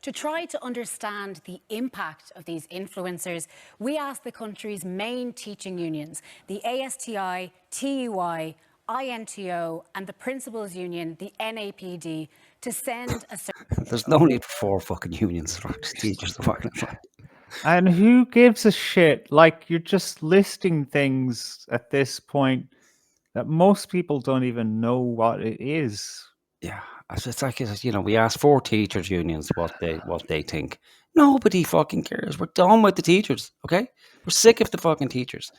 To try to understand the impact of these influencers, we asked the country's main teaching unions, the ASTI, TUI, INTO, and the Principals Union, the NAPD, to send a There's no need for 4 fucking unions for teachers to work. And who gives a shit? Like, you're just listing things at this point that most people don't even know what it is. Yeah, it's like, we asked 4 teachers unions what they think. Nobody fucking cares. We're done with the teachers, okay? We're sick of the fucking teachers.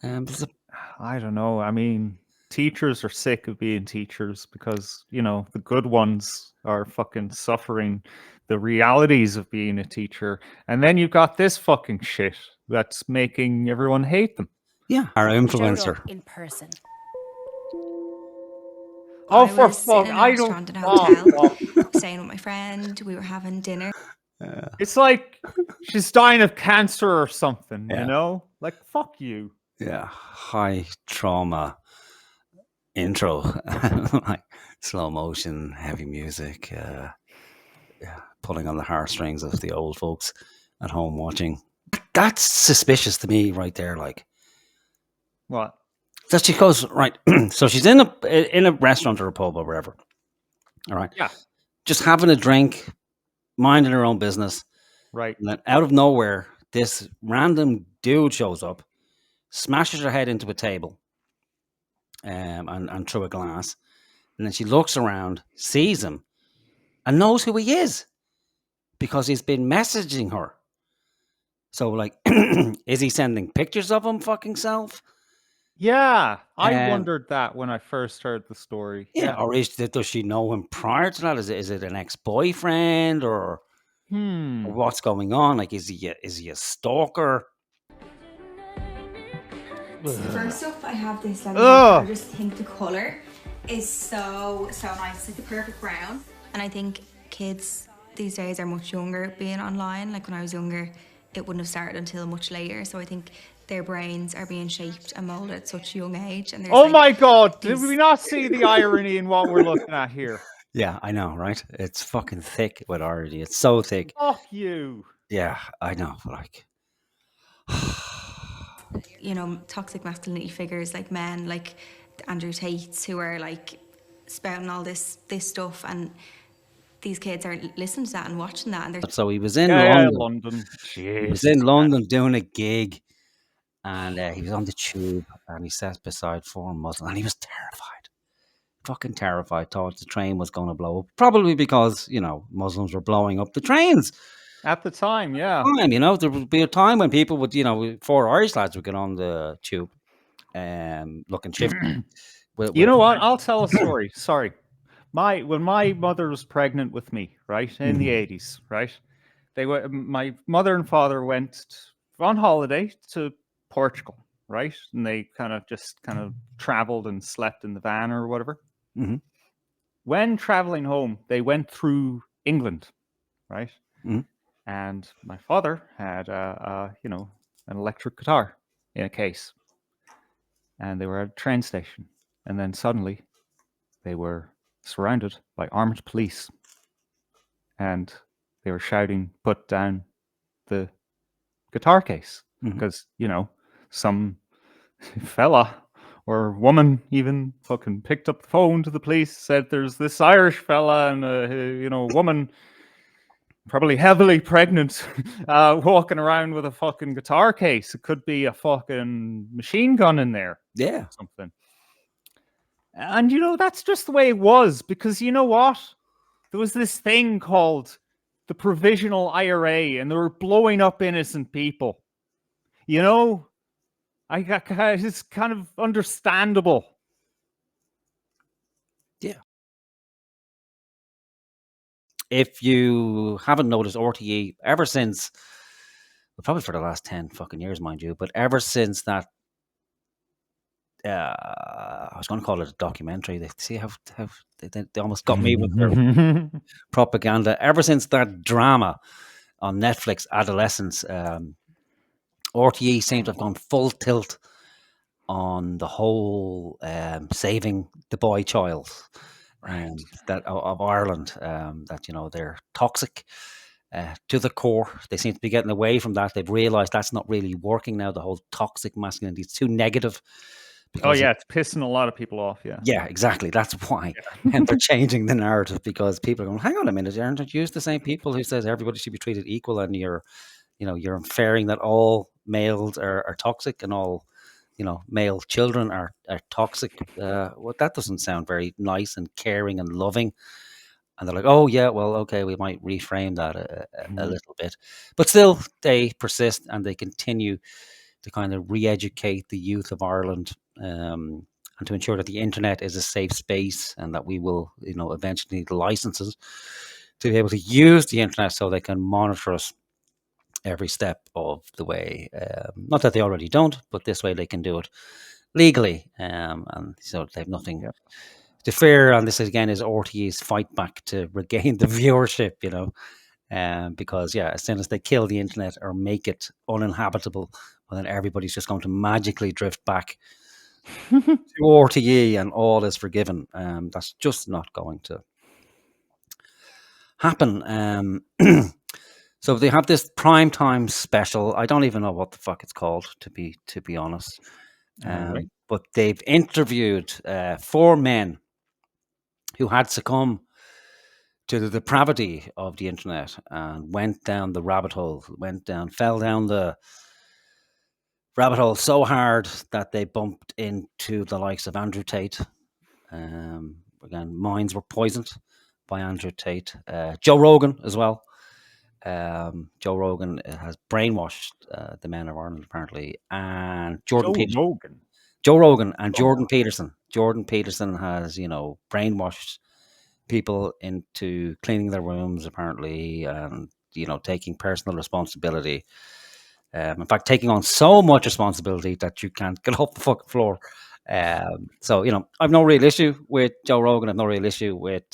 I don't know. I mean, teachers are sick of being teachers because, the good ones are fucking suffering the realities of being a teacher. And then you've got this fucking shit that's making everyone hate them. Yeah, our showed influencer. up in person. Oh, I for was fuck! in a I restaurant don't. in a hotel, Oh, staying with my friend. We were having dinner. it's like she's dying of cancer or something, Yeah. Like, fuck you. Yeah, high trauma intro, like slow motion, heavy music, pulling on the heartstrings of the old folks at home watching. That's suspicious to me, right there. Like, What? that she goes right. So she's in a restaurant or a pub or wherever. All right. Yeah. Just having a drink, minding her own business. Right. And then out of nowhere, this random dude shows up, smashes her head into a table, and through a glass. And then she looks around, sees him, and knows who he is because he's been messaging her. So, like, is he sending pictures of him fucking self? Yeah, I Um, wondered that when I first heard the story. Yeah, or does she know him prior to that? Is it an ex-boyfriend or what's going on? Like, is he a stalker? First off, I have this like Ugh. I just think the color is so nice. It's like the perfect brown. And I think kids these days are much younger being online. Like when I was younger, it wouldn't have started until much later. So I think their brains are being shaped and molded at such a young age. And Oh my god, did we not see the irony in what we're looking at here? Yeah, I know, right? It's fucking thick with irony. It's so thick. Fuck you. Yeah, I know. Like, toxic masculinity figures like men like Andrew Tate's who are like spouting all this stuff, and these kids are listening to that and watching that, and they're so he was in London. He was in London doing a gig, and he was on the tube, and he sat beside 4 Muslims, and he was terrified, fucking terrified. Thought the train was going to blow up, probably because Muslims were blowing up the trains At the time, yeah. there would be a time when people would, 4 Irish lads would get on the tube, looking shifty. You know what? I'll tell a story. Sorry. When my mother was pregnant with me, right, in the 80s, right? My mother and father went on holiday to Portugal, right? And they kind of traveled and slept in the van or whatever. Mm-hmm. When traveling home, they went through England, right? Mm-hmm. And my father had an electric guitar in a case. And they were at a train station. And then suddenly they were surrounded by armed police. And they were shouting, "Put down the guitar case." Because, some fella or woman even fucking picked up the phone to the police, said there's this Irish fella and a woman probably heavily pregnant walking around with a fucking guitar case. It could be a fucking machine gun in there. Yeah. Something. And that's just the way it was, because you know what? There was this thing called the Provisional IRA, and they were blowing up innocent people. It's kind of understandable. Yeah. If you haven't noticed, RTE, ever since, probably for the last 10 fucking years, mind you, but ever since that, I was going to call it a documentary. They see how they almost got me with their propaganda. Ever since that drama on Netflix, Adolescence, RTE seems to have gone full tilt on the whole saving the boy child, that of Ireland. That they're toxic, to the core. They seem to be getting away from that. They've realised that's not really working now. The whole toxic masculinity is too negative. Oh yeah, it's pissing a lot of people off. Yeah. Yeah, exactly. That's why. And they're changing the narrative because people are going, hang on a minute, aren't you the same people who says everybody should be treated equal, and you're inferring that all males are toxic and all, male children are toxic. Well, that doesn't sound very nice and caring and loving. And they're like, oh yeah, well, okay, we might reframe that a little bit. But still, they persist and they continue to kind of re-educate the youth of Ireland, and to ensure that the internet is a safe space, and that we will, eventually need licenses to be able to use the internet so they can monitor us every step of the way. Not that they already don't, but this way they can do it legally, and so they have nothing to fear. And this again is RTE's fight back to regain the viewership, because as soon as they kill the internet or make it uninhabitable, well, then everybody's just going to magically drift back to RTE and all is forgiven. That's just not going to happen. So they have this primetime special. I don't even know what the fuck it's called, to be honest. Right. But they've interviewed 4 men who had succumbed to the depravity of the internet and went down the rabbit hole, fell down the rabbit hole so hard that they bumped into the likes of Andrew Tate. Again, minds were poisoned by Andrew Tate. Joe Rogan as well. Joe Rogan has brainwashed the men of Ireland, apparently. And Jordan Peterson. Joe Rogan and Jordan Peterson. Jordan Peterson has, brainwashed people into cleaning their rooms, apparently, and, taking personal responsibility. In fact, taking on so much responsibility that you can't get off the fucking floor. So, I've no real issue with Joe Rogan. I've no real issue with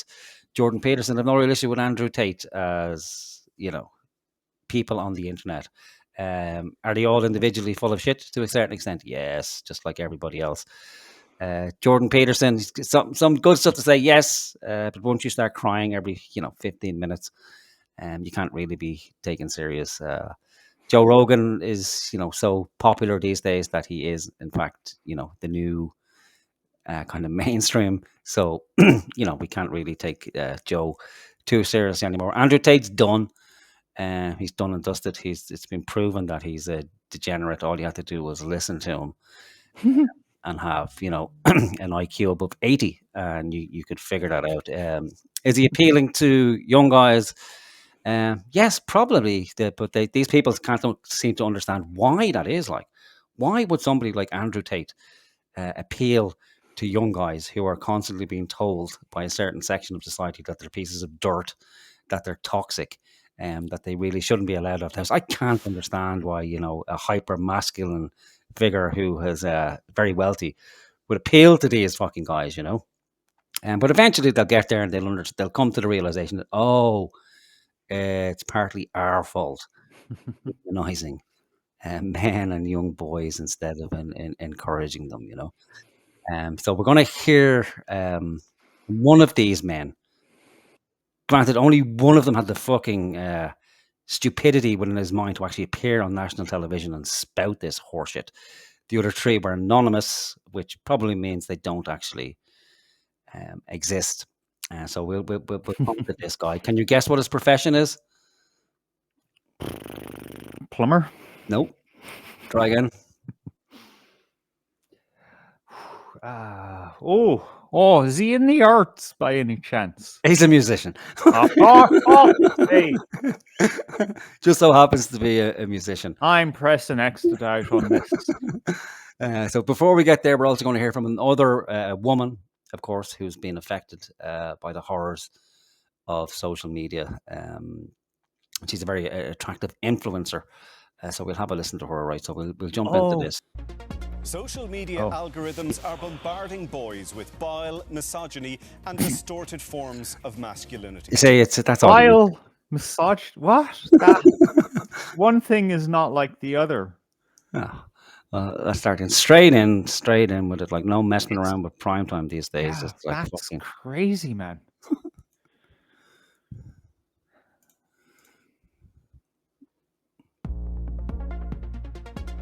Jordan Peterson. I've no real issue with Andrew Tate as, people on the internet. Are they all individually full of shit to a certain extent? Yes, just like everybody else. Jordan Peterson, some good stuff to say, yes, but once you start crying every 15 minutes, you can't really be taken serious. Joe Rogan is so popular these days that he is in fact the new kind of mainstream. So we can't really take Joe too seriously anymore. Andrew Tate's done. He's done and dusted. It's been proven that he's a degenerate. All you have to do was listen to him and have, an IQ above 80, and you could figure that out. Is he appealing to young guys? Yes, probably. But these people don't seem to understand why that is. Like, why would somebody like Andrew Tate appeal to young guys who are constantly being told by a certain section of society that they're pieces of dirt, that they're toxic, that they really shouldn't be allowed out of the house? I can't understand why, a hyper masculine figure who is very wealthy would appeal to these fucking guys, but eventually they'll get there and they'll come to the realization that, it's partly our fault, demonizing men and young boys instead of encouraging them, so we're going to hear one of these men. Granted, only one of them had the fucking stupidity within his mind to actually appear on national television and spout this horseshit. The other 3 were anonymous, which probably means they don't actually exist. So we'll come to this guy. Can you guess what his profession is? Plumber? Nope. Try again. Is he in the arts by any chance? He's a musician. Hey. Just so happens to be a musician. I'm pressing X to doubt on this. So before we get there, we're also going to hear from another woman, of course, who's been affected by the horrors of social media. She's a very attractive influencer. So we'll have a listen to her, right? So we'll jump into this. Social media algorithms are bombarding boys with bile, misogyny, and distorted forms of masculinity. You say that's all. Bile, misogyny. What? One thing is not like the other. Oh, well, that's starting straight in with it. Like, no messing around with primetime these days. Yeah, it's like that's crazy, man.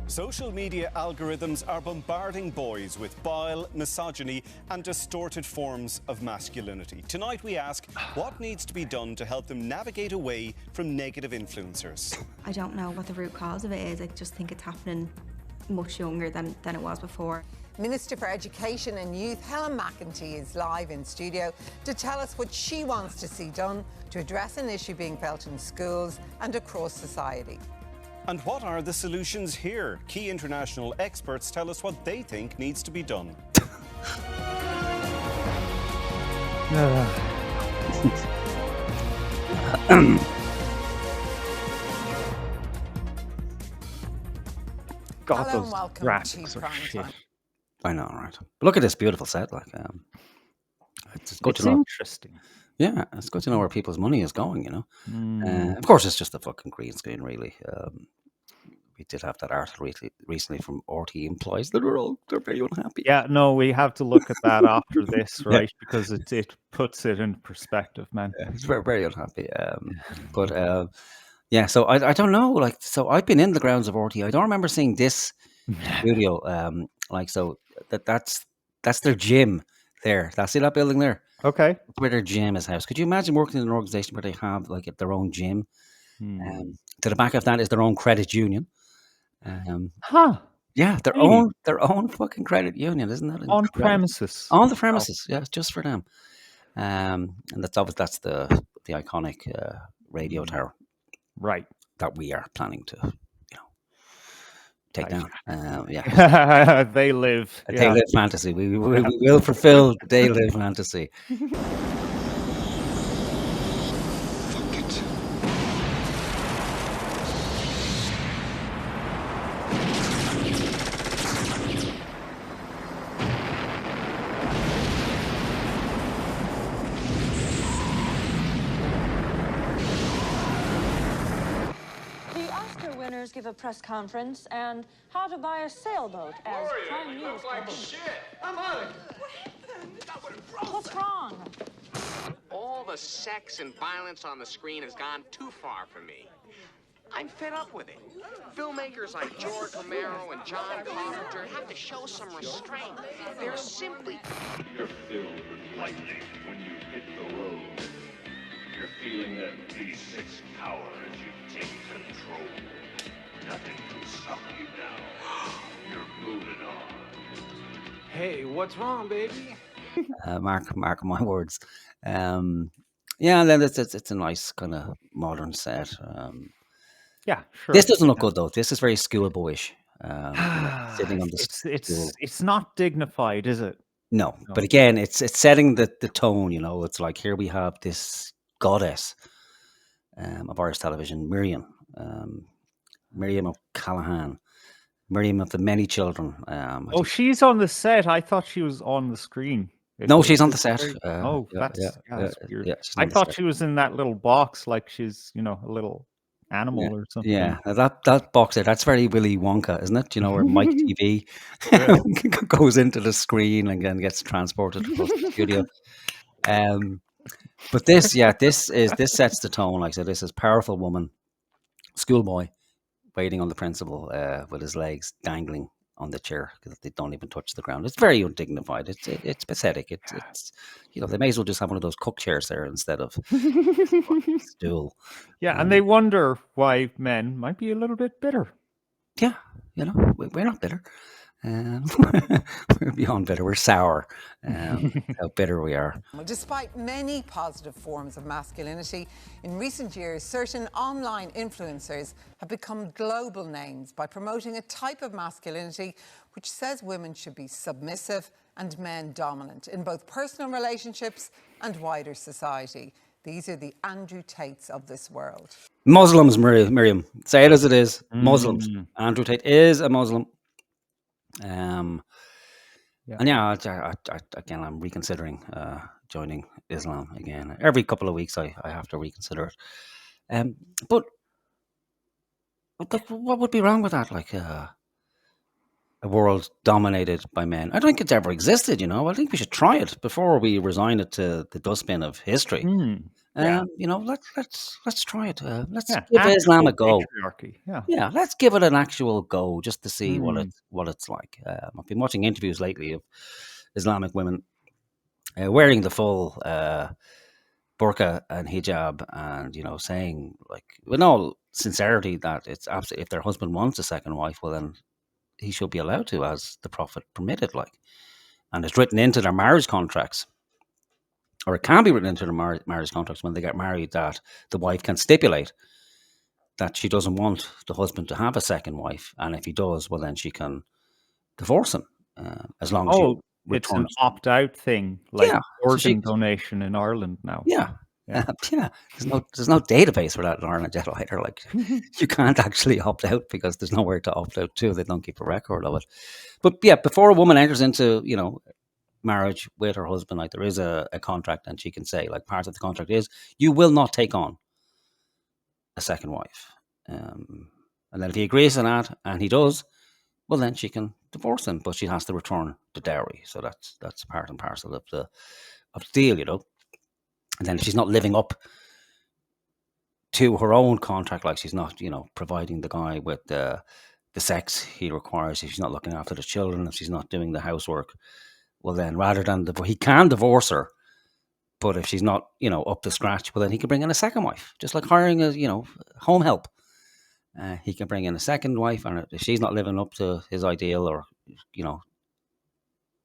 Social media algorithms are bombarding boys with bile, misogyny, and distorted forms of masculinity. Tonight we ask what needs to be done to help them navigate away from negative influencers. I don't know what the root cause of it is. I just think it's happening much younger than it was before. Minister for Education and Youth, Helen McEntee, is live in studio to tell us what she wants to see done to address an issue being felt in schools and across society. And what are the solutions here? Key international experts tell us what they think needs to be done. God, Hello those and welcome graphics to are Prime shit. Time. I know, right? But look at this beautiful set. Like, it's good It's to know. interesting. Yeah, it's good to know where people's money is going. You know, Mm. of course, it's just a fucking green screen, really. We did have that article recently from RT implies that they're very unhappy. Yeah, no, we have to look at that after this, Yeah. right? Because it puts it in perspective, man. Yeah, it's very, very unhappy. But yeah, so I don't know. Like, so I've been in the grounds of RT. I don't remember seeing this studio. Like, so that's their gym there. See that building there? Okay. That's where their gym is housed. Could you imagine working in an organization where they have like their own gym? Hmm. To the back of that is their own credit union. Huh. Yeah, Really? their own fucking credit union. Isn't that On incredible? premises. On the Wow. premises, yeah, just for them. And that's the iconic radio tower Right. that we are planning to, take down. Yeah, They live. a They Yeah. Live fantasy. We will fulfill the They Live fantasy. The Oscar winners give a press conference, and how to buy a sailboat as prime news coverage. I'm on it. What's wrong? All the sex and violence on the screen has gone too far for me. I'm fed up with it. Filmmakers like George Romero and John Carpenter have to show some restraint. They're simply... You're filled with lightning when you hit the road. You're feeling that V6 power as you take control. Nothing can stop you now. You're moving on. Hey, what's wrong, baby? Mark my words. Yeah, and then it's a nice kind of modern set. Yeah, sure. This doesn't look good though. This is very schoolboyish. Sitting on the stool. It's not dignified, is it? No, No. but again, it's setting the tone. It's like here we have this goddess of Irish television, Miriam O'Callaghan, Miriam of the many children. Oh, she's on the set. I thought she was on the screen. No, she's on the set. That's weird. Yeah, she's I on the thought set. she was in that little box, like she's a little animal or something. Yeah, that box there, that's very Willy Wonka, isn't it? Where Mike TV goes into the screen and then gets transported across the studio. But this sets the tone. Like, so this is powerful woman, schoolboy, waiting on the principal with his legs dangling on the chair because they don't even touch the ground. It's very undignified. It's pathetic. It's they may as well just have one of those cook chairs there instead of a stool. Yeah, and they wonder why men might be a little bit bitter. Yeah, we're not bitter. We're beyond bitter. We're sour. How bitter we are. Well, despite many positive forms of masculinity, in recent years, certain online influencers have become global names by promoting a type of masculinity which says women should be submissive and men dominant in both personal relationships and wider society. These are the Andrew Tates of this world. Muslims, Miriam. Say it as it is. Muslims. Andrew Tate is a Muslim. And yeah, again, I'm reconsidering joining Islam again. Every couple of weeks, I have to reconsider it. But what would be wrong with that? Like a world dominated by men. I don't think it's ever existed. I think we should try it before we resign it to the dustbin of history. Yeah. Let's try it. Let's Yeah. give Islam Actual a go. patriarchy. Yeah. Yeah, let's give it an actual go just to see Mm. what it's like. I've been watching interviews lately of Islamic women wearing the full burqa and hijab, and saying, like, with all sincerity, that it's absolutely, if their husband wants a second wife, well, then he should be allowed to, as the Prophet permitted, like, and it's written into their marriage contracts, or it can be written into their marriage contracts when they get married, that the wife can stipulate that she doesn't want the husband to have a second wife, and if he does, well, then she can divorce him, as long as she Oh, it's an returns. opt-out thing, like Yeah, so she, organ donation in Ireland now. yeah, Yeah. yeah. There's no database for that in Ireland yet either. Like, you can't actually opt out because there's nowhere to opt out to. They don't keep a record of it. But yeah, before a woman enters into marriage with her husband, like, there is a contract, and she can say, like, part of the contract is you will not take on a second wife. And then if he agrees to that, and he does, well, then she can divorce him, but she has to return the dowry. So that's part and parcel of the deal, And then if she's not living up to her own contract, like, she's not, providing the guy with the sex he requires, if she's not looking after the children, if she's not doing the housework, well, then rather than he can divorce her, but if she's not, up to scratch, well, then he can bring in a second wife, just like hiring a, home help. He can bring in a second wife, and if she's not living up to his ideal, or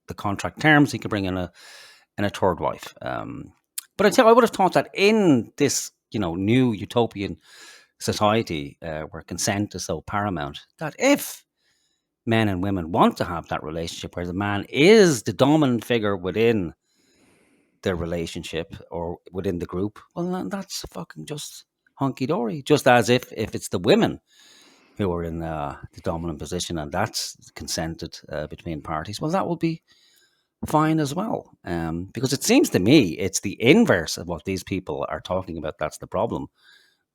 the contract terms, he can bring in a third wife. But I would have thought that in this new utopian society, where consent is so paramount, that if men and women want to have that relationship where the man is the dominant figure within their relationship or within the group, well, then that's fucking just hunky dory. Just as if it's the women who are in the dominant position, and that's consented between parties, well, that will be fine as well. Because it seems to me it's the inverse of what these people are talking about. That's the problem,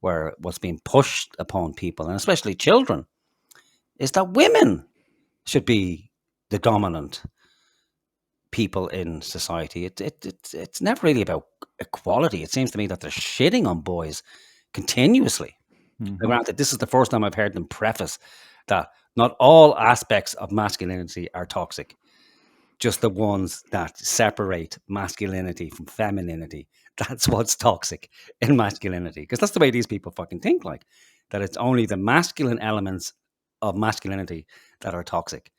where what's being pushed upon people, and especially children, is that women should be the dominant people in society. It's never really about equality. It seems to me that they're shitting on boys continuously. Granted, this is the first time I've heard them preface that not all aspects of masculinity are toxic, just the ones that separate masculinity from femininity. That's what's toxic in masculinity, because that's the way these people fucking think, like, that it's only the masculine elements of masculinity that are toxic,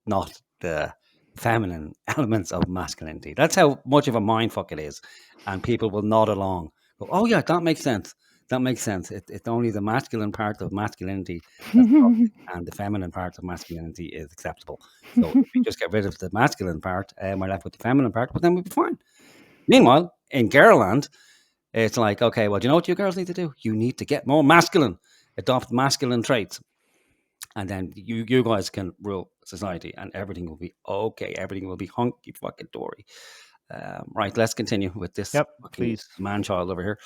not the feminine elements of masculinity. That's how much of a mindfuck it is. And people will nod along, go, oh yeah, that makes sense. That makes sense. It's only the masculine part of masculinity that's toxic, and the feminine part of masculinity is acceptable. So if we just get rid of the masculine part, and we're left with the feminine part, but then we'll be fine. Meanwhile, in Girlland, it's like, okay, well, do you know what you girls need to do? You need to get more masculine, adopt masculine traits, and then you guys can rule society, and everything will be okay. Everything will be hunky fucking dory. Right, let's continue with this. Yep, please. Man-child over here.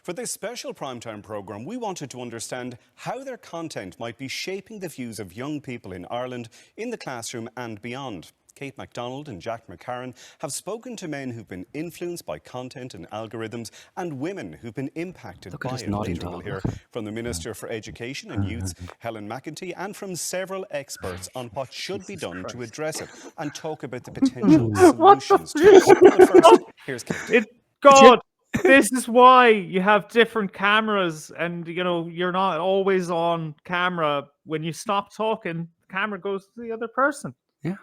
For this special primetime programme, we wanted to understand how their content might be shaping the views of young people in Ireland, in the classroom and beyond. Kate MacDonald and Jack McCarran have spoken to men who've been influenced by content and algorithms, and women who've been impacted by it. Later we'll hear from the Minister for Education and Youth, Helen McEntee, and from several experts on what should be done to address it, and talk about the potential solutions to it. But first, here's Kate. God, this is why you have different cameras, and you're not always on camera. When you stop talking, the camera goes to the other person. Yeah.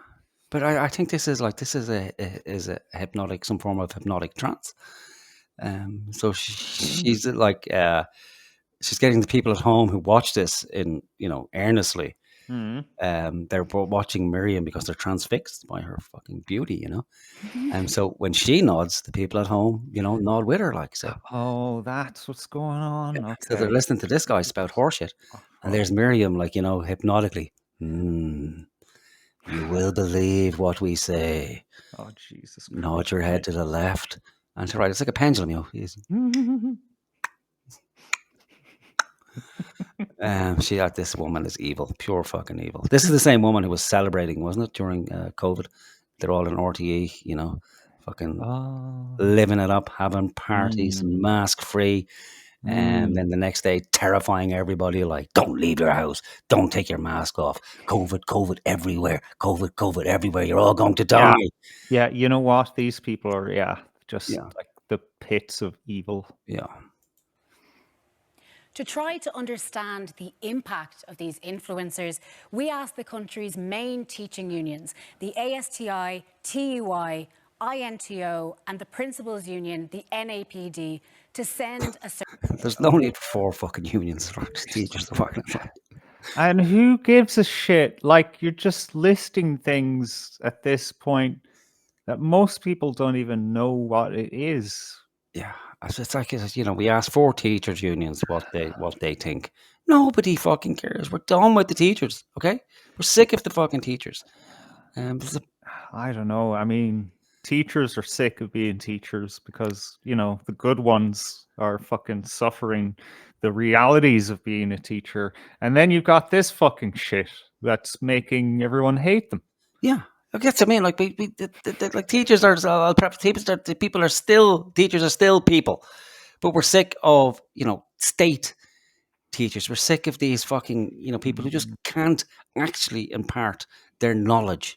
But I think this is a hypnotic, some form of hypnotic trance. So she's like, she's getting the people at home who watch this in, earnestly. They're watching Miriam because they're transfixed by her fucking beauty, And so when she nods, the people at home, nod with her, like so. Oh, that's what's going on. Yeah. Okay. So they're listening to this guy spout horseshit, and there's Miriam, like, hypnotically. You will believe what we say. Oh, Jesus. Nod your head to the left and to the right. It's like a pendulum, This woman is evil, pure fucking evil. This is the same woman who was celebrating, wasn't it, during COVID? They're all in RTE, fucking Oh. living it up, having parties, mask free. And then the next day, terrifying everybody, like, don't leave your house, don't take your mask off, COVID everywhere, COVID everywhere, you're all going to die. Yeah, you know what? These people are, just Yeah. like the pits of evil. Yeah. To try to understand the impact of these influencers, we asked the country's main teaching unions, the ASTI, TUI, INTO, and the Principals Union, the NAPD, to send a... There's no need for 4 fucking unions for teachers to work. And who gives a shit? Like, you're just listing things at this point that most people don't even know what it is. Yeah, it's like, we asked 4 teachers unions what they think. Nobody fucking cares. We're done with the teachers, okay? We're sick of the fucking teachers. I don't know. I mean, teachers are sick of being teachers because, the good ones are fucking suffering the realities of being a teacher. And then you've got this fucking shit that's making everyone hate them. Yeah. That's what I mean. Like, like teachers are, teachers are still people, but we're sick of, state teachers. We're sick of these fucking, people who just can't actually impart their knowledge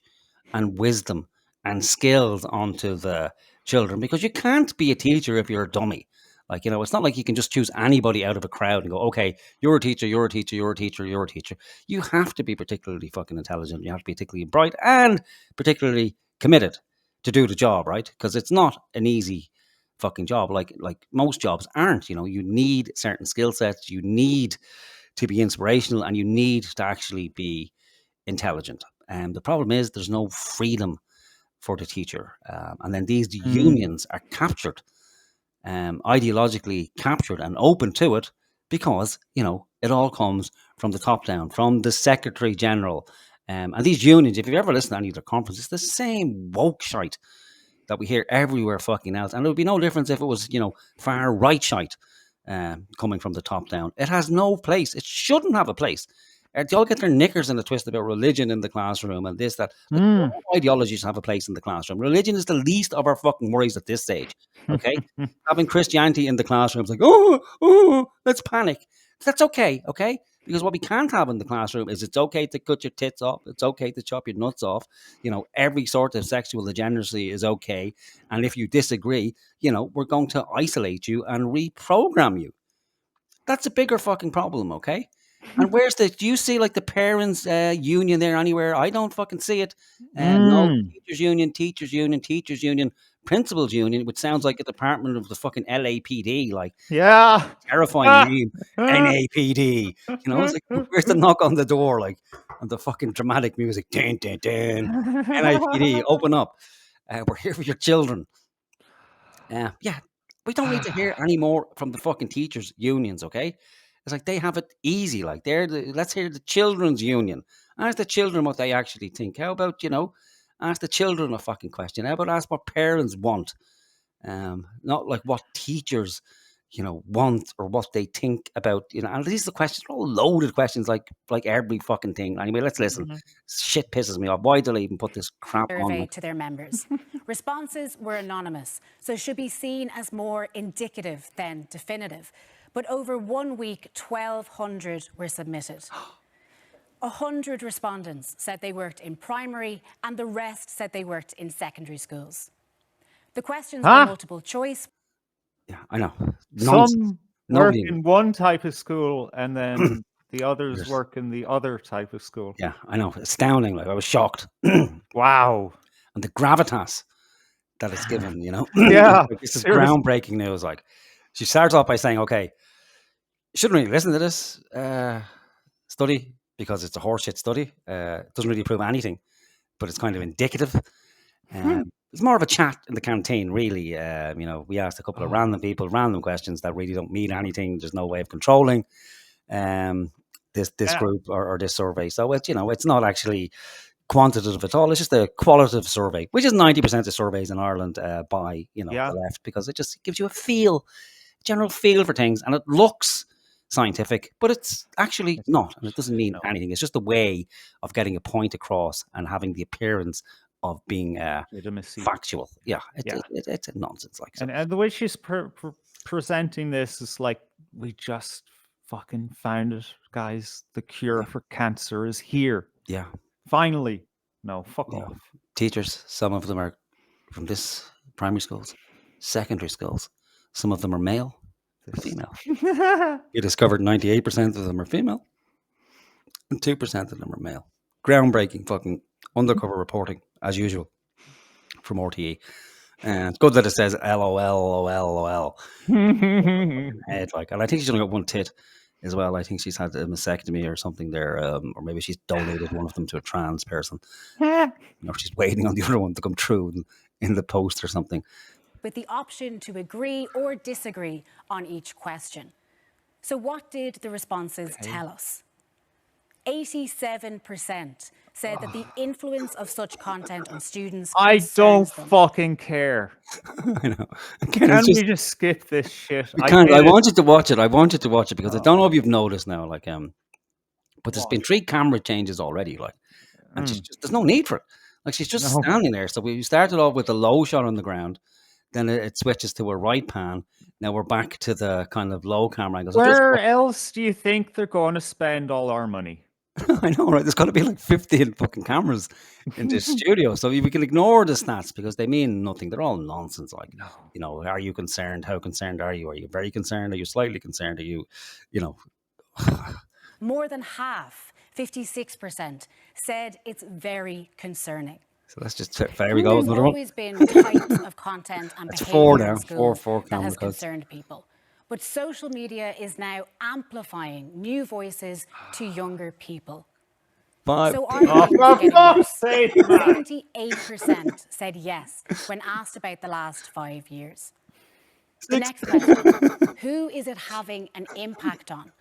and wisdom and skills onto the children, because you can't be a teacher if you're a dummy. Like, it's not like you can just choose anybody out of a crowd and go, okay, you're a teacher, you're a teacher, you're a teacher, you're a teacher. You have to be particularly fucking intelligent. You have to be particularly bright and particularly committed to do the job, right? Because it's not an easy fucking job. Like most jobs aren't. You need certain skill sets. You need to be inspirational, and you need to actually be intelligent. And the problem is there's no freedom for the teacher. And then these unions are captured, ideologically captured and open to it, because, it all comes from the top down, from the Secretary General. And these unions, if you've ever listened to any of their conferences, it's the same woke shite that we hear everywhere fucking else. And it would be no difference if it was, far right shite coming from the top down. It has no place. It shouldn't have a place. They all get their knickers in a twist about religion in the classroom and this, that. Like, ideologies have a place in the classroom. Religion is the least of our fucking worries at this stage. Okay? Having Christianity in the classroom is like, let's panic. That's okay, okay? Because what we can't have in the classroom is it's okay to cut your tits off. It's okay to chop your nuts off. Every sort of sexual degeneracy is okay. And if you disagree, we're going to isolate you and reprogram you. That's a bigger fucking problem, okay? And do you see like the parents' union there anywhere? I don't fucking see it. No, teachers union, principals union, which sounds like a department of the fucking LAPD, like, terrifying name, NAPD. It's like, where's the knock on the door, like, and the fucking dramatic music, dun, dun, dun. NAPD, open up. We're here for your children. We don't need to hear any more from the fucking teachers unions, okay? It's like they have it easy. Like, let's hear the children's union. Ask the children what they actually think. How about, ask the children a fucking question. How about ask what parents want? Not like what teachers, want or what they think about, and these are the questions, all loaded questions, like every fucking thing. Anyway, let's listen. Shit pisses me off. Why do they even put this crap on? Survey to their members. Responses were anonymous, so should be seen as more indicative than definitive. But over 1 week, 1,200 were submitted. 100 respondents said they worked in primary, and the rest said they worked in secondary schools. The questions were multiple choice. Yeah, I know. Some work in one type of school, and then the others work in the other type of school. Yeah, I know. Astounding. Like, I was shocked. Wow. And the gravitas that it's given, Yeah. Like, this is groundbreaking news. Like, she starts off by saying, okay, you shouldn't really listen to this study because it's a horseshit study. It doesn't really prove anything, but it's kind of indicative. It's more of a chat in the canteen, really. We asked a couple of random people, random questions that really don't mean anything. There's no way of controlling this group or this survey. So it's not actually quantitative at all. It's just a qualitative survey, which is 90% of surveys in Ireland by the left, because it just gives you a general feel for things, and it looks scientific, but it's actually not, and it doesn't mean anything. It's just a way of getting a point across and having the appearance of being Legitimacy. factual. Yeah, Yeah. it's a nonsense. Like, so. And the way she's presenting this is like, we just fucking found it, guys. The cure for cancer is here. Yeah, Finally. No, fuck you know, off. teachers, some of them are from this primary schools, secondary schools. Some of them are male or female. You discovered 98% of them are female and 2% of them are male. Groundbreaking fucking undercover reporting, as usual, from RTE. And it's good that it says LOL, LOL. Head, like, and I think she's only got one tit as well. I think she's had a mastectomy or something there, or maybe she's donated one of them to a trans person. She's waiting on the other one to come through in the post or something. With the option to agree or disagree on each question. So what did the responses tell us? 87% said that the influence of such content on students I don't concerns them. fucking care. I know. Again, Can we just skip this shit? I want you to watch it. I want you to watch it because I don't know if you've noticed now, like, but there's been 3 camera changes already, like, and there's no need for it. Like, she's just standing there. So we started off with a low shot on the ground, then it switches to a right pan. Now we're back to the kind of low camera angle. So where else do you think they're going to spend all our money? I know, right? There's got to be like 15 fucking cameras in this studio. So we can ignore the stats because they mean nothing. They're all nonsense. Like, are you concerned? How concerned are you? Are you very concerned? Are you slightly concerned? Are you, More than half, 56%, said it's very concerning. So let's just, there we go. There's always been types of content and behaviour in schools that has concerned people. But social media is now amplifying new voices to younger people. So are things getting worse? 78% said yes when asked about the last 5 years. The next question, who is it having an impact on?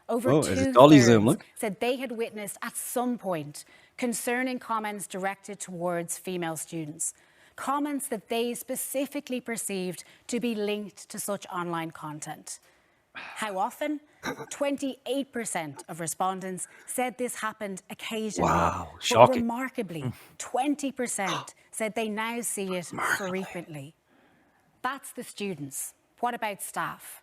Over 2/3 said they had witnessed at some point concerning comments directed towards female students. Comments that they specifically perceived to be linked to such online content. How often? 28% of respondents said this happened occasionally. Wow, shocking. But remarkably, 20% said they now see it frequently. That's the students. What about staff?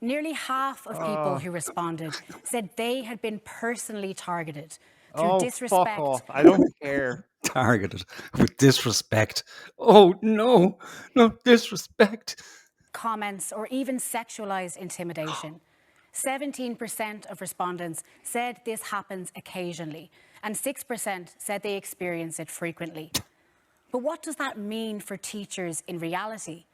Nearly half of people who responded said they had been personally targeted through disrespect. Fuck off. I don't care. Targeted with disrespect. Oh, no, disrespect. Comments or even sexualized intimidation. 17% of respondents said this happens occasionally, and 6% said they experience it frequently. But what does that mean for teachers in reality?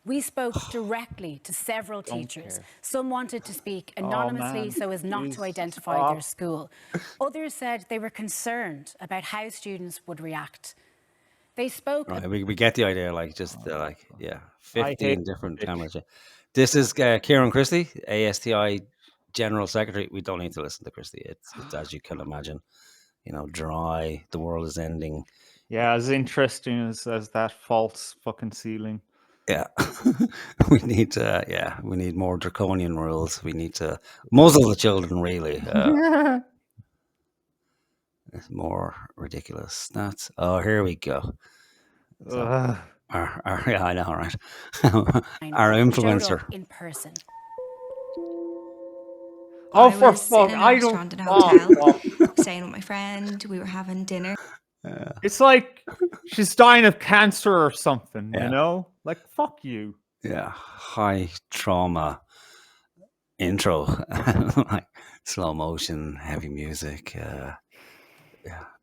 We spoke directly to several teachers. Some wanted to speak anonymously so as not to identify their school. Others said they were concerned about how students would react. They spoke... Right, we get the idea, like, 15 different cameras. This is Kieran Christie, ASTI General Secretary. We don't need to listen to Christie. It's as you can imagine, dry, the world is ending. Yeah, as interesting as that false fucking ceiling. Yeah, we need more draconian rules. We need to muzzle the children, really. More ridiculous stats. Oh, here we go. So, I know, right? Our influencer. In person. Oh, for fuck! I don't. Staying with my friend, we were having dinner. It's like she's dying of cancer or something, Like, fuck you. Yeah, high trauma intro, like slow motion, heavy music,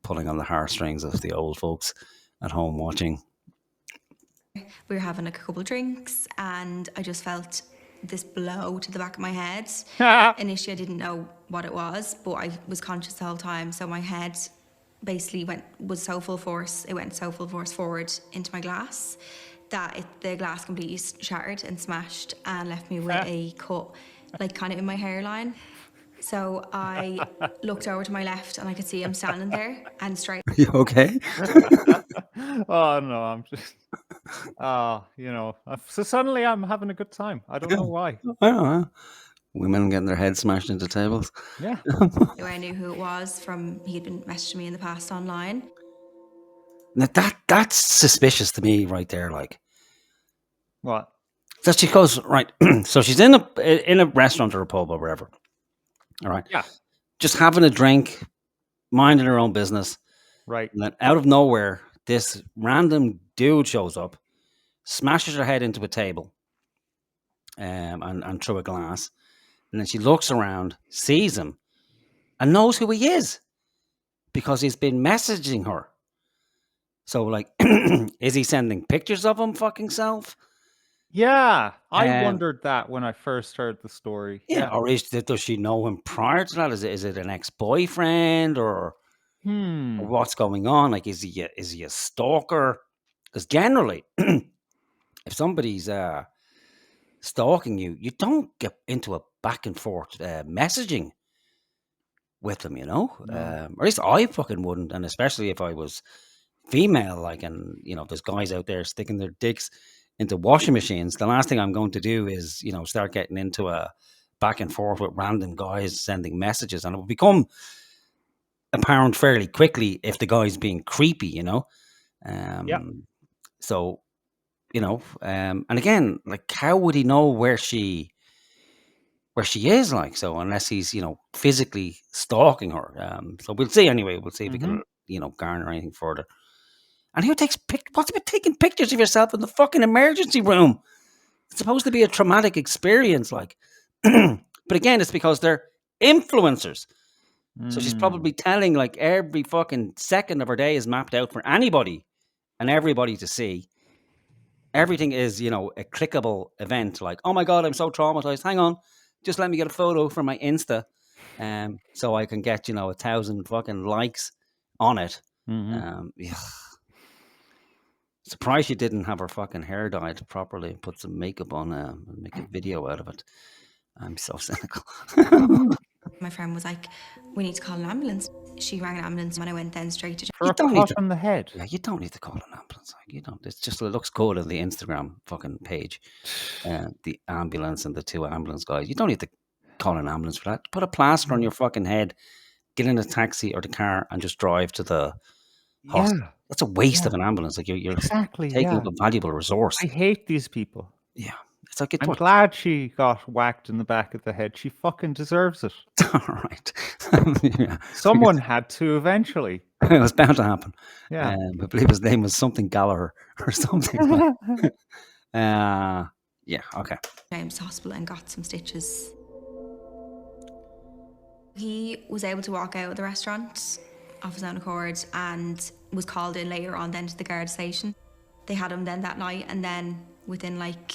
pulling on the heartstrings of the old folks at home watching. We were having a couple drinks, and I just felt this blow to the back of my head. Initially, I didn't know what it was, but I was conscious the whole time, so my head basically it went so full force forward into my glass that the glass completely shattered and smashed and left me with a cut, like kind of in my hairline. So I looked over to my left and I could see him standing there and straight. Are you okay? Oh no, I'm just. So suddenly I'm having a good time. I don't know why. I don't know. Women getting their heads smashed into tables. Yeah. I knew who it was from, he'd been messaging me in the past online. Now that's suspicious to me right there. Like, What? so she goes right. So she's in a restaurant or a pub or wherever. All right. Yeah. Just having a drink, minding her own business. Right. And then out of nowhere, this random dude shows up, smashes her head into a table, and through a glass. And then she looks around, sees him, and knows who he is because he's been messaging her. So, like, is he sending pictures of him fucking self? Yeah, I Um, wondered that when I first heard the story. Yeah, or does she know him prior to that? Is it an ex-boyfriend or what's going on? Like, is he a stalker? Because generally, if somebody's stalking you, you don't get into a back and forth messaging with them, you know. No. Or at least I fucking wouldn't, and especially if I was female, like, and you know, there's guys out there sticking their dicks into washing machines. The last thing I'm going to do is, you know, start getting into a back and forth with random guys sending messages, and it will become apparent fairly quickly if the guy's being creepy, you know. So, you know, and again, like, how would he know where she is, like, so unless he's, you know, physically stalking her. So we'll see anyway. We'll see if we can, you know, garner anything further. And who takes what's about taking pictures of yourself in the fucking emergency room? It's supposed to be a traumatic experience, like. But again, it's because they're influencers. So she's probably telling, like, every fucking second of her day is mapped out for anybody and everybody to see. Everything is, you know, a clickable event. Like, oh my God, I'm so traumatized. Hang on, just let me get a photo from my Insta, so I can get, you know, 1,000 fucking likes on it. Yeah. Surprised she didn't have her fucking hair dyed properly and put some makeup on and make a video out of it. I'm so cynical. My friend was like, we need to call an ambulance. She rang an ambulance and I went then straight to... For a cut on the head. Yeah, you don't need to call an ambulance. Like, you don't. It's just, it looks cool on the Instagram fucking page. The ambulance and the 2 ambulance guys. You don't need to call an ambulance for that. Put a plaster on your fucking head, get in a taxi or the car and just drive to the hospital. Yeah. That's a waste of an ambulance. Like, you're Exactly, taking up a valuable resource. I hate these people. Yeah. It's like, I'm glad she got whacked in the back of the head. She fucking deserves it. All right. Yeah. Someone had to eventually. It was bound to happen. Yeah. I believe his name was something Gallagher or something. Yeah, okay. James Hospital and got some stitches. He was able to walk out of the restaurant of his own accord and was called in later on then to the guard station. They had him then that night, and then within, like,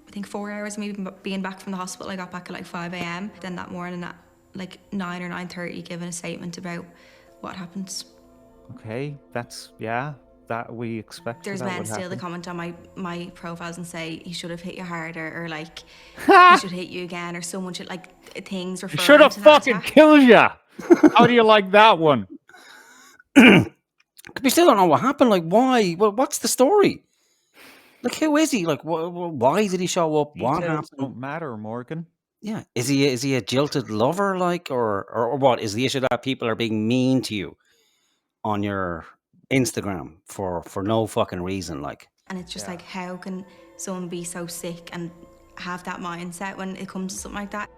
I think 4 hours of me being back from the hospital, I got back at like 5 a.m. Then that morning at like 9 or 9:30 giving a statement about what happened. Okay, that's, yeah, that we expect. There's that men would still happen. that comment on my profiles and say he should have hit you harder, or like he should hit you again, or someone should, like, things referring Should have to that fucking attack. killed ya. How do you like that one? We still don't know what happened. Like, why? Well, what's the story? Like, who is he? Like, why did he show up? What Details happened? don't matter, Morgan. Yeah, is he a jilted lover? Like, or what is the issue that people are being mean to you on your Instagram for no fucking reason? Like, And it's just like, how can someone be so sick and have that mindset when it comes to something like that?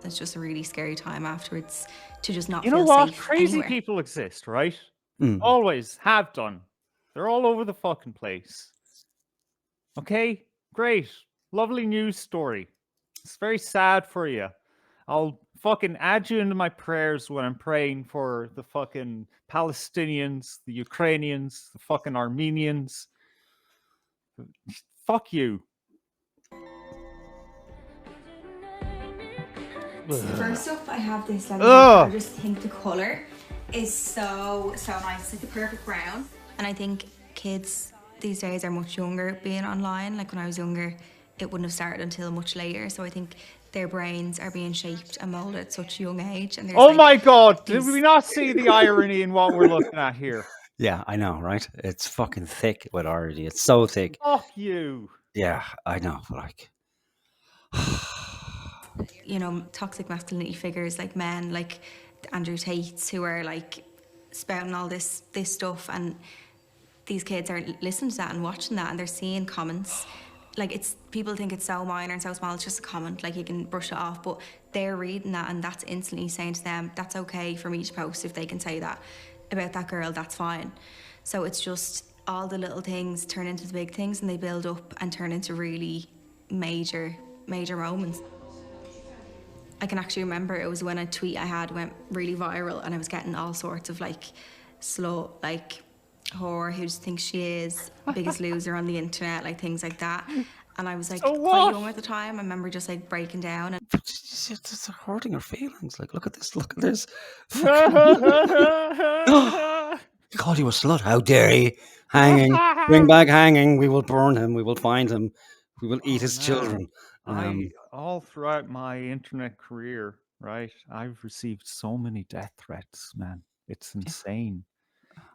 It's just a really scary time afterwards to just not You feel know what? safe Crazy anywhere. people exist, right? Always have done. They're all over the fucking place. Okay, great. Lovely news story. It's very sad for you. I'll fucking add you into my prayers when I'm praying for the fucking Palestinians, the Ukrainians, the fucking Armenians. Fuck you. First up, I have this like, Ugh. I just think the colour is so nice. It's like the perfect brown. And I think kids these days are much younger being online. Like, when I was younger, it wouldn't have started until much later. So I think their brains are being shaped and moulded at such a young age. And there's, Oh like, my God, did we not see the irony in what we're looking at here? yeah, I know, right? It's fucking thick with already. It's so thick. Fuck you. Yeah, I know. Like, you know, toxic masculinity figures like men like Andrew Tates, who are like spouting all this stuff, and these kids are listening to that and watching that, and they're seeing comments. Like, it's, people think it's so minor and so small, it's just a comment, like you can brush it off, but they're reading that and that's instantly saying to them, that's okay for me to post. If they can say that about that girl, that's fine. So it's just all the little things turn into the big things, and they build up and turn into really major moments. I can actually remember it was when a tweet I had went really viral, and I was getting all sorts of like slut, like whore, who thinks she is, biggest loser on the internet, like things like that. And I was like quite young at the time. I remember just like breaking down. And It's hurting her feelings. Like, look at this. Call you a slut. How dare he? Hanging. Bring back hanging. We will burn him. We will find him. We will eat his children. All throughout my internet career, right, I've received so many death threats, man. It's insane.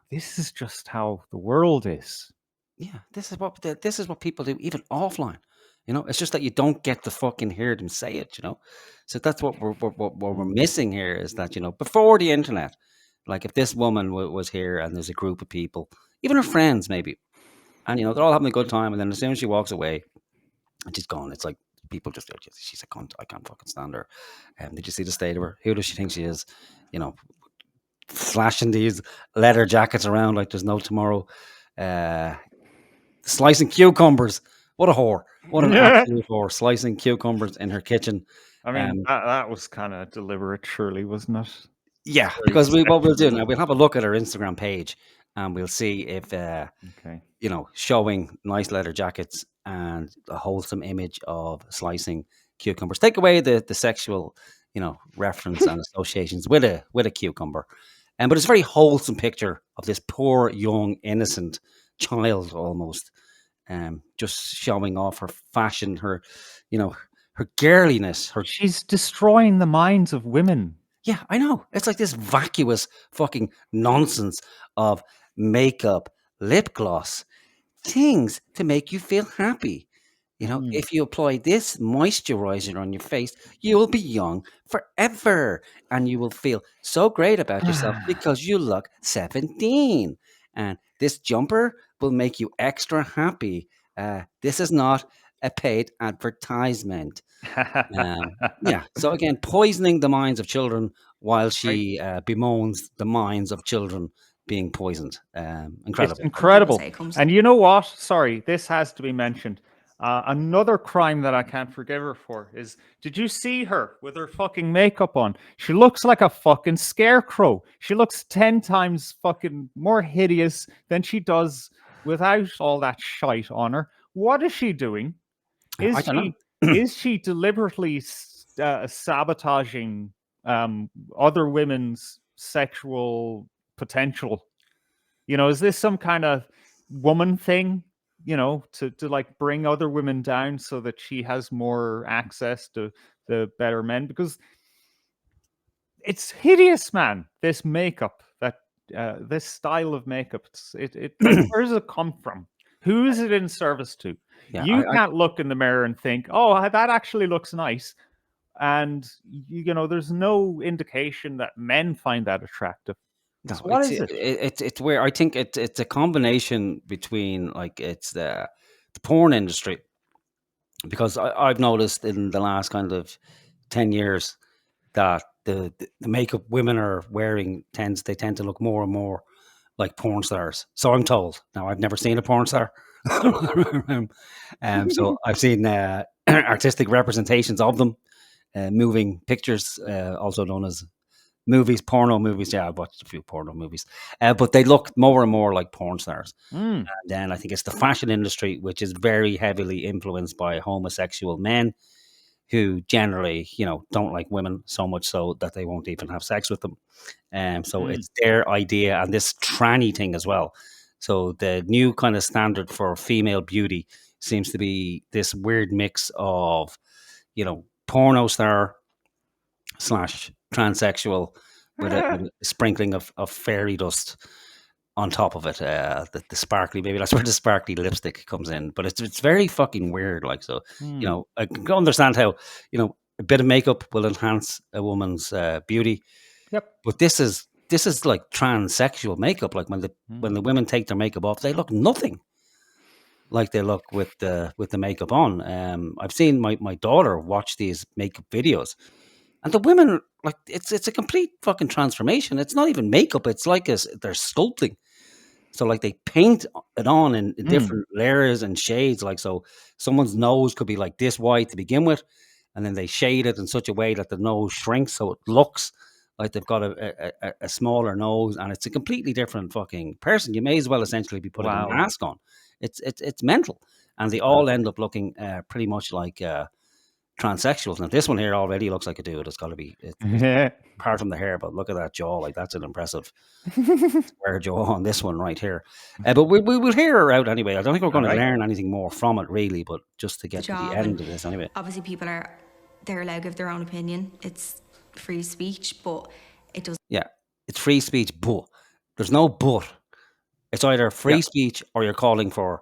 This is just how the world is. Yeah, this is what people do, even offline. You know, it's just that you don't get to fucking hear them say it. You know, so that's what we're missing here, is that, you know, before the internet, like if this woman was here and there's a group of people, even her friends maybe, and, you know, they're all having a good time, and then as soon as she walks away and she's gone, it's like people just, "Oh, she's a cunt. I can't fucking stand her." Did you see the state of her? Who does she think she is? You know, flashing these leather jackets around like there's no tomorrow. Slicing cucumbers. What a whore. What an absolute whore. Slicing cucumbers in her kitchen. I mean, that was kind of deliberate, surely, wasn't it? Yeah, because what we'll do now, we'll have a look at her Instagram page, and we'll see if, you know, showing nice leather jackets and a wholesome image of slicing cucumbers. Take away the sexual, you know, reference and associations with a cucumber. But it's a very wholesome picture of this poor, young, innocent child almost, just showing off her fashion, her, you know, her girliness. She's destroying the minds of women. Yeah, I know. It's like this vacuous fucking nonsense of makeup, lip gloss, things to make you feel happy. You know, if you apply this moisturizer on your face, you will be young forever, and you will feel so great about yourself because you look 17. And this jumper will make you extra happy. This is not a paid advertisement. Yeah. So again, poisoning the minds of children while she bemoans the minds of children being poisoned. Incredible. It's incredible. And you know what? Sorry, this has to be mentioned. Another crime that I can't forgive her for is, did you see her with her fucking makeup on? She looks like a fucking scarecrow. She looks 10 times fucking more hideous than she does without all that shite on her. What is she doing? Is she deliberately sabotaging other women's sexual potential? You know, is this some kind of woman thing, you know, to like bring other women down so that she has more access to the better men? Because it's hideous, man. This makeup, this style of makeup, where does it come from? Who is it in service to? Yeah, you can't look in the mirror and think, oh, that actually looks nice. And, you know, there's no indication that men find that attractive. No, so what is it? It's where I think it's a combination between, like, it's the porn industry, because I've noticed in the last kind of 10 years that the makeup women are wearing tend to look more and more like porn stars. So I'm told. Now, I've never seen a porn star. So I've seen artistic representations of them, moving pictures, also known as movies, porno movies. Yeah, I've watched a few porno movies, but they look more and more like porn stars. And then I think it's the fashion industry, which is very heavily influenced by homosexual men who generally, you know, don't like women so much so that they won't even have sex with them. So it's their idea, and this tranny thing as well. So the new kind of standard for female beauty seems to be this weird mix of, you know, porno star / transsexual with a sprinkling of fairy dust on top of it. The sparkly, maybe that's where the sparkly lipstick comes in. But it's very fucking weird. Like, so, you know, I can understand how, you know, a bit of makeup will enhance a woman's beauty. Yep. But this is this is like transsexual makeup. Like when the women take their makeup off, they look nothing like they look with the makeup on. I've seen my daughter watch these makeup videos, and the women, like, it's a complete fucking transformation. It's not even makeup. It's like they're sculpting. So like they paint it on in different layers and shades. Like, so someone's nose could be like this white to begin with, and then they shade it in such a way that the nose shrinks so it looks like they've got a smaller nose, and it's a completely different fucking person. You may as well essentially be putting a Wow. mask on. It's mental, and they all end up looking pretty much like transsexuals. Now this one here already looks like a dude. It's got to be apart from the hair, but look at that jaw. Like, that's an impressive square jaw on this one right here. But we will hear her out anyway. I don't think we're going to learn anything more from it really, but just to get to the end of this anyway. Obviously, they're allowed to give their own opinion. It's free speech, but it does. Yeah, it's free speech, but there's no but. It's either free speech or you're calling for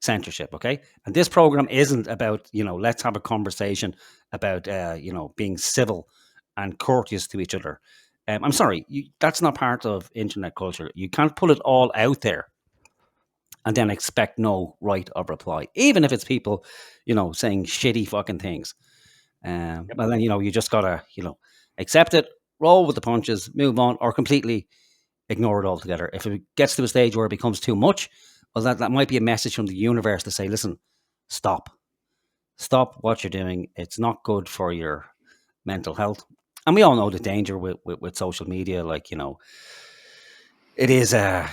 censorship, okay? And this program isn't about, let's have a conversation about, being civil and courteous to each other. I'm sorry, that's not part of internet culture. You can't put it all out there and then expect no right of reply, even if it's people, saying shitty fucking things. Well, then, you just gotta, accept it, roll with the punches, move on, or completely ignore it altogether. If it gets to a stage where it becomes too much, well, that might be a message from the universe to say, listen, stop what you're doing. It's not good for your mental health. And we all know the danger with social media. Like, it is there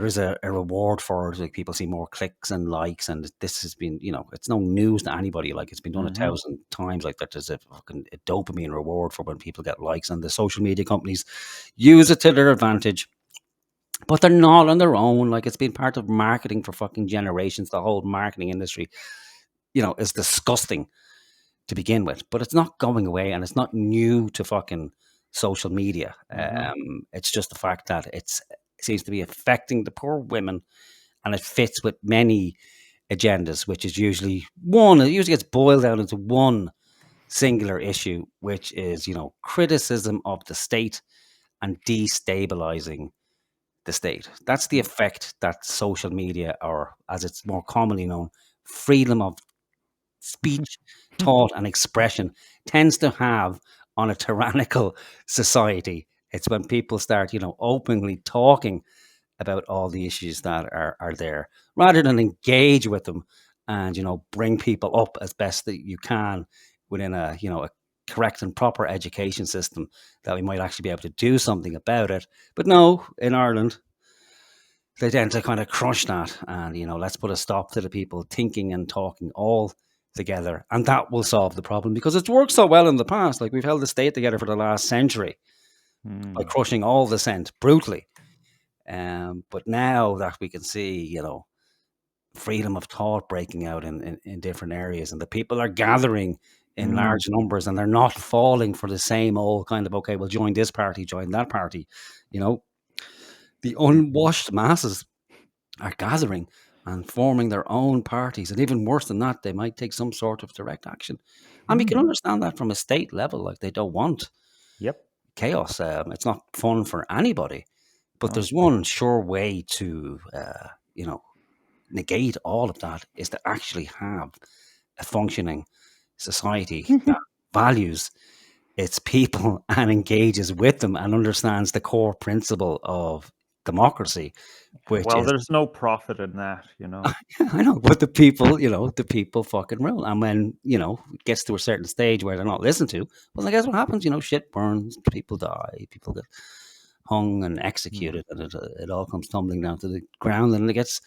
is a reward for it. Like, people see more clicks and likes, and this has been, it's no news to anybody. Like, it's been done 1,000 times. Like, that there's a dopamine reward for when people get likes, and the social media companies use it to their advantage. But they're not on their own. Like, it's been part of marketing for fucking generations. The whole marketing industry, is disgusting to begin with. But it's not going away, and it's not new to fucking social media. It's just the fact that it seems to be affecting the poor women, and it fits with many agendas, which is usually it usually gets boiled down into one singular issue, which is, criticism of the state and destabilizing the state. That's the effect that social media, or as it's more commonly known, freedom of speech, thought, and expression, tends to have on a tyrannical society. It's when people start, openly talking about all the issues that are there, rather than engage with them and, bring people up as best that you can within a correct and proper education system, that we might actually be able to do something about it. But no, in Ireland, they tend to kind of crush that, and let's put a stop to the people thinking and talking all together, and that will solve the problem, because it's worked so well in the past. Like, we've held the state together for the last century by crushing all dissent brutally. But now that we can see, freedom of thought breaking out in different areas, and the people are gathering in large numbers, and they're not falling for the same old kind of, okay, well, join this party, join that party. The unwashed masses are gathering and forming their own parties. And even worse than that, they might take some sort of direct action. And we can understand that from a state level. Like, they don't want chaos. It's not fun for anybody. But there's one sure way to, negate all of that, is to actually have a functioning society that values its people and engages with them and understands the core principle of democracy, which is, there's no profit in that, I know, but the people fucking rule. And when, it gets to a certain stage where they're not listened to, well, I guess what happens, shit burns, people die, people get hung and executed, and it all comes tumbling down to the ground, and it gets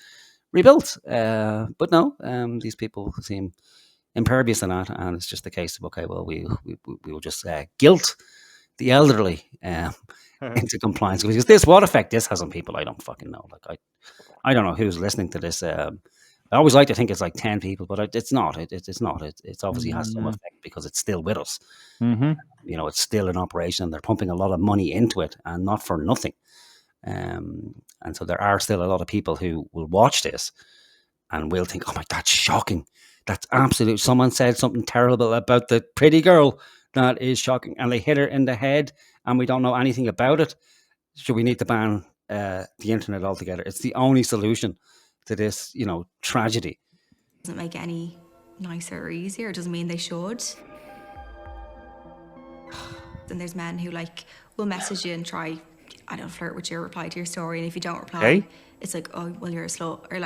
rebuilt. But no, these people seem impervious to that, and it's just a case of, okay, well, we will just guilt the elderly into compliance, because what effect this has on people, I don't fucking know. Like, I don't know who's listening to this. I always like to think it's like 10 people, but it's not. It's not. It obviously has some effect, because it's still with us. It's still in operation, and they're pumping a lot of money into it, and not for nothing. And so there are still a lot of people who will watch this and will think, oh my, that's shocking. That's absolute. Someone said something terrible about the pretty girl. That is shocking. And they hit her in the head, and we don't know anything about it. should we need to ban the internet altogether? It's the only solution to this, tragedy. Doesn't make it any nicer or easier. It doesn't mean they should. And there's men who will message you and try, I don't know, flirt with you or reply to your story, and if you don't reply, it's like, oh, well, you're a slut, or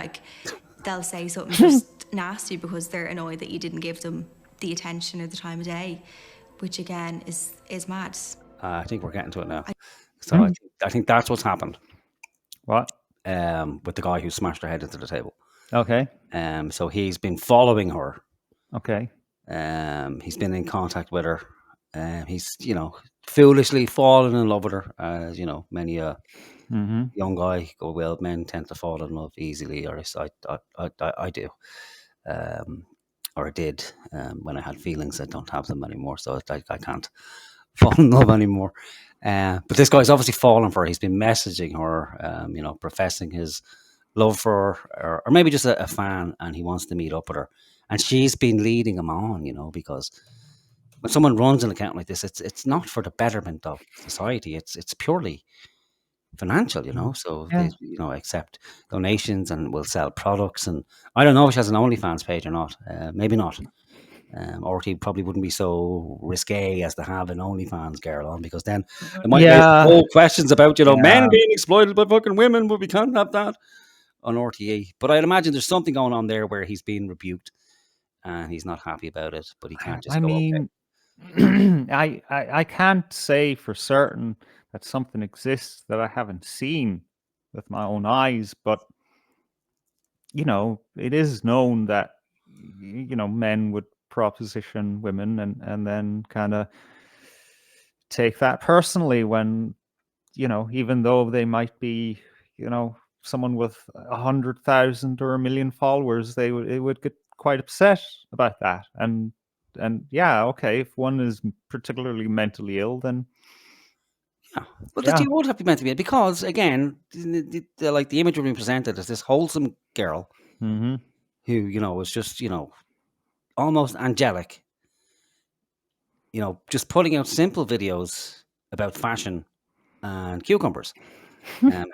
they'll say something just nasty because they're annoyed that you didn't give them the attention or the time of day, which again is mad. I think we're getting to it now. So I think that's what's happened. What? With the guy who smashed her head into the table. Okay. So he's been following her. Okay. He's been in contact with her. He's, foolishly fallen in love with her, as many a young guy go. Well, men tend to fall in love easily, or I do, or I did when I had feelings. I don't have them anymore, so I can't fall in love anymore. But this guy's obviously fallen for her. He's been messaging her, professing his love for her, or maybe just a fan, and he wants to meet up with her. And she's been leading him on, because when someone runs an account like this, it's not for the betterment of society. It's purely financial, So Yeah. they, accept donations and will sell products. And I don't know if she has an OnlyFans page or not. Maybe not. Or he probably wouldn't be so risque as to have an OnlyFans girl on, because then it might raise whole questions about, men being exploited by fucking women, but we can't have that on RTE. But I'd imagine there's something going on there where he's being rebuked and he's not happy about it, but he can't just go, okay. I can't say for certain that something exists that I haven't seen with my own eyes, but it is known that men would proposition women and then kind of take that personally when even though they might be someone with 100,000 or 1 million followers, it would get quite upset about that. And yeah, okay, if one is particularly mentally ill, then Well, you would have to be meant to be, because again, the image we're being presented as this wholesome girl who was just almost angelic, just putting out simple videos about fashion and cucumbers,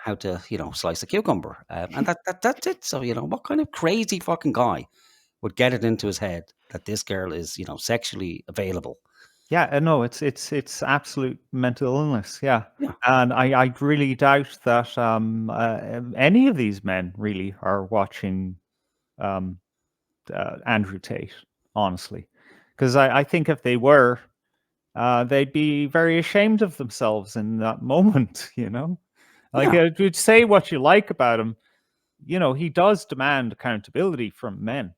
how to slice a cucumber, and that's it. So what kind of crazy fucking guy would get it into his head that this girl is sexually available? Yeah, no, it's absolute mental illness. Yeah, Yeah. And I really doubt that any of these men really are watching Andrew Tate, honestly, because I think if they were, they'd be very ashamed of themselves in that moment. You'd say what you like about him. He does demand accountability from men.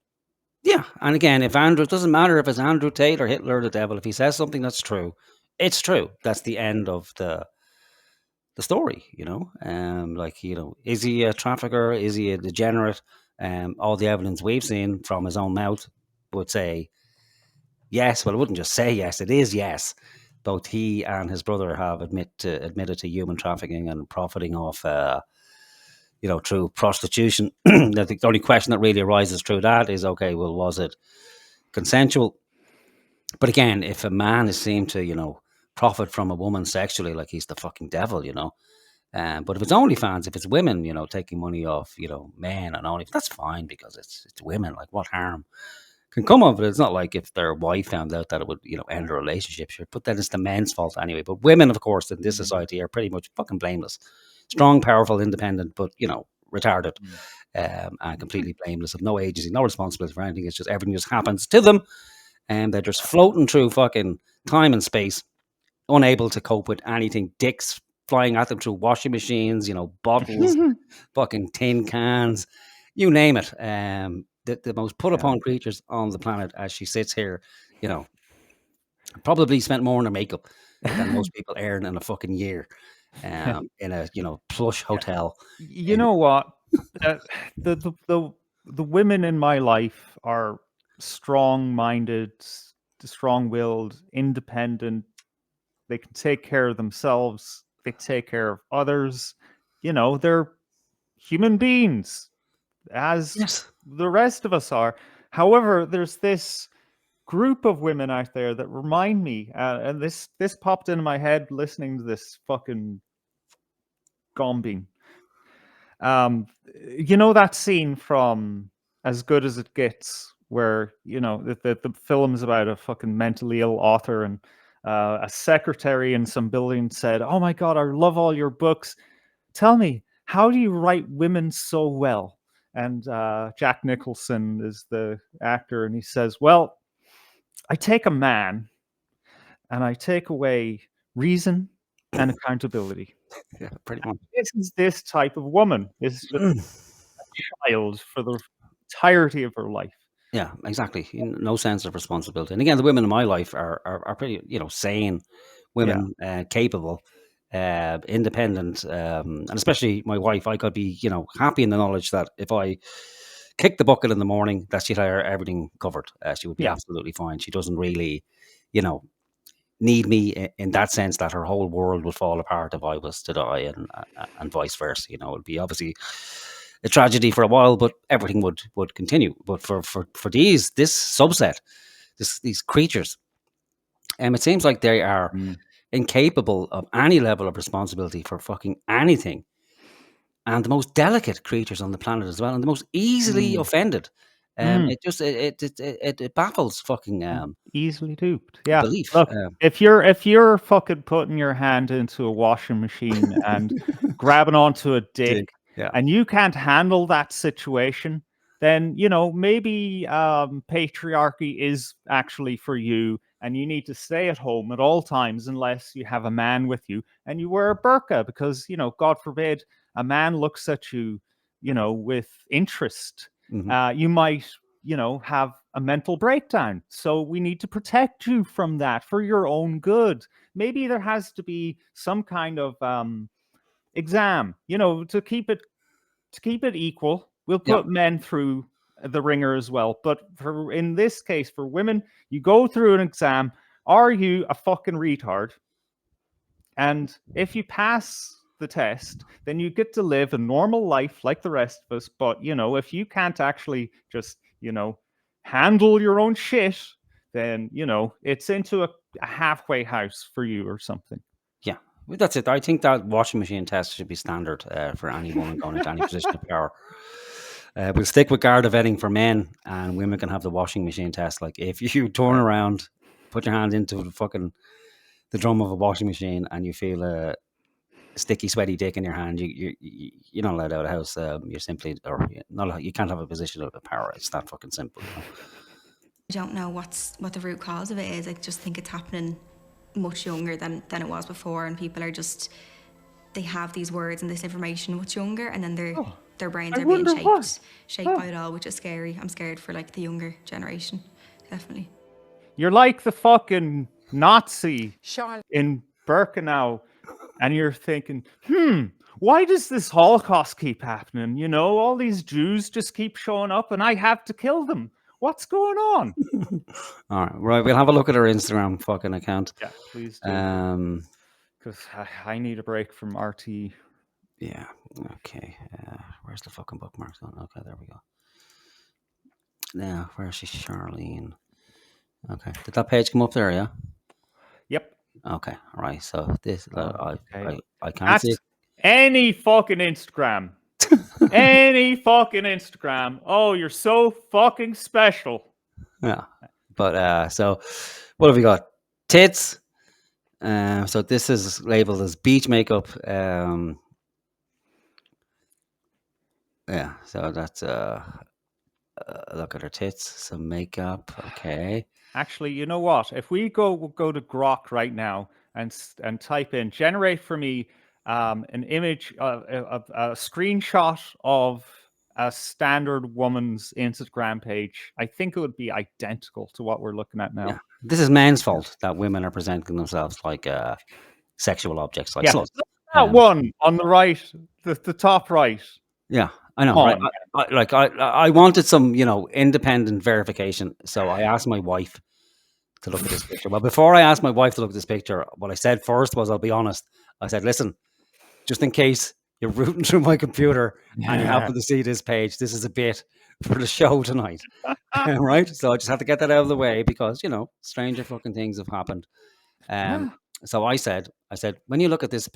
Yeah, and again, if Andrew, it doesn't matter if it's Andrew Tate or Hitler or the devil, if he says something that's true, it's true. That's the end of the story, is he a trafficker? Is he a degenerate? All the evidence we've seen from his own mouth would say yes. Well, it wouldn't just say yes, it is yes. Both he and his brother have admitted to human trafficking and profiting off through prostitution. I think the only question that really arises through that is, okay, well, was it consensual? But again, if a man is seen to, profit from a woman sexually, like he's the fucking devil, But if it's OnlyFans, if it's women, taking money off, men and only, that's fine, because it's women. Like, what harm can come of it? It's not like if their wife found out that it would, end a relationship. Sure, but then it's the men's fault anyway. But women, of course, in this society are pretty much fucking blameless. Strong, powerful, independent, but, retarded, and completely blameless, of no agency, no responsibility for anything. It's just everything just happens to them, and they're just floating through fucking time and space, unable to cope with anything. Dicks flying at them through washing machines, bottles, fucking tin cans, you name it. The most put upon creatures on the planet, as she sits here, probably spent more on her makeup than most people earn in a fucking year, in a plush hotel. You know what? The women in my life are strong-minded, strong-willed, independent. They can take care of themselves. They take care of others. They're human beings, as the rest of us are. However, there's this group of women out there that remind me, and this popped into my head listening to this fucking Gombing. You know that scene from As Good as It Gets, where the film's about a fucking mentally ill author, and a secretary in some building said, "Oh my god, I love all your books. Tell me, how do you write women so well?" And Jack Nicholson is the actor, and he says, "Well, I take a man and I take away reason and accountability. Yeah, pretty much. This is this type of woman. This is just a child for the entirety of her life." Yeah, exactly. No sense of responsibility. And again, the women in my life are pretty, sane Yeah. women, capable, independent, and especially my wife. I could be, happy in the knowledge that if I kick the bucket in the morning, that she'd have everything covered. She would be Yeah. absolutely fine. She doesn't really, need me in that sense that her whole world would fall apart if I was to die, and vice versa. It'd be obviously a tragedy for a while, but everything would continue. But for this subset, these creatures, it seems like they are incapable of any level of responsibility for fucking anything, and the most delicate creatures on the planet as well, and the most easily offended. It baffles fucking Easily duped. Yeah. belief. Look, if you're fucking putting your hand into a washing machine and grabbing onto a dick, Yeah. and you can't handle that situation, then maybe patriarchy is actually for you, and you need to stay at home at all times unless you have a man with you, and you wear a burqa because God forbid a man looks at you with interest. You might have a mental breakdown. So we need to protect you from that for your own good. Maybe there has to be some kind of exam, to keep it equal. We'll Yeah. put men through the ringer as well. But in this case, for women, you go through an exam. Are you a fucking retard? And if you pass the test, then you get to live a normal life like the rest of us. But, if you can't actually just, handle your own shit, then, it's into a halfway house for you or something. Yeah, well, that's it. I think that washing machine test should be standard for any woman going into any position of power. We'll stick with Garda vetting for men, and women can have the washing machine test. Like, if you turn around, put your hand into the drum of a washing machine, and you feel a sticky, sweaty dick in your hand, you're not allowed out of the house. You're simply, or you can't have a position of power. It's that fucking simple. I don't know what the root cause of it is. I just think it's happening much younger than it was before, and people are just, they have these words and this information much younger, and then their brains are being shaped by it all, which is scary. I'm scared for like the younger generation, definitely. You're like the fucking Nazi Charlotte. in Birkenau, and you're thinking, why does this Holocaust keep happening? All these Jews just keep showing up, and I have to kill them. What's going on? All right, we'll have a look at her Instagram fucking account. Yeah, please do. Because I need a break from RT. Yeah. Okay. Where's the fucking bookmarks on? Okay, there we go. Now, where's she? Charlene. Okay. Did that page come up there? Yeah. Yep. Okay. All right. So this, I can't That's see it. Any fucking Instagram. Any fucking Instagram. Oh, you're so fucking special. Yeah. But so what have we got? Tits. So this is labeled as beach makeup. Yeah. So that's look at her tits. Some makeup. Okay. Actually, you know what? If we go to Grok right now and type in, generate for me an image of a screenshot of a standard woman's Instagram page, I think it would be identical to what we're looking at now. Yeah. This is men's fault that women are presenting themselves like sexual objects, like sluts. That one on the right, the top right. Yeah, I know. Right? I wanted some, independent verification, so I asked my wife to look at this picture. Well, before I asked my wife to look at this picture, what I said first was, I'll be honest. I said, listen, just in case you're rooting through my computer and you happen to see this page, this is a bit for the show tonight. Right? So I just had to get that out of the way because, stranger fucking things have happened. So I said, when you look at this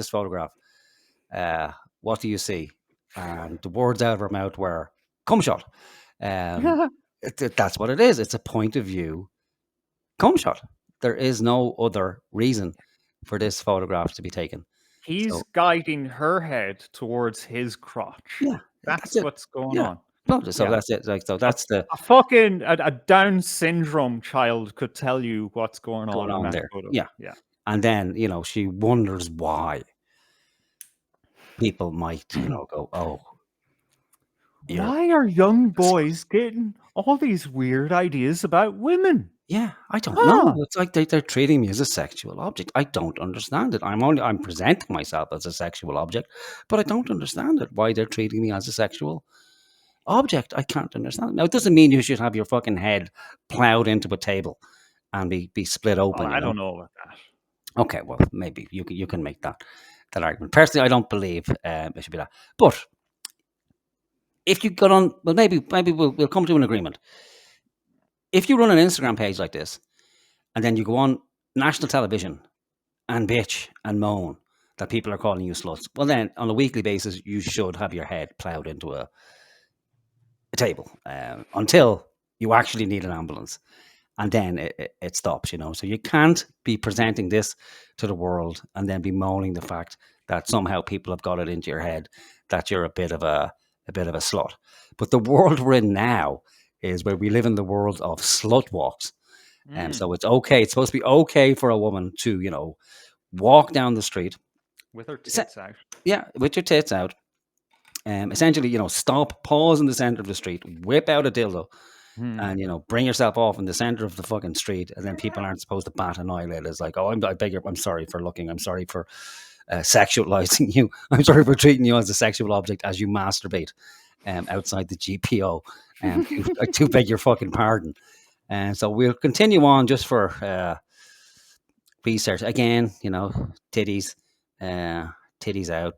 photograph, what do you see? And the words out of her mouth were, cum shot. That's what it is. It's a point of view cum shot. There is no other reason for this photograph to be taken. He's So, guiding her head towards his crotch. yeah, That's it. what's going Yeah. on. No, so Yeah. that's it. Like, so that's the A fucking a Down syndrome child could tell you what's going on in that there. photo. Yeah. Yeah. And then, she wonders why people might, go, oh, you're Why are young boys getting all these weird ideas about women? yeah, I don't Huh. know. It's like they're treating me as a sexual object. I don't understand it. I'm presenting myself as a sexual object, but I don't understand it. Why they're treating me as a sexual object? I can't understand it. Now, it doesn't mean you should have your fucking head plowed into a table and be split open. Well, I don't know about that. Okay, well, maybe you can make that argument. Personally, I don't believe it should be that. But if you got on, well, maybe we'll come to an agreement. If you run an Instagram page like this, and then you go on national television and bitch and moan that people are calling you sluts, well, then on a weekly basis, you should have your head plowed into a table until you actually need an ambulance. And then it stops, So you can't be presenting this to the world and then be moaning the fact that somehow people have got it into your head that you're a bit of a slut. But the world we're in now is where we live in the world of slut walks. So it's okay. It's supposed to be okay for a woman to, walk down the street with her tits out. Yeah, with your tits out. Essentially, stop, pause in the center of the street, whip out a dildo, and bring yourself off in the center of the fucking street, and then people aren't supposed to bat an eyelid. It's like, oh, I'm sorry for looking. I'm sorry for sexualizing you. I'm sorry for treating you as a sexual object as you masturbate outside the GPO. I do beg your fucking pardon. And so we'll continue on just for research again. Titties, titties out.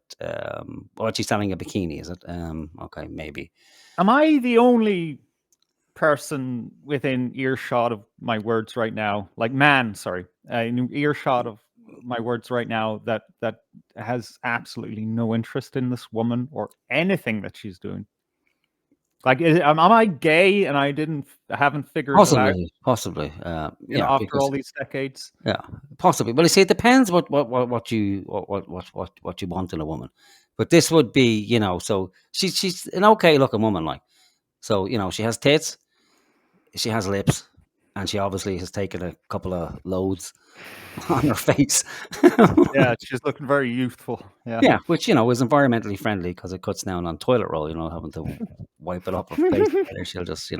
What she's selling a bikini? Is it? Okay, maybe. Am I the only person within earshot of my words right now? Like man, sorry, in earshot of my words right now that has absolutely no interest in this woman or anything that she's doing. Like, am I gay and I haven't figured it out? Possibly. Yeah, after all these decades. Yeah, possibly. Well, you see, it depends what you want in a woman. But this would be, so she's an okay looking woman, like. So she has tits, she has lips, and she obviously has taken a couple of loads on her face. Yeah, she's looking very youthful. Yeah. Yeah, which is environmentally friendly because it cuts down on toilet roll. Having to wipe it off her face. She'll just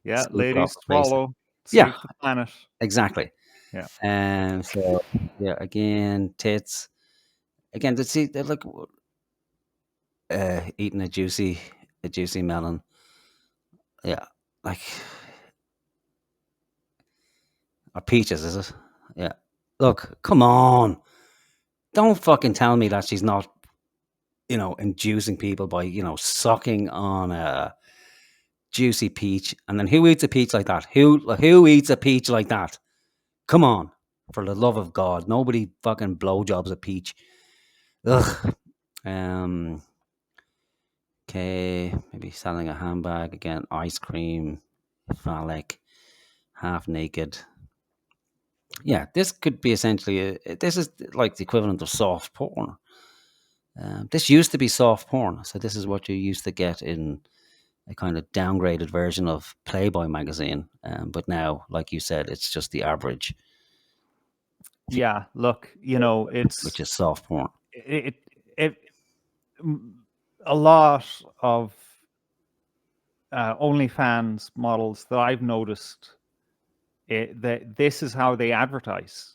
yeah, ladies swallow. Yeah, save the planet. Exactly. Yeah. And so again, tits. Again, they look eating a juicy melon. Yeah, like or peaches, is it? Yeah. Look, come on. Don't fucking tell me that she's not, inducing people by, sucking on a juicy peach. And then who eats a peach like that? Who eats a peach like that? Come on. For the love of God. Nobody fucking blowjobs a peach. Ugh. Okay. Maybe selling a handbag. Again, ice cream. Phallic. Half naked. Yeah, this could be essentially, this is like the equivalent of soft porn. This used to be soft porn. So this is what you used to get in a kind of downgraded version of Playboy magazine. But now, like you said, it's just the average. Yeah, look, it's... Which is soft porn. A lot of OnlyFans models that I've noticed, this is how they advertise.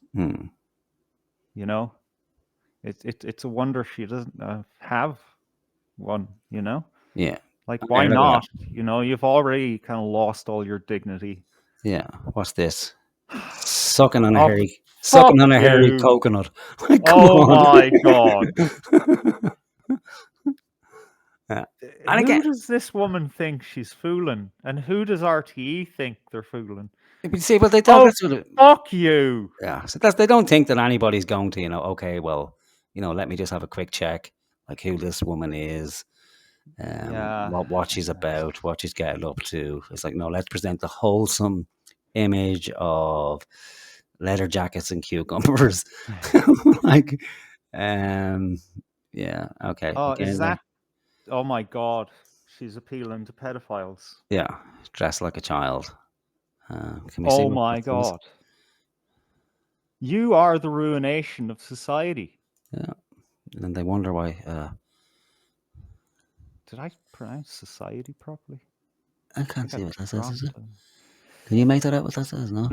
It's a wonder she doesn't have one. Yeah, like why not? You've already kind of lost all your dignity. Yeah, what's this? Sucking on a hairy coconut. Oh my God. Yeah. And who does this woman think she's fooling, and who does RTE think they're fooling? See, but they don't. Fuck you. Yeah, so they don't think that anybody's going to, okay, well, let me just have a quick check, like who this woman is, Yeah. what she's about, what she's getting up to. It's like, no, let's present the wholesome image of leather jackets and cucumbers. Like, yeah, okay. Oh, is Again, that? Oh my God, she's appealing to pedophiles. yeah, dressed like a child. Can we see Oh what my this is? God, you are the ruination of society. Yeah, and they wonder why. Did I pronounce society properly? I can't I see got what that says. Is it? dropped. Can you make that out? What that says? No.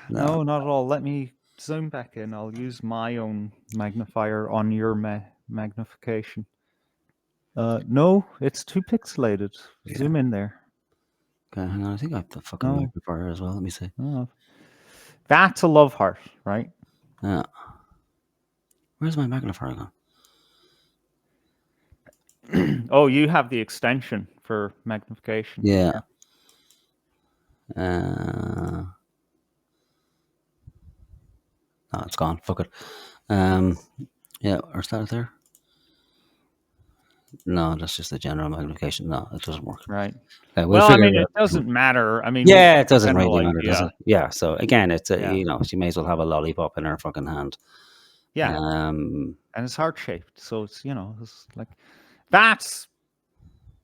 No, not at all. Let me zoom back in. I'll use my own magnifier on your magnification. No, it's too pixelated. Yeah. Zoom in there. Okay, hang on. I think I have the fucking No. magnifier as well. Let me see. Oh. That's a love heart, right? Yeah. Where's my magnifier gone? Oh, you have the extension for magnification. Yeah. No, it's gone. Fuck it. Yeah, or start it there. No, that's just the general magnification. No, it doesn't work. Right. Okay, Well, I figure mean, it it out. doesn't matter. I mean, Yeah, it doesn't general really matter, does idea. it? Yeah. So again, it's a, Yeah. she may as well have a lollipop in her fucking hand. Yeah. And it's heart shaped, so it's it's like that's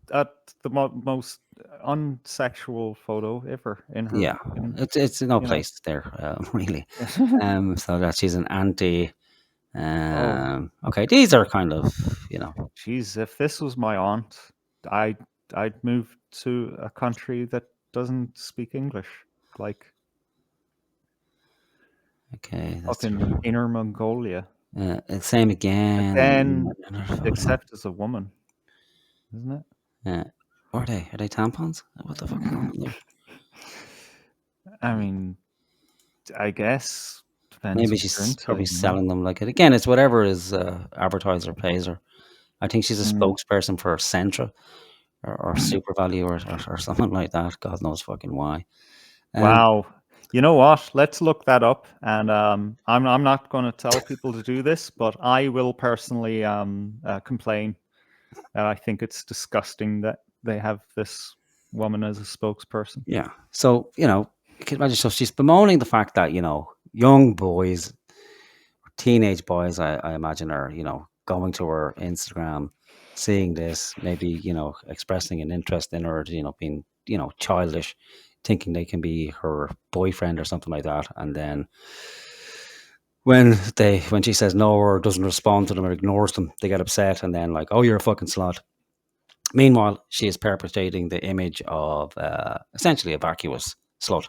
the most unsexual photo ever in her. Yeah, it's no place there, really. So that she's an anti. Okay, these are kind of, Jeez, if this was my aunt, I'd move to a country that doesn't speak English, like okay, that's fucking Inner Mongolia. same again. Then, except as a woman, isn't it? Yeah. Are they tampons? What the fuck is going on there? I mean, I guess depends. Maybe she's probably selling them like it. Again, it's whatever is advertiser pays her. I think she's a spokesperson for Centra or Super Value or something like that. God knows fucking why. Wow. You know what? Let's look that up. And I'm not going to tell people to do this, but I will personally complain. I think it's disgusting that they have this woman as a spokesperson. Yeah. So, you can imagine. So she's bemoaning the fact that, young boys, teenage boys, I imagine, are, going to her Instagram, seeing this, maybe, expressing an interest in her, being, childish, thinking they can be her boyfriend or something like that. And then when she says no or doesn't respond to them or ignores them, they get upset and then like, oh, you're a fucking slut. Meanwhile, she is perpetrating the image of essentially a vacuous slut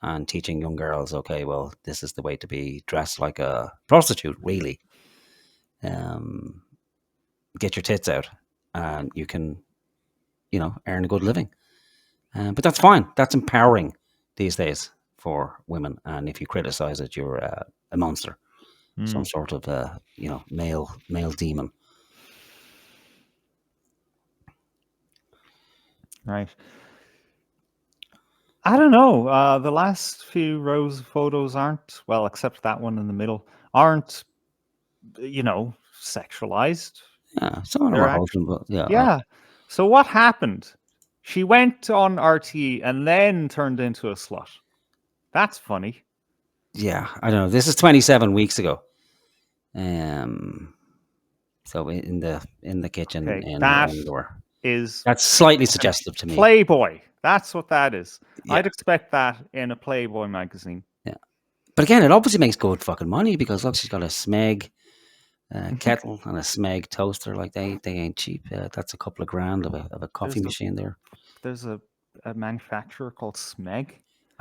and teaching young girls, okay, well, this is the way to be dressed like a prostitute, really. Get your tits out and you can, earn a good living. But that's fine. That's empowering these days for women. And if you criticize it, you're a monster, some sort of, male demon. Right. I don't know. The last few rows of photos aren't, well, except that one in the middle, aren't, sexualized. Yeah, some of them are wholesome, but yeah. Yeah. So what happened? She went on RT and then turned into a slut. That's funny. Yeah, I don't know. This is 27 weeks ago. So in the kitchen in her underwear. That's slightly suggestive to me. Playboy. That's what that is. Yeah. I'd expect that in a Playboy magazine. Yeah. But again, it obviously makes good fucking money because look, she's got a Smeg kettle and a Smeg toaster. Like they ain't cheap. That's a couple of grand of a coffee machine there. There's a manufacturer called Smeg.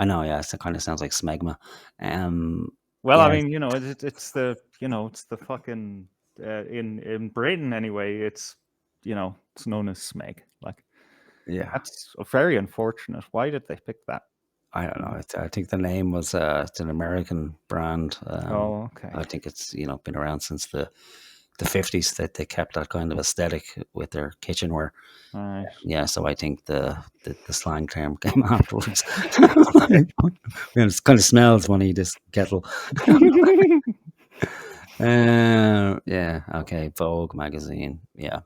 I know, yeah. It kind of sounds like smegma. Well, yeah. I mean, it's the it's the fucking in Britain anyway. It's it's known as Smeg. Like, yeah, that's very unfortunate. Why did they pick that? I don't know. I think the name was it's an American brand. Oh, okay. I think it's been around since the 50s that they kept that kind of aesthetic with their kitchenware. Right. Yeah, so I think the slang term came afterwards. It kind of smells funny, this kettle. Yeah. Okay. Vogue magazine. Yeah.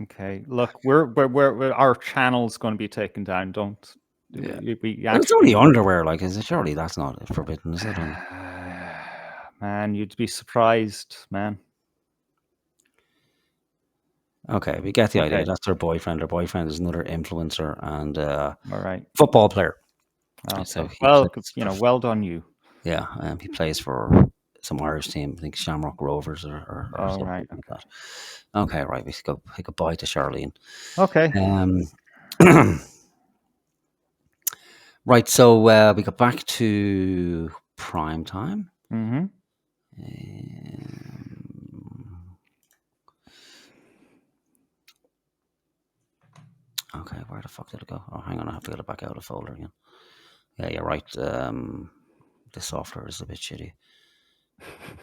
Okay, look, we're our channel's going to be taken down. Don't Yeah. we Well, it's only actually? underwear. Like, is it? Surely that's not forbidden, is it? Man, you'd be surprised, man. Okay, we get the idea. Okay. That's her boyfriend. Her boyfriend is another influencer and All right. football player. Okay. So he Well, plays well done you. yeah, he plays for some Irish team. I think Shamrock Rovers or All something right. like that. Okay, right. We should go say goodbye to Charlene. Okay. Right. So we got back to prime time. Mm-hmm. Okay, where the fuck did it go? Oh, hang on, I have to get it back out of the folder again. Yeah, you're right. The software is a bit shitty.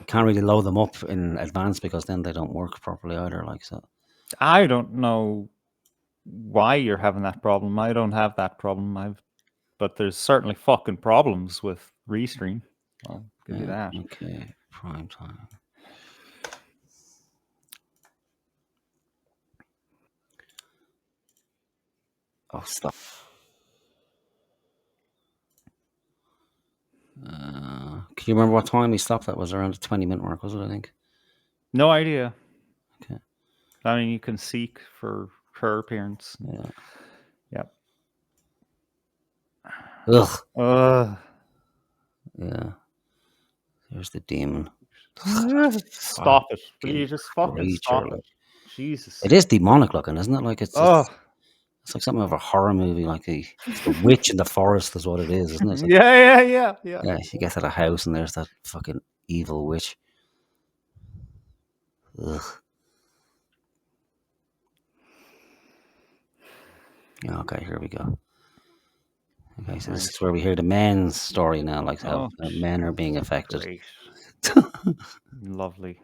Can't really load them up in advance because then they don't work properly either. Like so. I don't know why you're having that problem. I don't have that problem. But there's certainly fucking problems with Restream. I'll give you that. Okay, prime time. Oh, stop. Can you remember what time we stopped? That was around the 20-minute mark, was it? I think. No idea. Okay. I mean, you can seek for her appearance. Yeah. Yep. Ugh. Yeah. There's the demon. Stop it. Will you just fucking creature, stop like. it? Jesus. It is demonic looking, isn't it? Like it's like something of a horror movie. Like it's the witch in the forest is what it is, isn't it? Like, Yeah. Yeah, you get to the house and there's that fucking evil witch. Ugh. Yeah, okay, here we go. Okay, so this is where we hear the men's story now, like how men are being affected. Great. Lovely.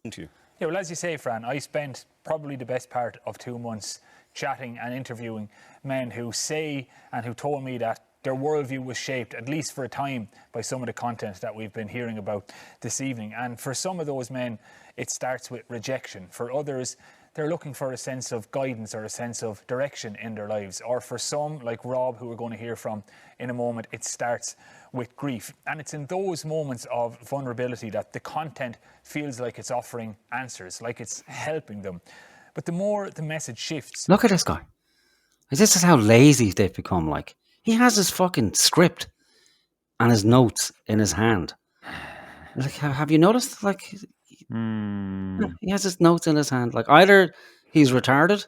Yeah, well, as you say, Fran, I spent probably the best part of 2 months chatting and interviewing men who say and who told me that their worldview was shaped, at least for a time, by some of the content that we've been hearing about this evening. And for some of those men, it starts with rejection. For others, they're looking for a sense of guidance or a sense of direction in their lives. Or for some, like Rob, who we're going to hear from in a moment, it starts with grief. And it's in those moments of vulnerability that the content feels like it's offering answers, like it's helping them. But the more the message shifts... Look at this guy. This is how lazy they've become. Like, he has his fucking script and his notes in his hand. Like, have you noticed? Like, he has his notes in his hand. Like, either he's retarded,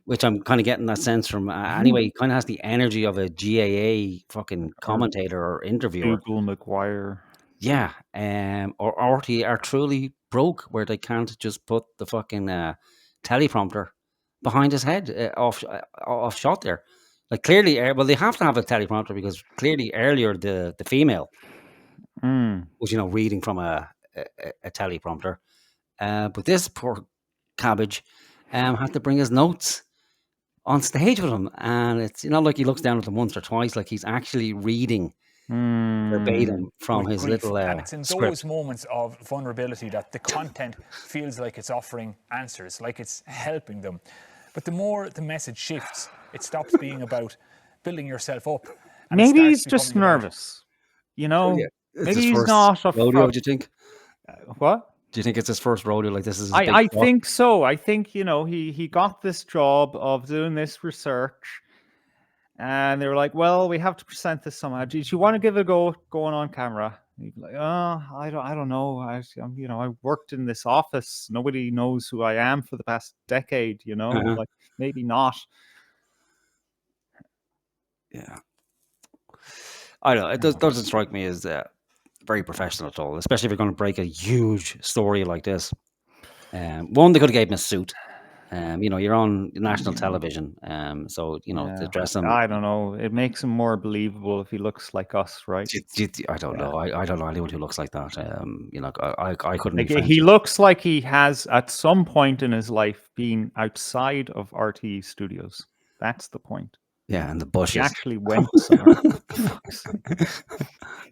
which I'm kind of getting that sense from. Anyway, he kind of has the energy of a GAA fucking commentator or interviewer. Dougal McGuire. Yeah, or they are truly broke where they can't just put the fucking teleprompter behind his head off shot there. Like clearly, well, they have to have a teleprompter because clearly earlier the female was reading from a teleprompter, but this poor cabbage had to bring his notes on stage with him, and it's not like he looks down at them once or twice. Like he's actually reading verbatim from his grief. little and it's in script. those moments of vulnerability that the content feels like it's offering answers, like it's helping them. But the more the message shifts, it stops being about building yourself up. And maybe he's just nervous. Maybe he's not a rodeo. Do you think? What? Do you think it's his first rodeo? Like this is his I think so. I think he got this job of doing this research. And they were like, well, we have to present this somehow. Do you want to give it a go going on camera? And he'd be like, I don't know. I worked in this office. Nobody knows who I am for the past decade, like maybe not. Yeah. I don't know. It doesn't strike me as very professional at all, especially if you're going to break a huge story like this. One, they could have gave him a suit. You're on national television, so to dress him. I don't know. It makes him more believable if he looks like us, right? I don't know. I don't know anyone who looks like that. I couldn't. Like, he looks like he has at some point in his life been outside of RTE studios. That's the point. Yeah, and the She bushes. actually went somewhere.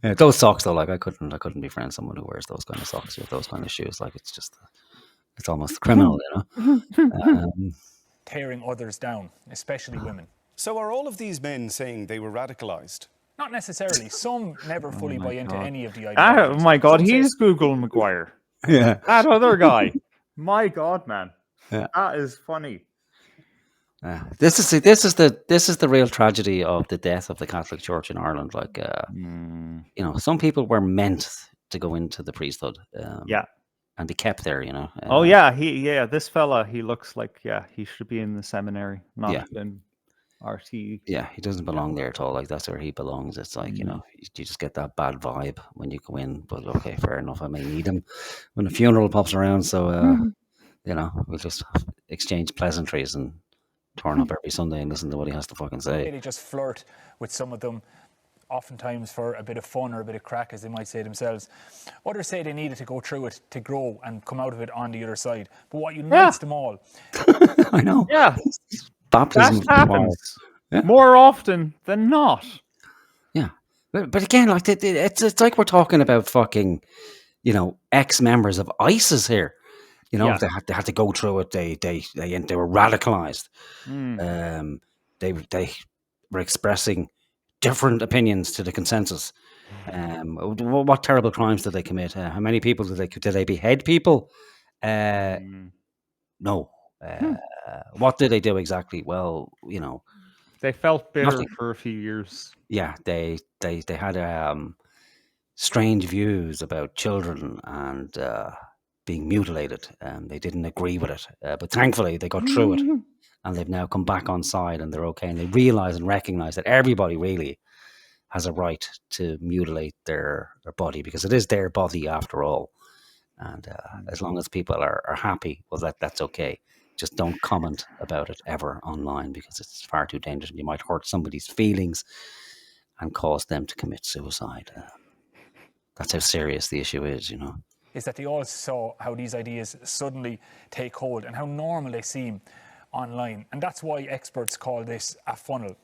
Yeah, those socks though, like I couldn't be friends with someone who wears those kind of socks with those kind of shoes. Like it's just, it's almost criminal, you know. Tearing others down, especially women. So are all of these men saying they were radicalised? Not necessarily. Some never fully buy into God. any of the Oh ideologies. my God, Some say- he's Google McGuire. Yeah. That other guy. My God, man. Yeah. That is funny. This is the real tragedy of the death of the Catholic Church in Ireland. Like, you know, some people were meant to go into the priesthood. Yeah. And they kept there, you know. Oh yeah, this fella, he looks like he should be in the seminary, not Yeah. in RT. Yeah, he doesn't belong there at all. Like that's where he belongs. It's like, you know, you just get that bad vibe when you go in. But okay, fair enough. I may need him when a funeral pops around. So, you know, we'll just exchange pleasantries and turn up every Sunday and listen to what he has to fucking say. They just flirt with some of them, oftentimes for a bit of fun or a bit of crack, as they might say themselves. Others say they needed to go through it to grow and come out of it on the other side. But what unites them all... I know. Yeah. Baptism That happens Yeah. more often than not. Yeah. But again, like it's like we're talking about fucking, you know, ex-members of ISIS here. You know, they had to go through it. They were radicalized. They were expressing different opinions to the consensus. What terrible crimes did they commit? How many people did they behead people? No. What did they do exactly? Well, you know, they felt bitter nothing. for a few years. Yeah, they had strange views about children and being mutilated. They didn't agree with it, but thankfully they got through it, and they've now come back on side and they're okay. And they realize and recognize that everybody really has a right to mutilate their body because it is their body after all. And as long as people are happy, well, that's okay. Just don't comment about it ever online because it's far too dangerous. You might hurt somebody's feelings and cause them to commit suicide. That's how serious the issue is, you know. Is that they all saw how these ideas suddenly take hold and how normal they seem online. And that's why experts call this a funnel.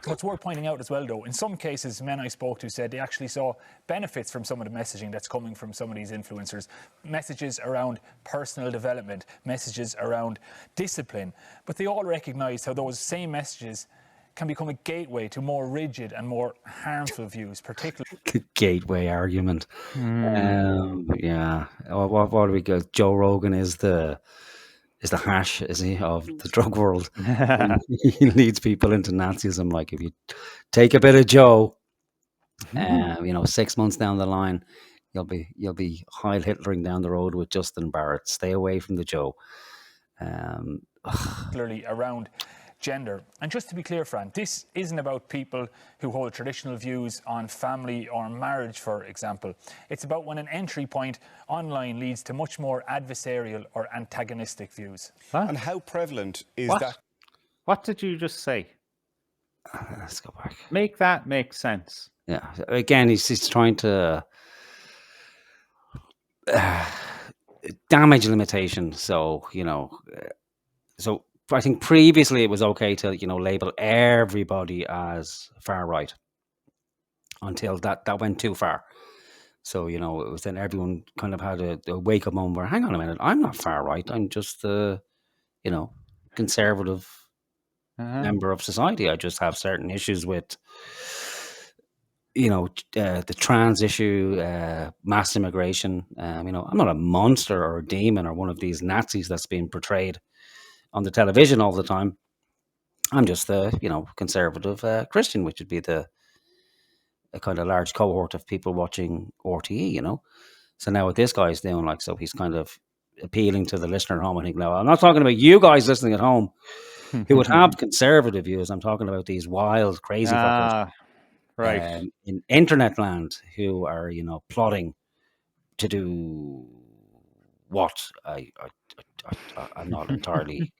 What's worth pointing out as well, though, in some cases, men I spoke to said they actually saw benefits from some of the messaging that's coming from some of these influencers. Messages around personal development, messages around discipline. But they all recognise how those same messages can become a gateway to more rigid and more harmful views, particularly... The gateway argument. Yeah. What do we go? Joe Rogan is the hash, is he, of the drug world. He leads people into Nazism. Like if you take a bit of Joe, you know, 6 months down the line, you'll be Heil Hitlering down the road with Justin Barrett. Stay away from the Joe. Particularly around gender. And just to be clear, Fran, this isn't about people who hold traditional views on family or marriage, for example. It's about when an entry point online leads to much more adversarial or antagonistic views. Huh? And how prevalent is that? What did you just say? Let's go back. Make that make sense. Yeah. Again, he's trying to damage limitation. So, you know, so I think previously it was okay to, you know, label everybody as far right until that went too far. So, you know, it was then everyone kind of had a wake up moment where, hang on a minute, I'm not far right. I'm just you know, conservative member of society. I just have certain issues with, you know, the trans issue, mass immigration. You know, I'm not a monster or a demon or one of these Nazis that's being portrayed on the television all the time. I'm just a, you know, conservative Christian, which would be a kind of large cohort of people watching RTE, you know. So now what this guy's doing, like, so he's kind of appealing to the listener at home. I think, no, I'm not talking about you guys listening at home who would have conservative views. I'm talking about these wild, crazy fuckers in internet land who are, you know, plotting to do what I'm not entirely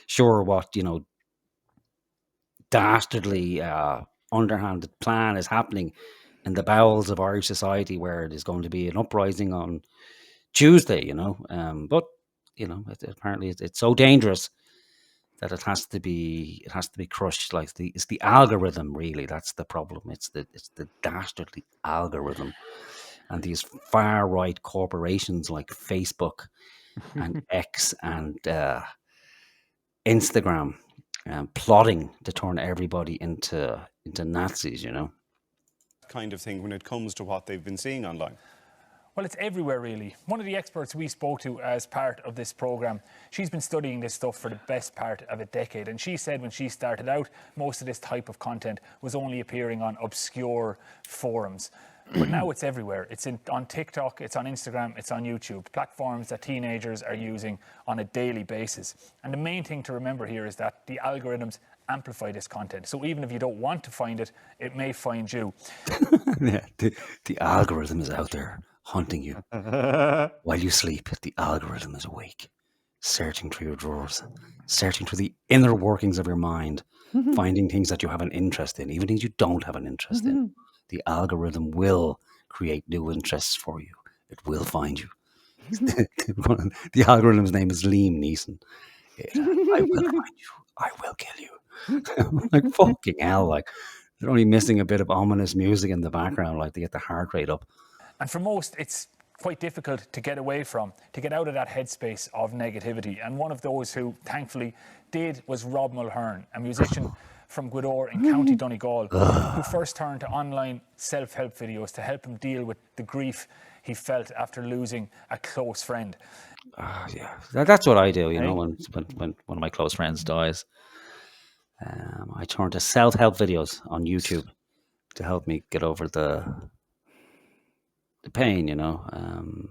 sure what, you know, dastardly underhanded plan is happening in the bowels of Irish society, where it is going to be an uprising on Tuesday, you know. But you know, apparently it's so dangerous that it has to be crushed. Like it's the algorithm, really. That's the problem. It's the dastardly algorithm, and these far right corporations like Facebook and X and Instagram, plotting to turn everybody into Nazis. Kind of thing when it comes to what they've been seeing online. Well, it's everywhere, really. One of the experts we spoke to as part of this programme, she's been studying this stuff for the best part of a decade. And she said when she started out, most of this type of content was only appearing on obscure forums. But now it's everywhere. It's on TikTok, it's on Instagram, it's on YouTube, platforms that teenagers are using on a daily basis. And the main thing to remember here is that the algorithms amplify this content. So even if you don't want to find it, it may find you. Yeah, the algorithm is out there hunting you. While you sleep, the algorithm is awake, searching through your drawers, searching through the inner workings of your mind, finding things that you have an interest in, even things you don't have an interest in. The algorithm will create new interests for you. It will find you. The algorithm's name is Liam Neeson. I will find you. I will kill you. Like, fucking hell, like, they're only missing a bit of ominous music in the background, like, to get the heart rate up. And for most, it's quite difficult to get away from, to get out of that headspace of negativity. And one of those who, thankfully, did was Rob Mulhern, a musician from Gweedore in County Donegal, who first turned to online self-help videos to help him deal with the grief he felt after losing a close friend. Yeah, that's what I do, when one of my close friends dies. I turn to self-help videos on YouTube to help me get over the pain,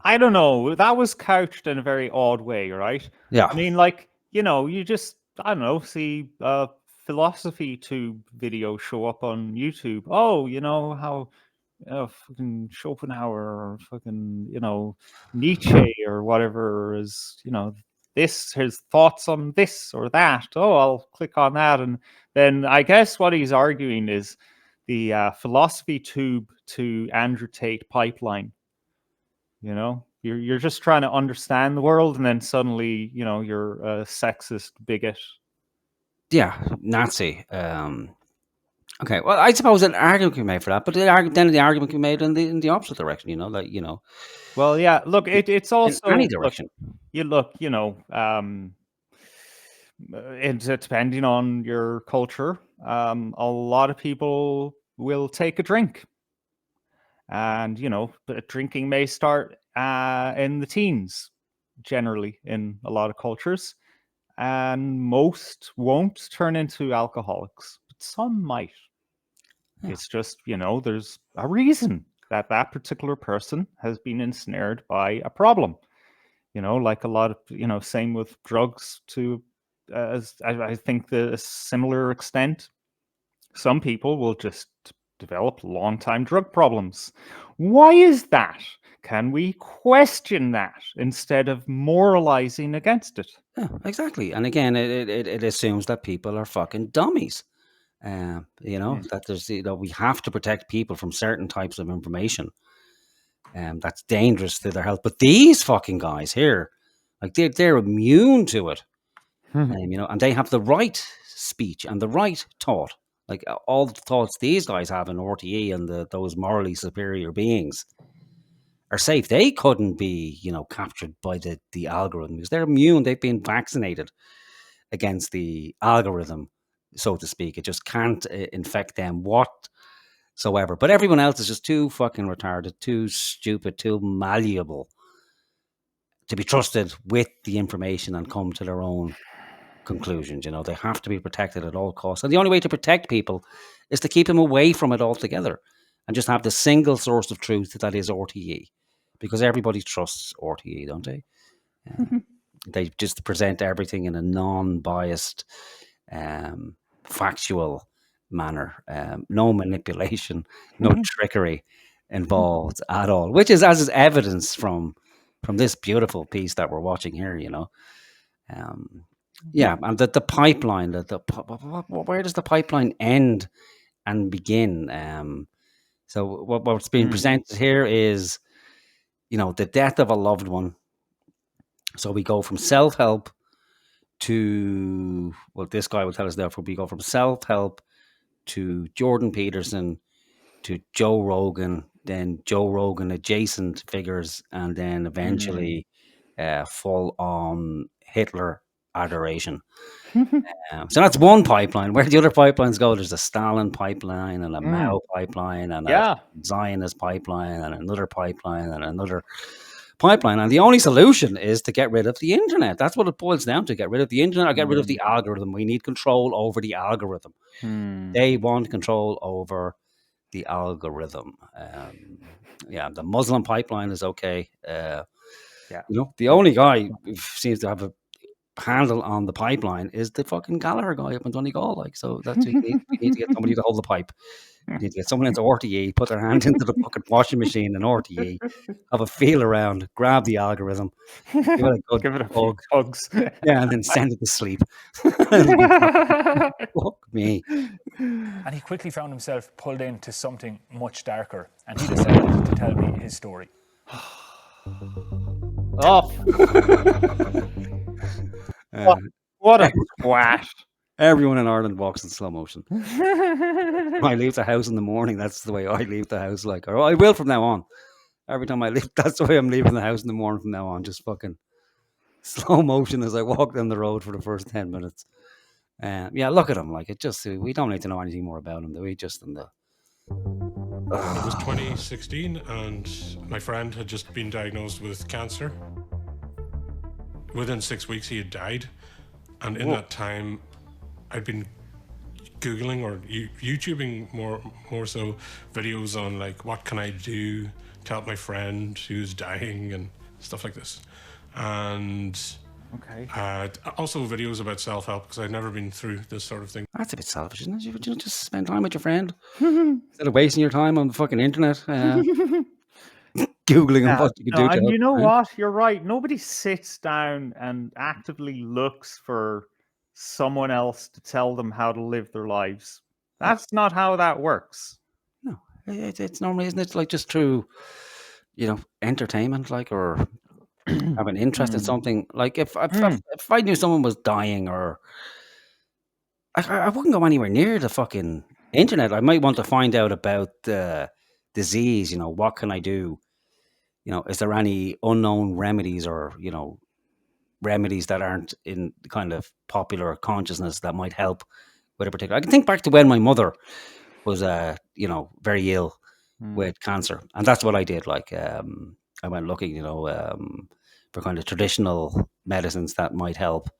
I don't know. That was couched in a very odd way, right? Yeah. I mean, like, you just, I don't know, see philosophy tube videos show up on YouTube. Oh, how fucking Schopenhauer or fucking, Nietzsche or whatever is, this, his thoughts on this or that. Oh, I'll click on that. And then I guess what he's arguing is the philosophy tube to Andrew Tate pipeline. You're just trying to understand the world, and then suddenly, you're a sexist bigot. Yeah, Nazi. Okay, well, I suppose an argument can be made for that, but then the argument can be made in the opposite direction. Well, yeah. Look, it's also in any direction. It's depending on your culture. A lot of people will take a drink, and drinking may start in the teens, generally in a lot of cultures, and most won't turn into alcoholics, but some might. Yeah. It's just, there's a reason that particular person has been ensnared by a problem. Like a lot of, same with drugs to, as I think the similar extent. Some people will just develop long-time drug problems. Why is that? Can we question that instead of moralizing against it? Yeah, exactly. And again, it assumes that people are fucking dummies. That there's, we have to protect people from certain types of information. That's dangerous to their health. But these fucking guys here, like, they're immune to it. And they have the right speech and the right thought. Like, all the thoughts these guys have in RTE and those morally superior beings are safe. They couldn't be, captured by the algorithm because they're immune. They've been vaccinated against the algorithm, so to speak. It just can't infect them whatsoever. But everyone else is just too fucking retarded, too stupid, too malleable to be trusted with the information and come to their own conclusions. They have to be protected at all costs. And the only way to protect people is to keep them away from it altogether and just have the single source of truth that is RTE. Because everybody trusts RTE, don't they? They just present everything in a non-biased, factual manner. No manipulation, no trickery involved at all. Which is as is evidence from this beautiful piece that we're watching here. Yeah, and the pipeline. Where does the pipeline end and begin? So what's being presented here is, the death of a loved one. So we go from self-help to, well, this guy will tell us therefore we go from self-help to Jordan Peterson to Joe Rogan, then Joe Rogan adjacent figures, and then eventually full on Hitler adoration. So that's one pipeline. Where the other pipelines go, there's a Stalin pipeline and a Mao pipeline and a Zionist pipeline and another pipeline and another pipeline. And the only solution is to get rid of the internet. That's what it boils down to. Get rid of the internet or get rid of the algorithm. We need control over the algorithm. They want control over the algorithm. The Muslim pipeline is okay. The only guy who seems to have a handle on the pipeline is the fucking Gallagher guy up in Donegal. Like, so that's we need to get somebody to hold the pipe. We need to get someone into RTE, put their hand into the fucking washing machine in RTE, have a feel around, grab the algorithm, give it a good give it a few hugs, and then send it to sleep. Fuck me. And he quickly found himself pulled into something much darker, and he decided to tell me his story. What a squash. Everyone in Ireland walks in slow motion. I leave the house in the morning. That's the way I leave the house. Like, or I will from now on. Every time I leave, that's the way I'm leaving the house in the morning from now on. Just fucking slow motion as I walk down the road for the first 10 minutes. Look at him. Like, it just, we don't need to know anything more about him. We just in the. It was 2016, and my friend had just been diagnosed with cancer. Within 6 weeks, he had died. And in that time, I'd been Googling or YouTubing more so videos on, like, what can I do to help my friend who's dying and stuff like this. And also videos about self-help, because I'd never been through this sort of thing. That's a bit selfish, isn't it? You just spend time with your friend instead of wasting your time on the fucking internet. Googling on what you can do. And you know what? You're right. Nobody sits down and actively looks for someone else to tell them how to live their lives. That's not how that works. No, it's normally, isn't it? Like just through, entertainment, like, or have an interest in something. Like if I knew someone was dying, or I wouldn't go anywhere near the fucking internet. I might want to find out about the disease. What can I do? Is there any unknown remedies or, remedies that aren't in kind of popular consciousness that might help with a particular. I can think back to when my mother was, very ill with cancer. And that's what I did. Like, I went looking, for kind of traditional medicines that might help.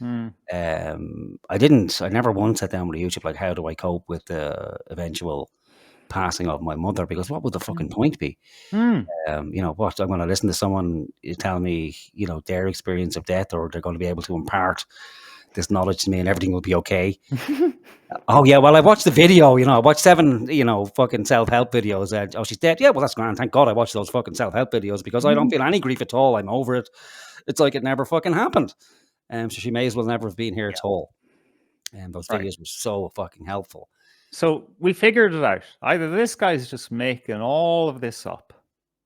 I never once sat down with YouTube, like, how do I cope with the eventual passing of my mother, because what would the fucking point be? I'm going to listen to someone tell me, their experience of death, or they're going to be able to impart this knowledge to me and everything will be okay. Oh yeah, well, I watched the video, I watched 7, fucking self-help videos. Oh, she's dead. Yeah, well, that's grand. Thank God I watched those fucking self-help videos, because I don't feel any grief at all. I'm over it. It's like it never fucking happened. So she may as well never have been here at all. And those videos were so fucking helpful. So we figured it out. Either this guy's just making all of this up,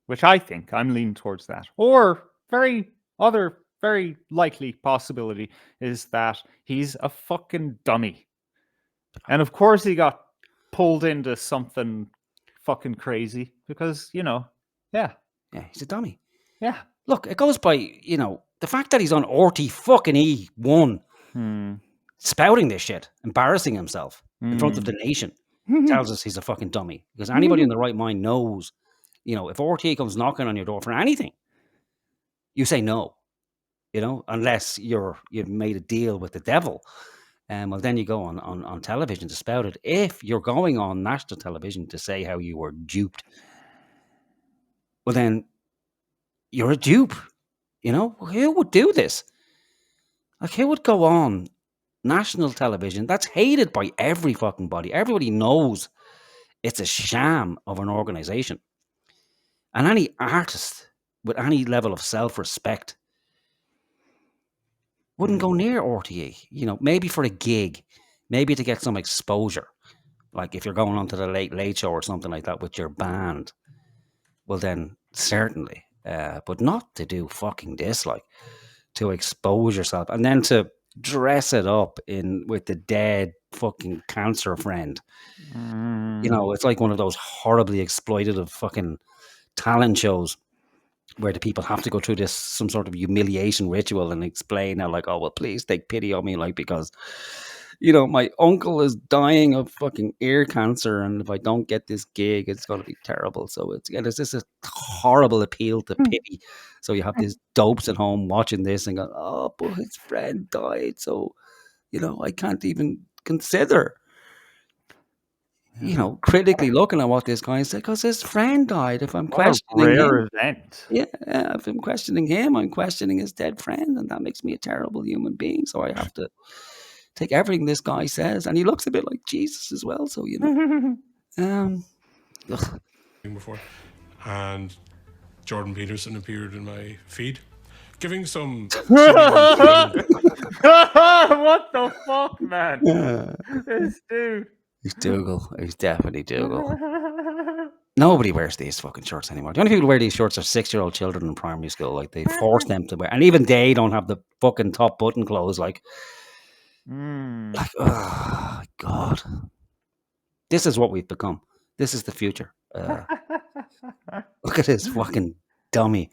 which I think I'm leaning towards that, or very likely possibility is that he's a fucking dummy. And of course he got pulled into something fucking crazy because, Yeah, he's a dummy. Yeah. Look, it goes by, the fact that he's on RT fucking E1 spouting this shit, embarrassing himself in front of the nation, tells us he's a fucking dummy. Because anybody in the right mind knows, if RT comes knocking on your door for anything, you say no, unless you've made a deal with the devil. Well, then you go on television to spout it. If you're going on national television to say how you were duped, well, then you're a dupe. Who would do this? Like, who would go on national television that's hated by every fucking body? Everybody knows it's a sham of an organization. And any artist with any level of self-respect wouldn't go near RTE, maybe for a gig, maybe to get some exposure. Like if you're going on to the Late Late Show or something like that with your band, well then certainly, but not to do fucking this, like to expose yourself and then to dress it up in with the dead fucking cancer friend. You know, it's like one of those horribly exploitative fucking talent shows where the people have to go through this some sort of humiliation ritual and explain how, like, oh well, please take pity on me, like, because you know my uncle is dying of fucking ear cancer, and if I don't get this gig, it's going to be terrible. So it's just a horrible appeal to pity. So you have these dopes at home watching this and go, oh, but his friend died, so you know I can't even consider. You know, critically looking at what this guy said, because his friend died. If I'm What a questioning rare him, event. yeah, if I'm questioning him, I'm questioning his dead friend, and that makes me a terrible human being. So I have to take everything this guy says, and he looks a bit like Jesus as well. So you know, before, and Jordan Peterson appeared in my feed, giving some. What the fuck, man? This dude. He's Dougal. He's definitely Dougal. Nobody wears these fucking shorts anymore. The only people who wear these shorts are 6-year-old children in primary school. Like, they force them to wear, and even they don't have the fucking top button clothes. Like, oh God, this is what we've become. This is the future. Look at this fucking dummy.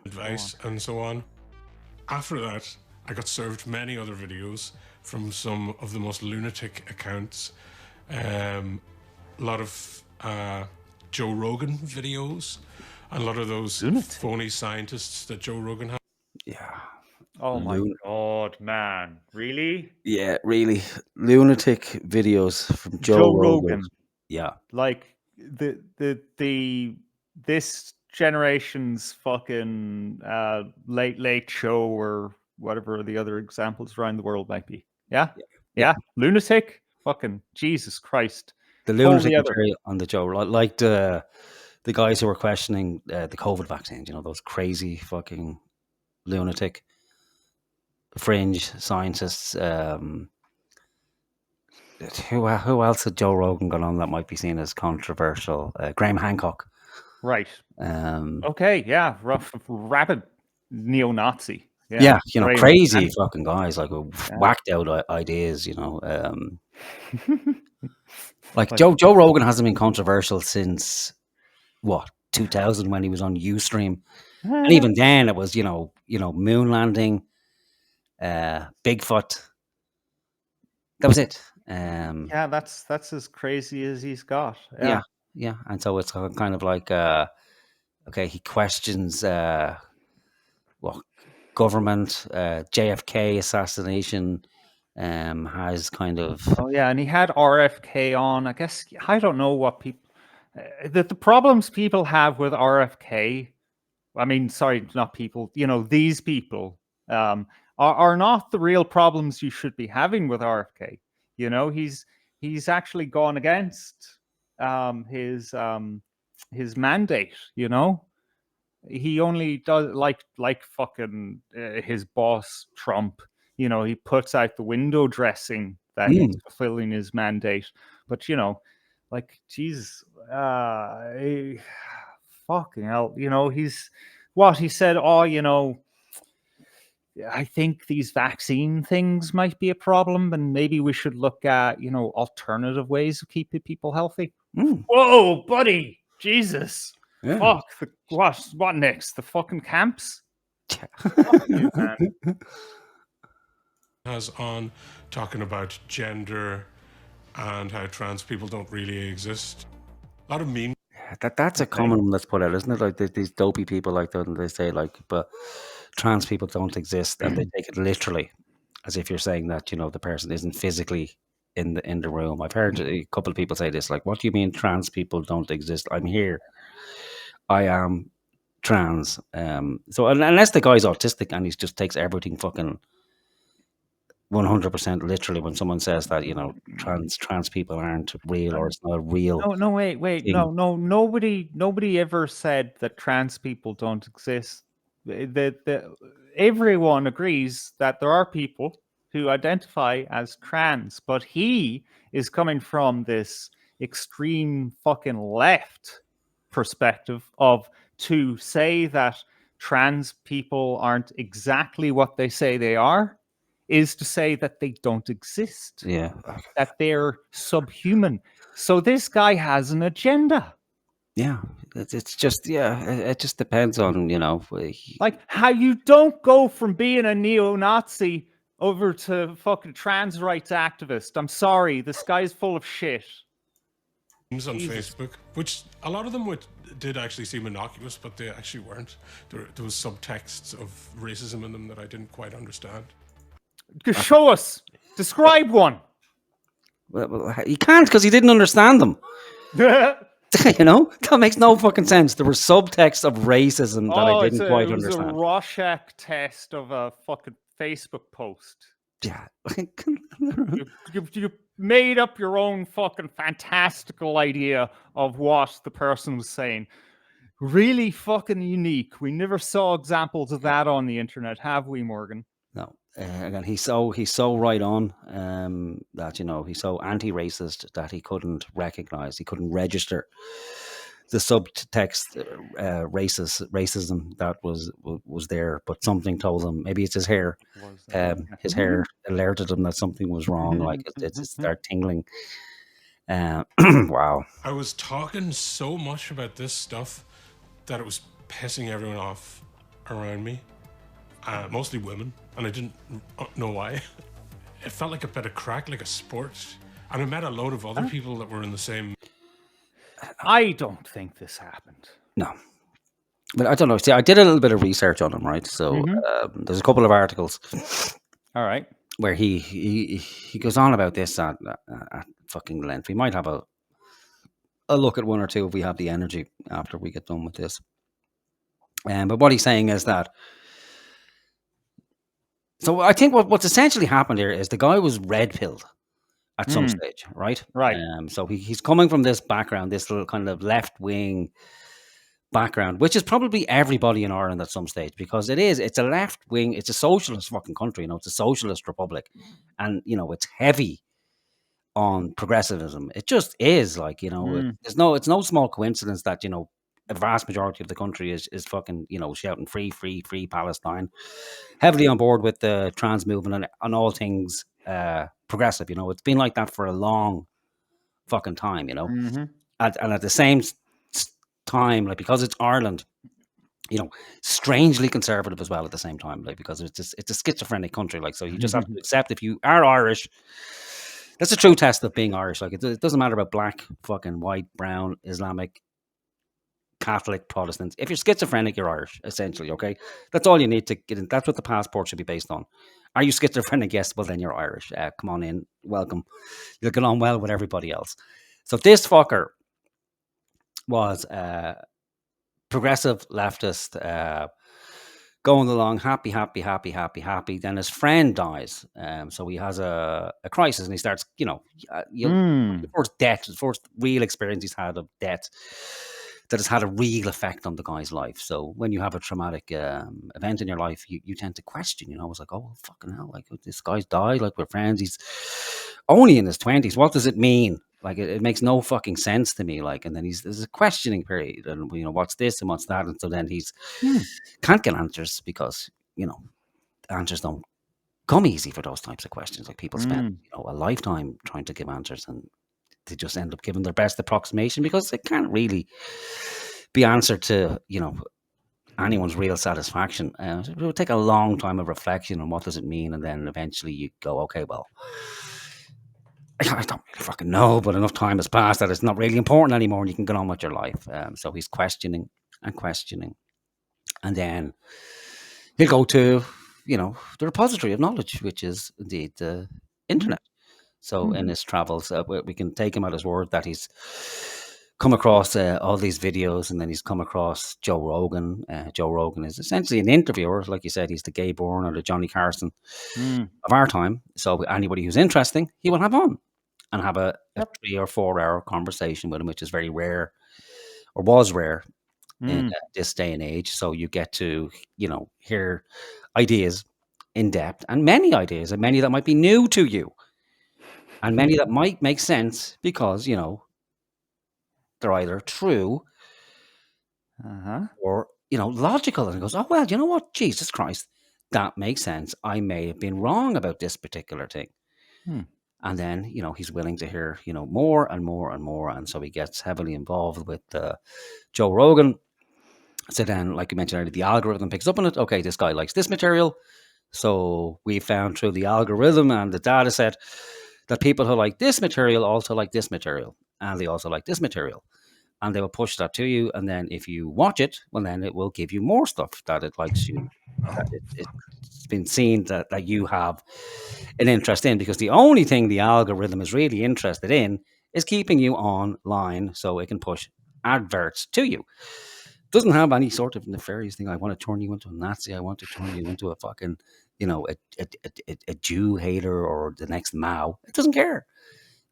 Advice and so on. After that, I got served many other videos from some of the most lunatic accounts. A lot of Joe Rogan videos, and a lot of those phony scientists that Joe Rogan has. Yeah. Oh my God, man. Really? Yeah, really. Lunatic videos from Joe Rogan. Yeah. Like this generation's fucking late show or whatever the other examples around the world might be. Yeah? Yeah. Lunatic? Fucking Jesus Christ. The lunatic material on the Joe, like the guys who were questioning the COVID vaccines, you know, those crazy fucking lunatic fringe scientists. Who else had Joe Rogan gone on that might be seen as controversial? Graham Hancock. Right. Okay, yeah. Rabid neo-Nazi. Yeah, you know, crazy fucking guys, like whacked out ideas, you know. Like Joe Rogan hasn't been controversial since what, 2000, when he was on Ustream, and even then it was you know moon landing, Bigfoot. That was it. Yeah, that's as crazy as he's got. Yeah, and so it's kind of like okay, he questions what government, JFK assassination. Has kind of and he had RFK on. I guess I don't know what people the problems people have with RFK. I mean, sorry, not people. You know, these people are not the real problems you should be having with RFK. You know, he's actually gone against his mandate. You know, he only does like fucking his boss Trump. You know, he puts out the window dressing that he's fulfilling his mandate. But you know, like Jesus, fucking hell. You know, he said. Oh, you know, I think these vaccine things might be a problem, and maybe we should look at, you know, alternative ways of keeping people healthy. Whoa, buddy, Jesus. Yeah. Fuck, what next? The fucking camps? Fuck you, man. Has on talking about gender and how trans people don't really exist. A lot of memes. That's a common one that's put out, isn't it? Like these dopey people, like they say, like, but trans people don't exist, and they take it literally, as if you're saying that, you know, the person isn't physically in the room. I've heard a couple of people say this, like, what do you mean trans people don't exist? I'm here. I am trans. So unless the guy's autistic and he just takes everything fucking 100% literally when someone says that, you know, trans people aren't real or it's not a real. No, wait. thing. No. Nobody ever said that trans people don't exist. Everyone agrees that there are people who identify as trans, but he is coming from this extreme fucking left perspective of to say that trans people aren't exactly what they say they are is to say that they don't exist. Yeah. That they're subhuman. So this guy has an agenda. Yeah. It's just, it just depends on, Like how you don't go from being a neo-Nazi over to fucking trans rights activist. I'm sorry, this guy's full of shit. On Facebook, which a lot of them did actually seem innocuous, but they actually weren't. There was subtexts of racism in them that I didn't quite understand. Show us. Describe one. Well, he can't because he didn't understand them. That makes no fucking sense. There were subtexts of racism that I didn't quite understand. It was a Rorschach test of a fucking Facebook post. Yeah. you made up your own fucking fantastical idea of what the person was saying. Really fucking unique. We never saw examples of that on the internet, have we, Morgan? No. Again, he's so right on that he's so anti-racist that he couldn't recognize, he couldn't register the subtext racism that was there, but something told him, maybe it's his hair. His hair alerted him that something was wrong. Like it started tingling. Wow. I was talking so much about this stuff that it was pissing everyone off around me, mostly women, and I didn't know why. It felt like a bit of crack, like a sport, and I met a load of other people that were in the same. I don't think this happened. No. But I don't know. See, I did a little bit of research on him, right? So there's a couple of articles. All right. Where he goes on about this at fucking length. We might have a look at one or two if we have the energy after we get done with this. But what he's saying is that. So I think what's essentially happened here is the guy was red pilled at some stage, right? Right. So he's coming from this background, this little kind of left wing background, which is probably everybody in Ireland at some stage, because it's a left wing, it's a socialist fucking country, it's a socialist republic, and it's heavy on progressivism. It just is, like, it's no small coincidence that a vast majority of the country is fucking shouting free Palestine, heavily on board with the trans movement and all things progressive. It's been like that for a long fucking time. And at the same time, like, because it's Ireland, strangely conservative as well at the same time, like, because it's a schizophrenic country, like, so you just have to accept if you are Irish. That's a true test of being Irish. Like, it doesn't matter about black, fucking white, brown, Islamic, Catholic, Protestant. If you're schizophrenic, you're Irish, essentially. Okay, that's all you need to get in. That's what the passport should be based on. Are you schizophrenic? Yes. Well, then you're Irish. Come on in. Welcome. You'll get on well with everybody else. So this fucker was progressive leftist, going along happy. Then his friend dies. So he has a crisis, and he starts, the first real experience he's had of death that has had a real effect on the guy's life. So when you have a traumatic event in your life, you tend to question, I was like, oh, fucking hell, like, this guy's died, like, we're friends, he's only in his 20s. What does it mean? Like, it makes no fucking sense to me. Like, and then there's a questioning period, and what's this and what's that, and so then he's can't get answers, because answers don't come easy for those types of questions. Like, people spend a lifetime trying to give answers, and they just end up giving their best approximation, because it can't really be answered to anyone's real satisfaction. It will take a long time of reflection on what does it mean, and then eventually you go, okay, well, I don't really fucking know, but enough time has passed that it's not really important anymore, and you can get on with your life. So he's questioning, and then he'll go to the repository of knowledge, which is indeed the internet. So in his travels, we can take him at his word that he's come across all these videos, and then he's come across Joe Rogan. Joe Rogan is essentially an interviewer. Like you said, he's the Gay Byrne or the Johnny Carson of our time. So anybody who's interesting, he will have on and have a 3 or 4 hour conversation with him, which is very rare, or was rare in this day and age. So you get to, hear ideas in depth, and many ideas, and many that might be new to you. And many that might make sense because, they're either true or logical. And he goes, oh, well, you know what? Jesus Christ, that makes sense. I may have been wrong about this particular thing. And then, he's willing to hear, more and more and more. And so he gets heavily involved with Joe Rogan. So then, like you mentioned earlier, the algorithm picks up on it. Okay, this guy likes this material. So we found through the algorithm and the data set that people who like this material also like this material. And they also like this material. And they will push that to you. And then if you watch it, well, then it will give you more stuff that it likes you. That it's been seen that you have an interest in, because the only thing the algorithm is really interested in is keeping you online so it can push adverts to you. Doesn't have any sort of nefarious thing. I want to turn you into a Nazi. I want to turn you into a fucking, a Jew hater or the next Mao. It doesn't care.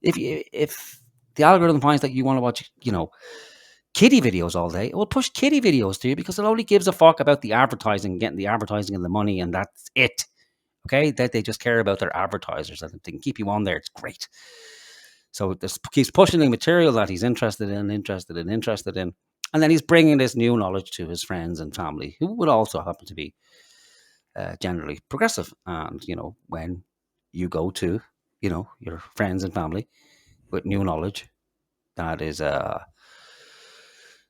If the algorithm finds that you want to watch, kiddie videos all day, it will push kiddie videos to you because it only gives a fuck about the advertising, getting the advertising and the money, and that's it. Okay, that they just care about their advertisers and they can keep you on there. It's great. So this keeps pushing the material that he's interested in, and then he's bringing this new knowledge to his friends and family, who would also happen to be generally progressive. And when you go to your friends and family with new knowledge that is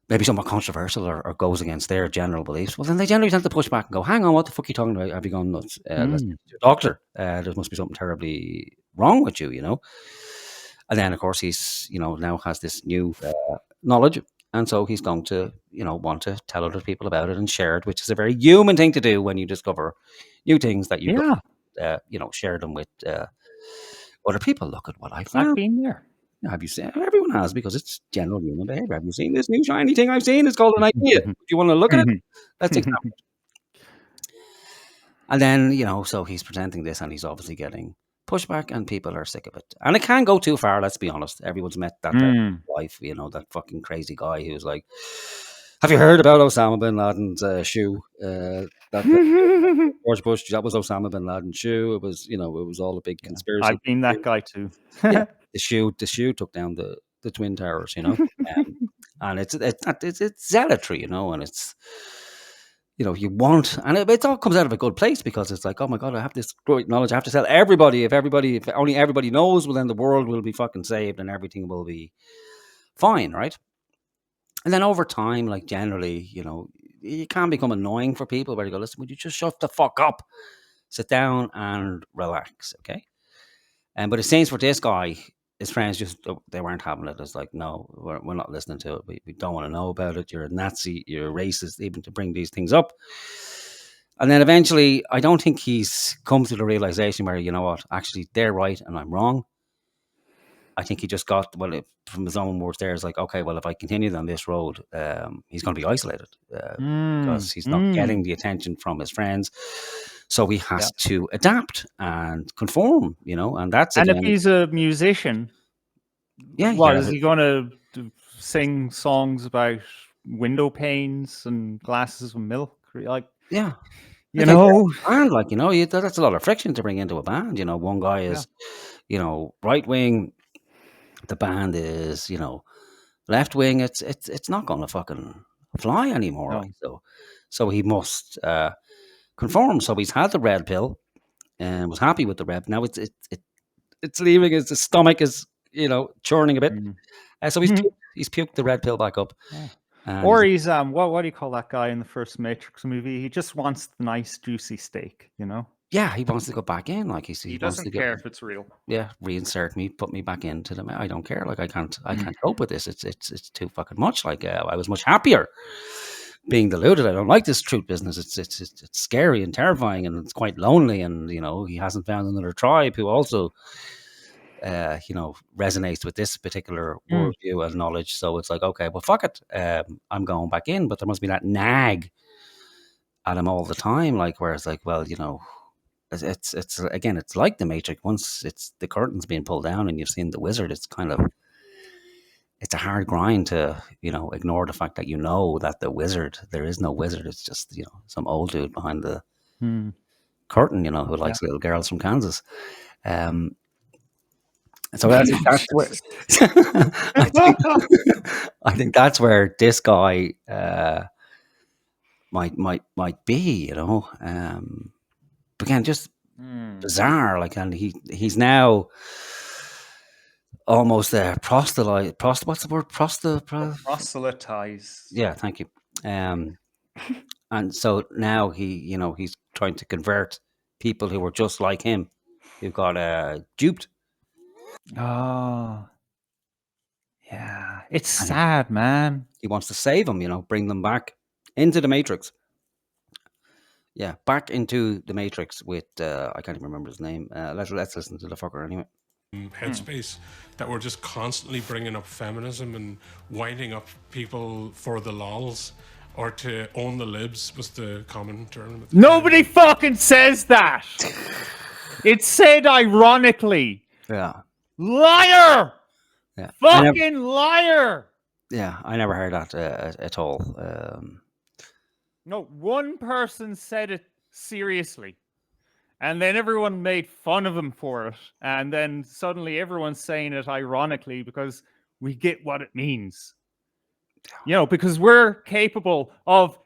maybe somewhat controversial or goes against their general beliefs, well, then they generally tend to push back and go, hang on, what the fuck are you talking about? Have you gone nuts? Let's get to a doctor. There must be something terribly wrong with you, And then, of course, he's, now has this new knowledge. And so he's going to, want to tell other people about it and share it, which is a very human thing to do when you discover new things that you, share them with other people. Look at what I found. I've been there. Have you seen? Everyone has, because it's general human behavior. Have you seen this new shiny thing I've seen? It's called an idea. Do you want to look at it? Let's examine it. And then, so he's presenting this and he's obviously getting pushback and people are sick of it. And it can go too far, let's be honest. Everyone's met that wife, that fucking crazy guy who's like, have you heard about Osama bin Laden's shoe? George Bush, that was Osama bin Laden's shoe. It was, it was all a big conspiracy. I've been that guy too. Yeah. The shoe took down the Twin Towers, and it's zealotry, and it's, you want, and it all comes out of a good place, because it's like, oh my God, I have this great knowledge. I have to tell everybody. If only everybody knows, well, then the world will be fucking saved and everything will be fine, right? And then over time, like generally, you can become annoying for people where you go, listen, would you just shut the fuck up, sit down and relax, okay? But it seems for this guy, his friends they weren't having it. It's like, no, we're not listening to it. We don't want to know about it. You're a Nazi, you're a racist, even to bring these things up. And then eventually, I don't think he's come to the realization where, you know what, actually they're right and I'm wrong. I think he just got, from his own words there, it's like, okay, well, if I continue down this road, he's going to be isolated because he's not getting the attention from his friends. So he has to adapt and conform, and that's and if he's a musician, is he going to sing songs about window panes and glasses of milk? Like, and that's a lot of friction to bring into a band. One guy is, right wing, the band is, left wing. It's not going to fucking fly anymore. No. Right? So he must conform. So he's had the red pill and was happy with the red. Now it's leaving his stomach is churning a bit. So he's puked the red pill back up. Or he's what do you call that guy in the first Matrix movie? He just wants the nice juicy steak, Yeah, he wants to go back in. Like he doesn't care if it's real. Yeah, reinsert me, put me back into the. I don't care. Like I can't cope with this. It's too fucking much. Like I was much happier being deluded. I don't like this truth business. It's scary and terrifying, and it's quite lonely. And he hasn't found another tribe who also, resonates with this particular worldview and knowledge. So it's like, okay, well, fuck it. I'm going back in, but there must be that nag at him all the time. Like where it's like, well, it's again, it's like the Matrix. Once the curtain's being pulled down and you've seen the wizard, it's a hard grind to, ignore the fact that that the wizard, there is no wizard. It's just, some old dude behind the curtain, who likes little girls from Kansas. So that's where I think that's where this guy might be, you know. Again, just bizarre. Like, and he's now almost proselyte. What's the word? Proselytize. Yeah, thank you. And so now he's trying to convert people who were just like him, who got duped. Oh, yeah. It's And sad, man. he wants to save them, bring them back into the Matrix. Yeah, back into the Matrix with I can't even remember his name. Let's listen to the fucker anyway. Headspace that were just constantly bringing up feminism and winding up people for the lols, or to own the libs was the common term. Nobody fucking says that. It's said ironically. Yeah. Liar. Yeah. Fucking liar. Yeah, I never heard that at all. No, one person said it seriously. And then everyone made fun of him for it. And then suddenly everyone's saying it ironically because we get what it means. Because we're capable of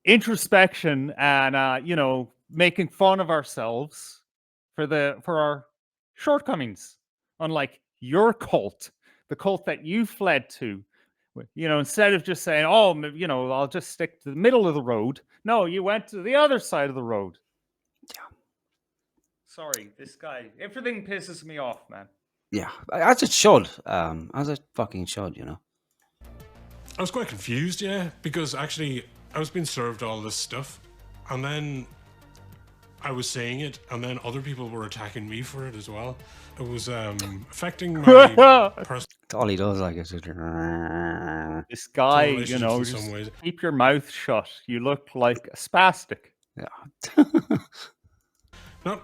introspection and, making fun of ourselves for our shortcomings. Unlike your cult, the cult that you fled to. Instead of just saying, I'll just stick to the middle of the road. No, you went to the other side of the road. Yeah. Sorry, this guy. Everything pisses me off, man. Yeah, as it should. As it fucking should, I was quite confused, yeah, because actually I was being served all this stuff, and then I was saying it, and then other people were attacking me for it as well. It was affecting my personal. All he does, like, is this guy, just keep your mouth shut. You look like a spastic. Yeah. Not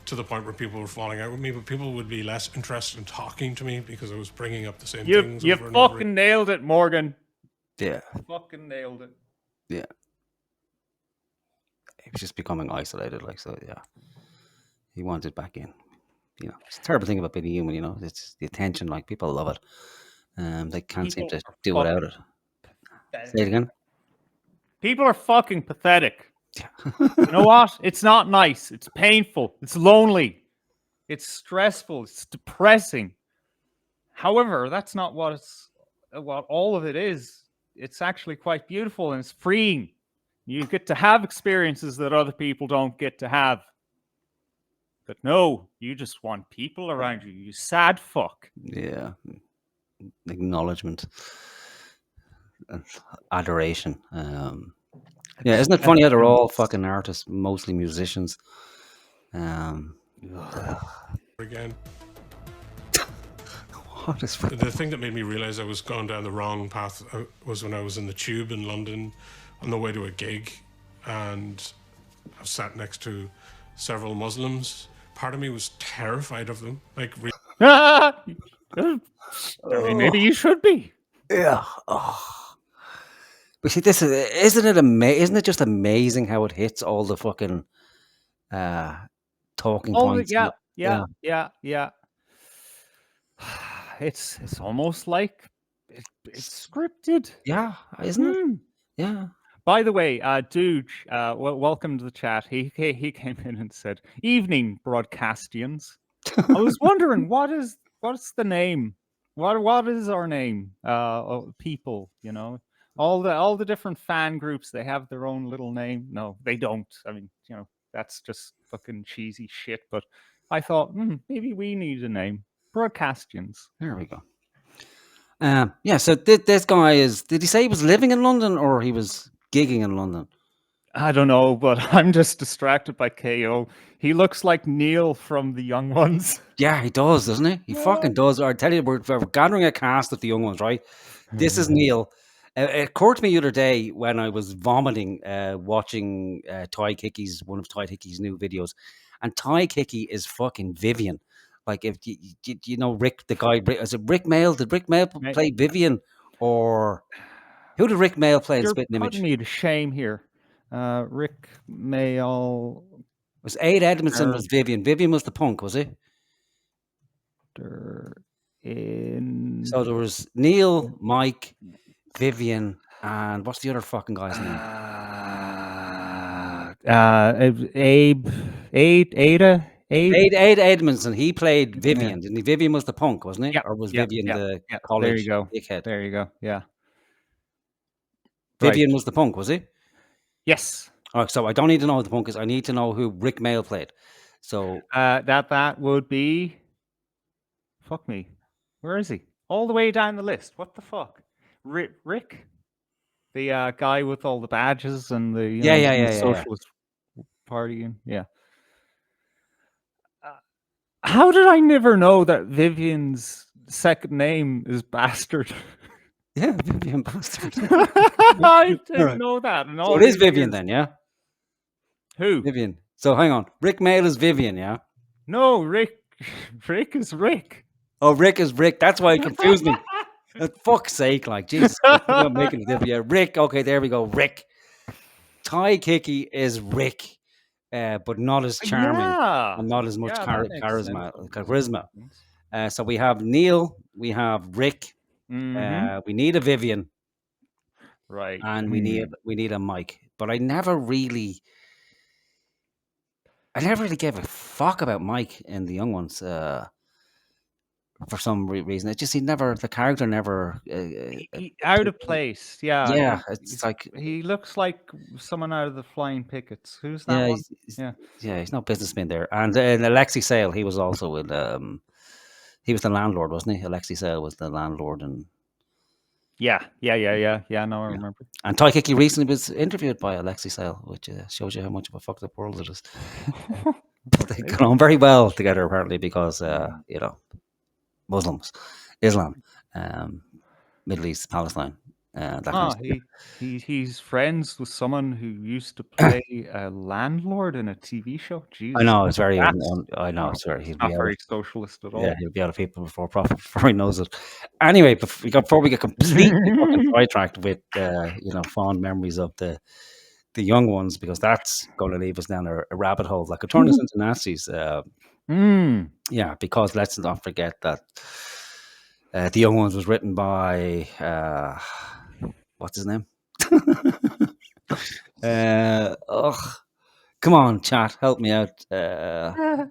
to the point where people were falling out with me, but people would be less interested in talking to me because I was bringing up the same things. You fucking nailed it, Morgan. Yeah. Fucking nailed it. Yeah. He was just becoming isolated, like, so, yeah. He wanted back in. It's a terrible thing about being human, it's the attention, like, people love it. They can't seem to do without it. Say it again. People are fucking pathetic. You know what? It's not nice. It's painful. It's lonely. It's stressful. It's depressing. However, that's not what all of it is. It's actually quite beautiful and it's freeing. You get to have experiences that other people don't get to have. But no, you just want people around you. You sad fuck. Yeah. Acknowledgement. Adoration. Yeah, isn't it funny how they're all fucking artists, mostly musicians? Again. What is the thing that made me realize I was going down the wrong path was when I was in the tube in London on the way to a gig, and I was sat next to several Muslims. Part of me was terrified of them. Like, I mean, maybe you should be. Yeah. Oh. But see, isn't it just amazing how it hits all the fucking talking points? Yeah. It's almost like it's scripted. Yeah, isn't it? Yeah. By the way, Dude, welcome to the chat. He came in and said, "Evening, broadcastians." I was wondering what's the name? What is our name? People, all the different fan groups. They have their own little name. No, they don't. I mean, that's just fucking cheesy shit. But I thought maybe we need a name. Broadcastians. There we go. Yeah. So this guy did he say he was living in London or he was gigging in London? I don't know, but I'm just distracted by KO. He looks like Neil from The Young Ones. Yeah, he does, doesn't he? He fucking does. I tell you, we're gathering a cast of The Young Ones, right? This is Neil. It occurred to me the other day when I was vomiting watching Ty Kicky's one of Ty Kicky's new videos, and Ty Kicky is fucking Vivian. Like, if you know Rick, the guy, is it Rick Mail? Did Rick Mail play Vivian, or who did Rick Mail play in Spitting Image? You're putting me to shame here. Rick Mail was Aid Edmondson was Vivian. Vivian was the punk, was he? So there was Neil, Mike, Vivian, and what's the other fucking guy's name? Ada Edmondson. He played Vivian, didn't he? Vivian was the punk, wasn't he? Yep, Or was yep, Vivian yep, the yep. There college you go. dickhead? There you go. Yeah. Vivian Right. was the punk, was he? Yes. All right, so I don't need to know who the punk is. I need to know who Rick Mail played. So that would be. Fuck me. Where is he? All the way down the list. What the fuck? Rick, the guy with all the badges and the yeah. socialist party and yeah. How did I never know that Vivian's second name is Bastard? Yeah, Vivian Bastard. I didn't Right. know that. And So all it is these Vivian years. then, yeah? Who? Vivian. So hang on. Rick Mail is Vivian, yeah? No, Rick. Rick is Rick. Oh, Rick is Rick. That's why it confused me. For fuck's sake, like, Jesus. I'm not making a difference. Yeah, Rick. Okay, there we go. Rick. Ty Kicky is Rick, but not as charming and not as much that makes sense. charisma. So we have Neil, we have Rick, we need a Vivian, right, and we need a Mike. But I never really gave a fuck about Mike in the young ones. For some reason, the character never out of place. Yeah, yeah. It's like he looks like someone out of the Flying Pickets. Who's that one? He's no businessman there. And Alexi Sale, he was also in. He was the landlord, wasn't he? Alexi Sale was the landlord, and yeah. No, I remember. And Ty Kicky recently was interviewed by Alexi Sale, which shows you how much of a fucked up world it is. They got on very well together, apparently, because Muslims, Islam, Middle East, Palestine. He's friends with someone who used to play a landlord in a TV show. Jesus, I know it's very. it's very. He's not very socialist at all. Yeah, he'll be out of people before profit before he knows it. Anyway, before we get completely fucking sidetracked with fond memories of the young ones, because that's going to leave us down a rabbit hole that could turn us into Nazis. Yeah, because let's not forget that the young ones was written by what's his name? Come on, chat, help me out. Yeah,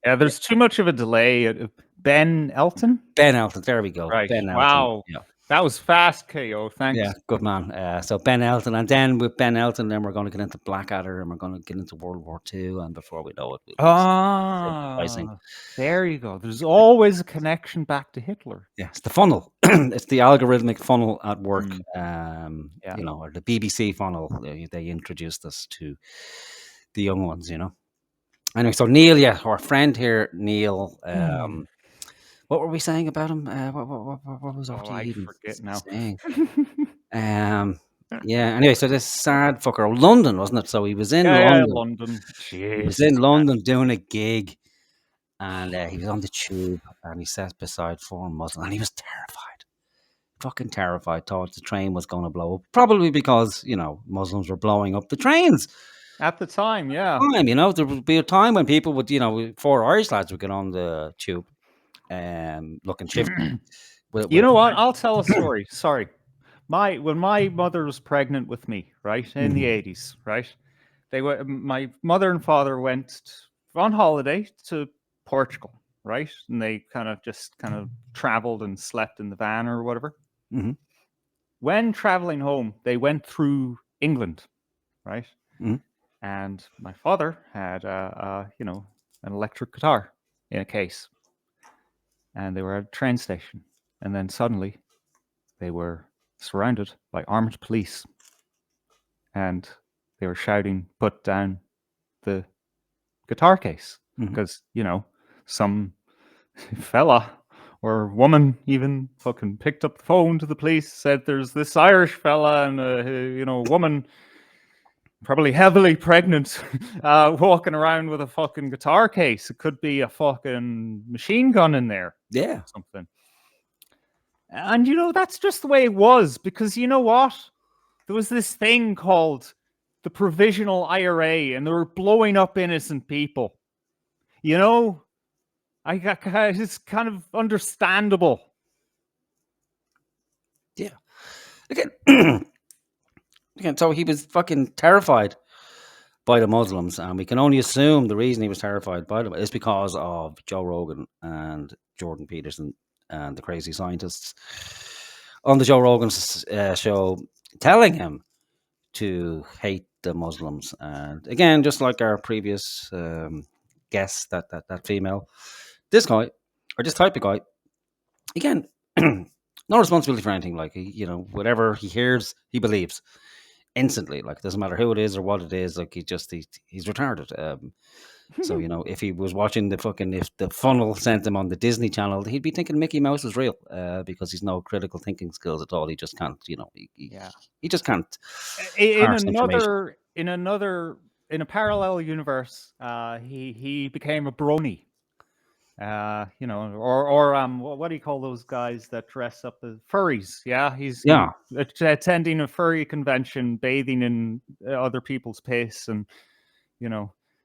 there's too much of a delay. Ben Elton. There we go. Right. Ben Elton. Wow. Yeah. That was fast, KO. Thanks. Yeah, good man. So Ben Elton, and then with Ben Elton, then we're going to get into Blackadder, and we're going to get into World War II, and before we know it, there you go. There's always a connection back to Hitler. Yeah, it's the funnel. It's the algorithmic funnel at work. Or the BBC funnel. They introduced us to the young ones. Anyway, so Neil, our friend here, Neil. What were we saying about him? What was I forget now. saying? Anyway, so this sad fucker, London, wasn't it? So he was in London. Jeez, he was in London doing a gig, and he was on the tube, and he sat beside four Muslims, and he was terrified, fucking terrified. Thought the train was going to blow up, probably because Muslims were blowing up the trains at the time. Yeah, there would be a time when people would, four Irish lads would get on the tube. Looking shifty. You know what? I'll tell a story. Sorry. When my mother was pregnant with me, right, in the 80s, right, my mother and father went on holiday to Portugal, right, and they kind of traveled and slept in the van or whatever. When traveling home, they went through England, right, and my father had an electric guitar in a case. And they were at a train station. And then suddenly they were surrounded by armed police. And they were shouting, "Put down the guitar case." Because, some fella or woman even fucking picked up the phone to the police, said there's this Irish fella and a woman, probably heavily pregnant, walking around with a fucking guitar case. It could be a fucking machine gun in there. Yeah. Something. And, that's just the way it was. Because you know what? There was this thing called the Provisional IRA, and they were blowing up innocent people. It's kind of understandable. Yeah. Again, so he was fucking terrified by the Muslims, and we can only assume the reason he was terrified by them is because of Joe Rogan and Jordan Peterson and the crazy scientists on the Joe Rogan's show telling him to hate the Muslims. And again, just like our previous guest, that female, this guy or this type of guy, again, no responsibility for anything. Like whatever he hears, he believes instantly. Like, it doesn't matter who it is or what it is. Like, he's retarded. So if he was watching if the funnel sent him on the Disney Channel, he'd be thinking Mickey Mouse is real because he's no critical thinking skills at all. He just can't. He just can't. In a parallel universe, he became a brony. What do you call those guys that dress up as furries? Yeah, he's attending a furry convention, bathing in other people's piss, and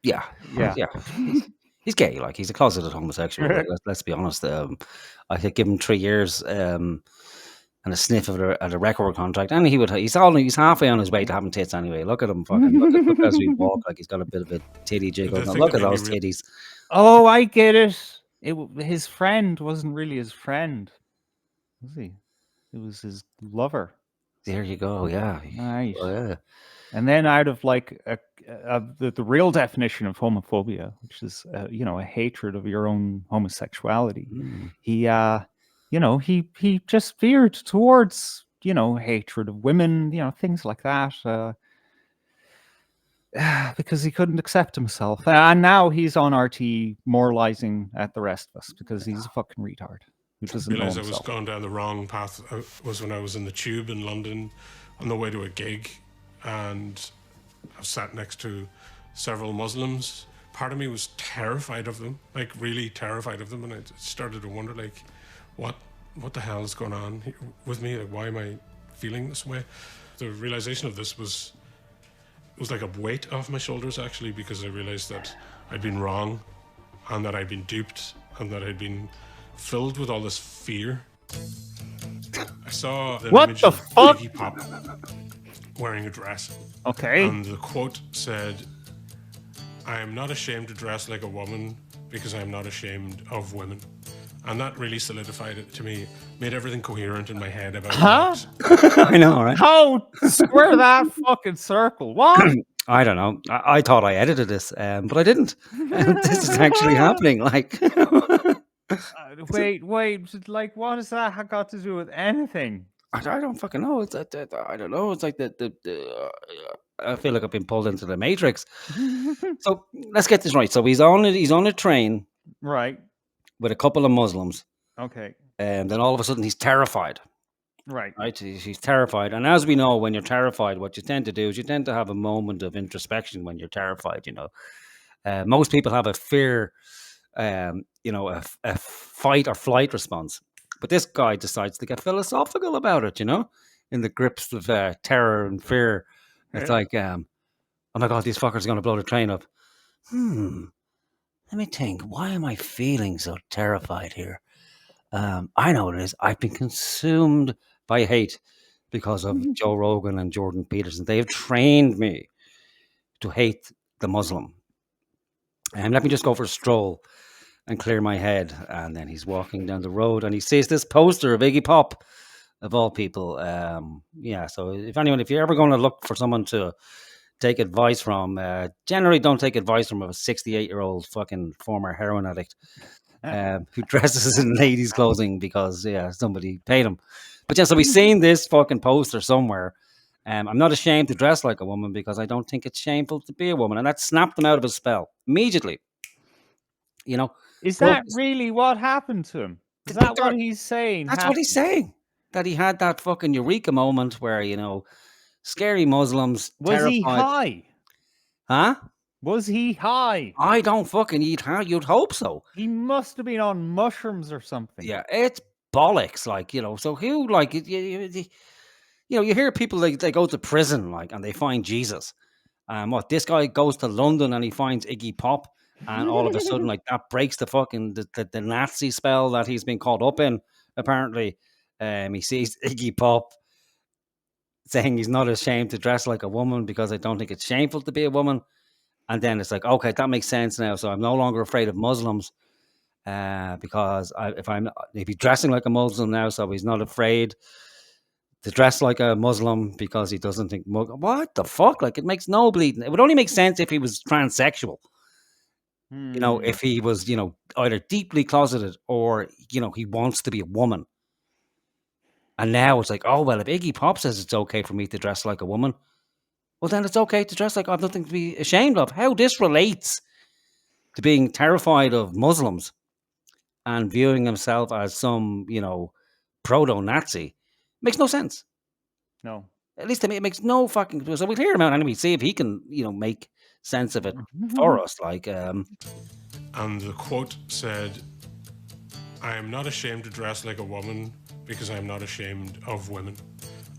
yeah. He's gay. Like, he's a closeted homosexual. Like, let's be honest. I could give him 3 years and a sniff at a record contract, and he's halfway on his way to having tits anyway. Look at him, look as we walk. Like, he's got a bit of a titty jiggle. Now, look at those titties. Oh, I get it. His friend wasn't really his friend, was he? It was his lover. There you go. Yeah. Nice. Oh, yeah. And then out of like the real definition of homophobia, which is a hatred of your own homosexuality, he just veered towards hatred of women, things like that. Because he couldn't accept himself, and now he's on RT moralizing at the rest of us because he's a fucking retard who doesn't know himself. I was going down the wrong path. Was when I was in the tube in London on the way to a gig, and I sat next to several Muslims. Part of me was terrified of them, like really terrified of them, and I started to wonder, like, what the hell is going on with me? Like, why am I feeling this way? The realization of this was like a weight off my shoulders, actually, because I realized that I'd been wrong and that I'd been duped and that I'd been filled with all this fear. I saw the image of Iggy Pop wearing a dress. Okay. And the quote said, "I am not ashamed to dress like a woman because I am not ashamed of women." And that really solidified it to me, made everything coherent in my head about I know, right? How square that fucking circle? What? I don't know. I thought I edited this, but I didn't. This is actually happening. Like, wait. Like, what has that got to do with anything? I don't fucking know. I don't know. It's like I feel like I've been pulled into the Matrix. So let's get this right. So he's on a train, right, with a couple of Muslims. Okay. And then all of a sudden he's terrified. Right. He's terrified. And as we know, when you're terrified, what you tend to do is you tend to have a moment of introspection when you're terrified, Most people have a fear, a fight or flight response. But this guy decides to get philosophical about it, in the grips of terror and fear. It's like, oh my God, these fuckers are going to blow the train up. Let me think. Why am I feeling so terrified here? I know what it is. I've been consumed by hate because of Joe Rogan and Jordan Peterson. They have trained me to hate the Muslim. And let me just go for a stroll and clear my head. And then he's walking down the road and he sees this poster of Iggy Pop, of all people. So if you're ever going to look for someone to take advice from, generally don't take advice from a 68-year-old fucking former heroin addict who dresses in ladies' clothing because somebody paid him. But so we've seen this fucking poster somewhere. I'm not ashamed to dress like a woman because I don't think it's shameful to be a woman, and that snapped him out of his spell immediately. Is that really what happened to him? Is that what he's saying? That's what he's saying. That he had that fucking eureka moment where scary Muslims. Was terrified. He high? Huh? Was he high? I don't fucking eat high. You'd hope so. He must have been on mushrooms or something. Yeah, it's bollocks. So who, you hear people they go to prison, and they find Jesus. This guy goes to London and he finds Iggy Pop, and all of a sudden, that breaks the fucking the Nazi spell that he's been caught up in. Apparently, he sees Iggy Pop saying he's not ashamed to dress like a woman because I don't think it's shameful to be a woman. And then it's like, okay, that makes sense now. So I'm no longer afraid of Muslims because if he's dressing like a Muslim now, so he's not afraid to dress like a Muslim because he doesn't think, what the fuck? Like, it makes no bleeding. It would only make sense if he was transsexual. You know, if he was, either deeply closeted or, he wants to be a woman. And now it's like, oh, well, if Iggy Pop says it's okay for me to dress like a woman, well, then it's okay to dress like I've nothing to be ashamed of. How this relates to being terrified of Muslims and viewing himself as some, proto-Nazi makes no sense. No. At least to me, it makes no fucking... So we'll hear him out anyway, see if he can, make sense of it for us. And the quote said, "I am not ashamed to dress like a woman because I am not ashamed of women."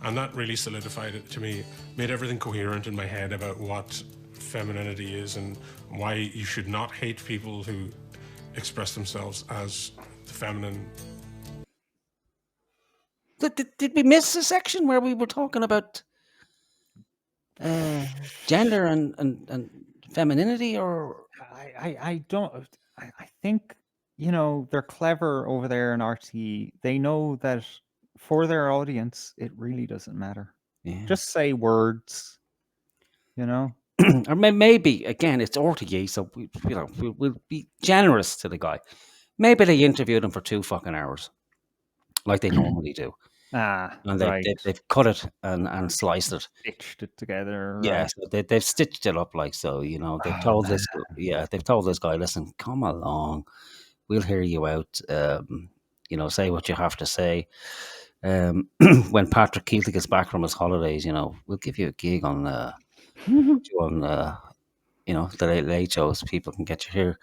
And that really solidified it to me, made everything coherent in my head about what femininity is and why you should not hate people who express themselves as feminine. Did we miss a section where we were talking about gender and femininity? Or I don't. I think, they're clever over there in RT. They know that for their audience, it really doesn't matter. Yeah. Just say words, Or maybe, again, it's RTE, so we'll be generous to the guy. Maybe they interviewed him for 2 fucking hours, like they normally do. And right. they've cut it and sliced it. Stitched it together. Yeah, Right. so they've stitched it up like so. They've told this. Yeah, they've told this guy, listen, come along, we'll hear you out. Say what you have to say. When Patrick Keelty gets back from his holidays, we'll give you a gig on the Late Late shows. People can get to hear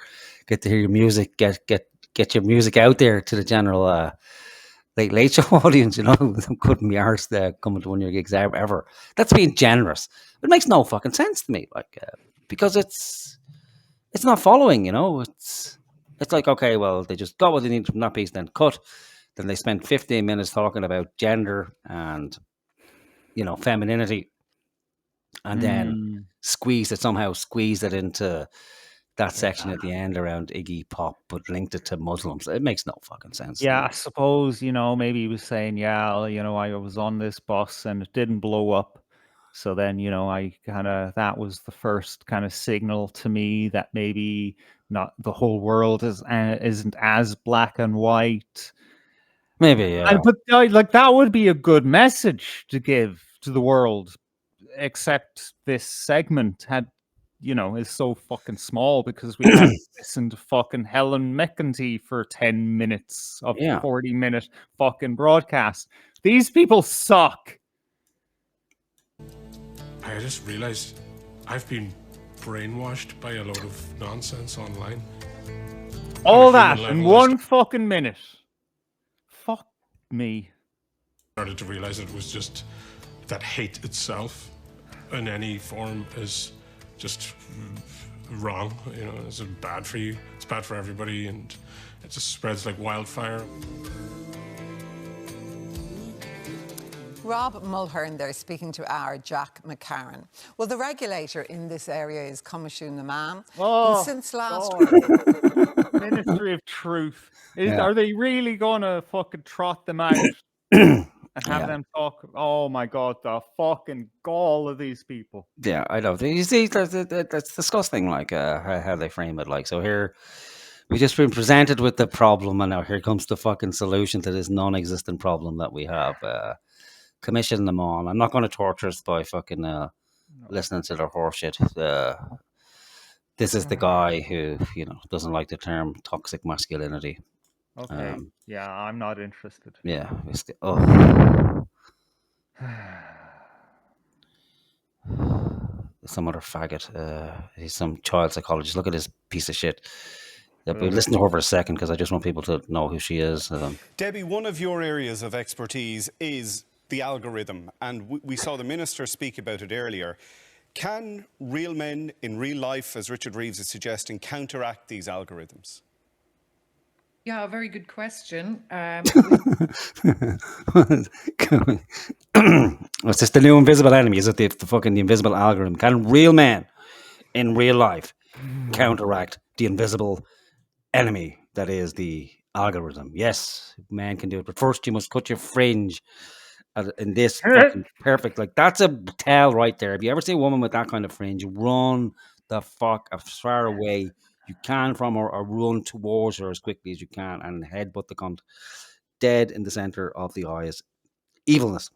your music, get your music out there to the general Late Late Show audience. Couldn't be arsed coming to one of your gigs ever. That's being generous. It makes no fucking sense to me, because it's not following. It's like, okay, well, they just got what they need from that piece, then cut. Then they spent 15 minutes talking about gender and femininity, and then squeezed it into that section at the end around Iggy Pop, but linked it to Muslims. It makes no fucking sense. Yeah, I suppose, maybe he was saying, I was on this bus and it didn't blow up. So then, that was the first kind of signal to me that maybe not the whole world isn't as black and white. Maybe, yeah. But that would be a good message to give to the world, except this segment is so fucking small because we had to listen to fucking Helen McEntee for 10 minutes of 40-minute fucking broadcast. These people suck. I just realized I've been brainwashed by a load of nonsense online. All that in 1 fucking minute. Fuck me. Started to realize it was just that hate itself in any form is just wrong. It's bad for you. It's bad for everybody, and it just spreads like wildfire. Rob Mulhern there speaking to our Jack McCarran. Well, the regulator in this area is Comishún na Man. Oh, since last Ministry of Truth. Are they really gonna fucking trot them out and have them talk? Oh my God, the fucking gall of these people. Yeah, I know. You see, that's disgusting. How they frame it. So here we've just been presented with the problem, and now here comes the fucking solution to this non-existent problem that we have. Commission them on. I'm not going to torture us by fucking listening to their horseshit. This is the guy who doesn't like the term toxic masculinity. Okay. Yeah, I'm not interested. Yeah. Some other faggot. He's some child psychologist. Look at this piece of shit. But listen to her for a second because I just want people to know who she is. Debbie, one of your areas of expertise is the algorithm, and we saw the minister speak about it earlier. Can real men in real life, as Richard Reeves is suggesting, counteract these algorithms? Yeah, a very good question. What's this, the new invisible enemy? Is it the fucking invisible algorithm? Can real men in real life counteract the invisible enemy that is the algorithm. Yes, man can do it, but first you must cut your fringe in this fucking perfect. Like, that's a tell right there. If you ever see a woman with that kind of fringe, run the fuck as far away you can from her, or run towards her as quickly as you can and headbutt the cunt dead in the center of the eyes. Evilness.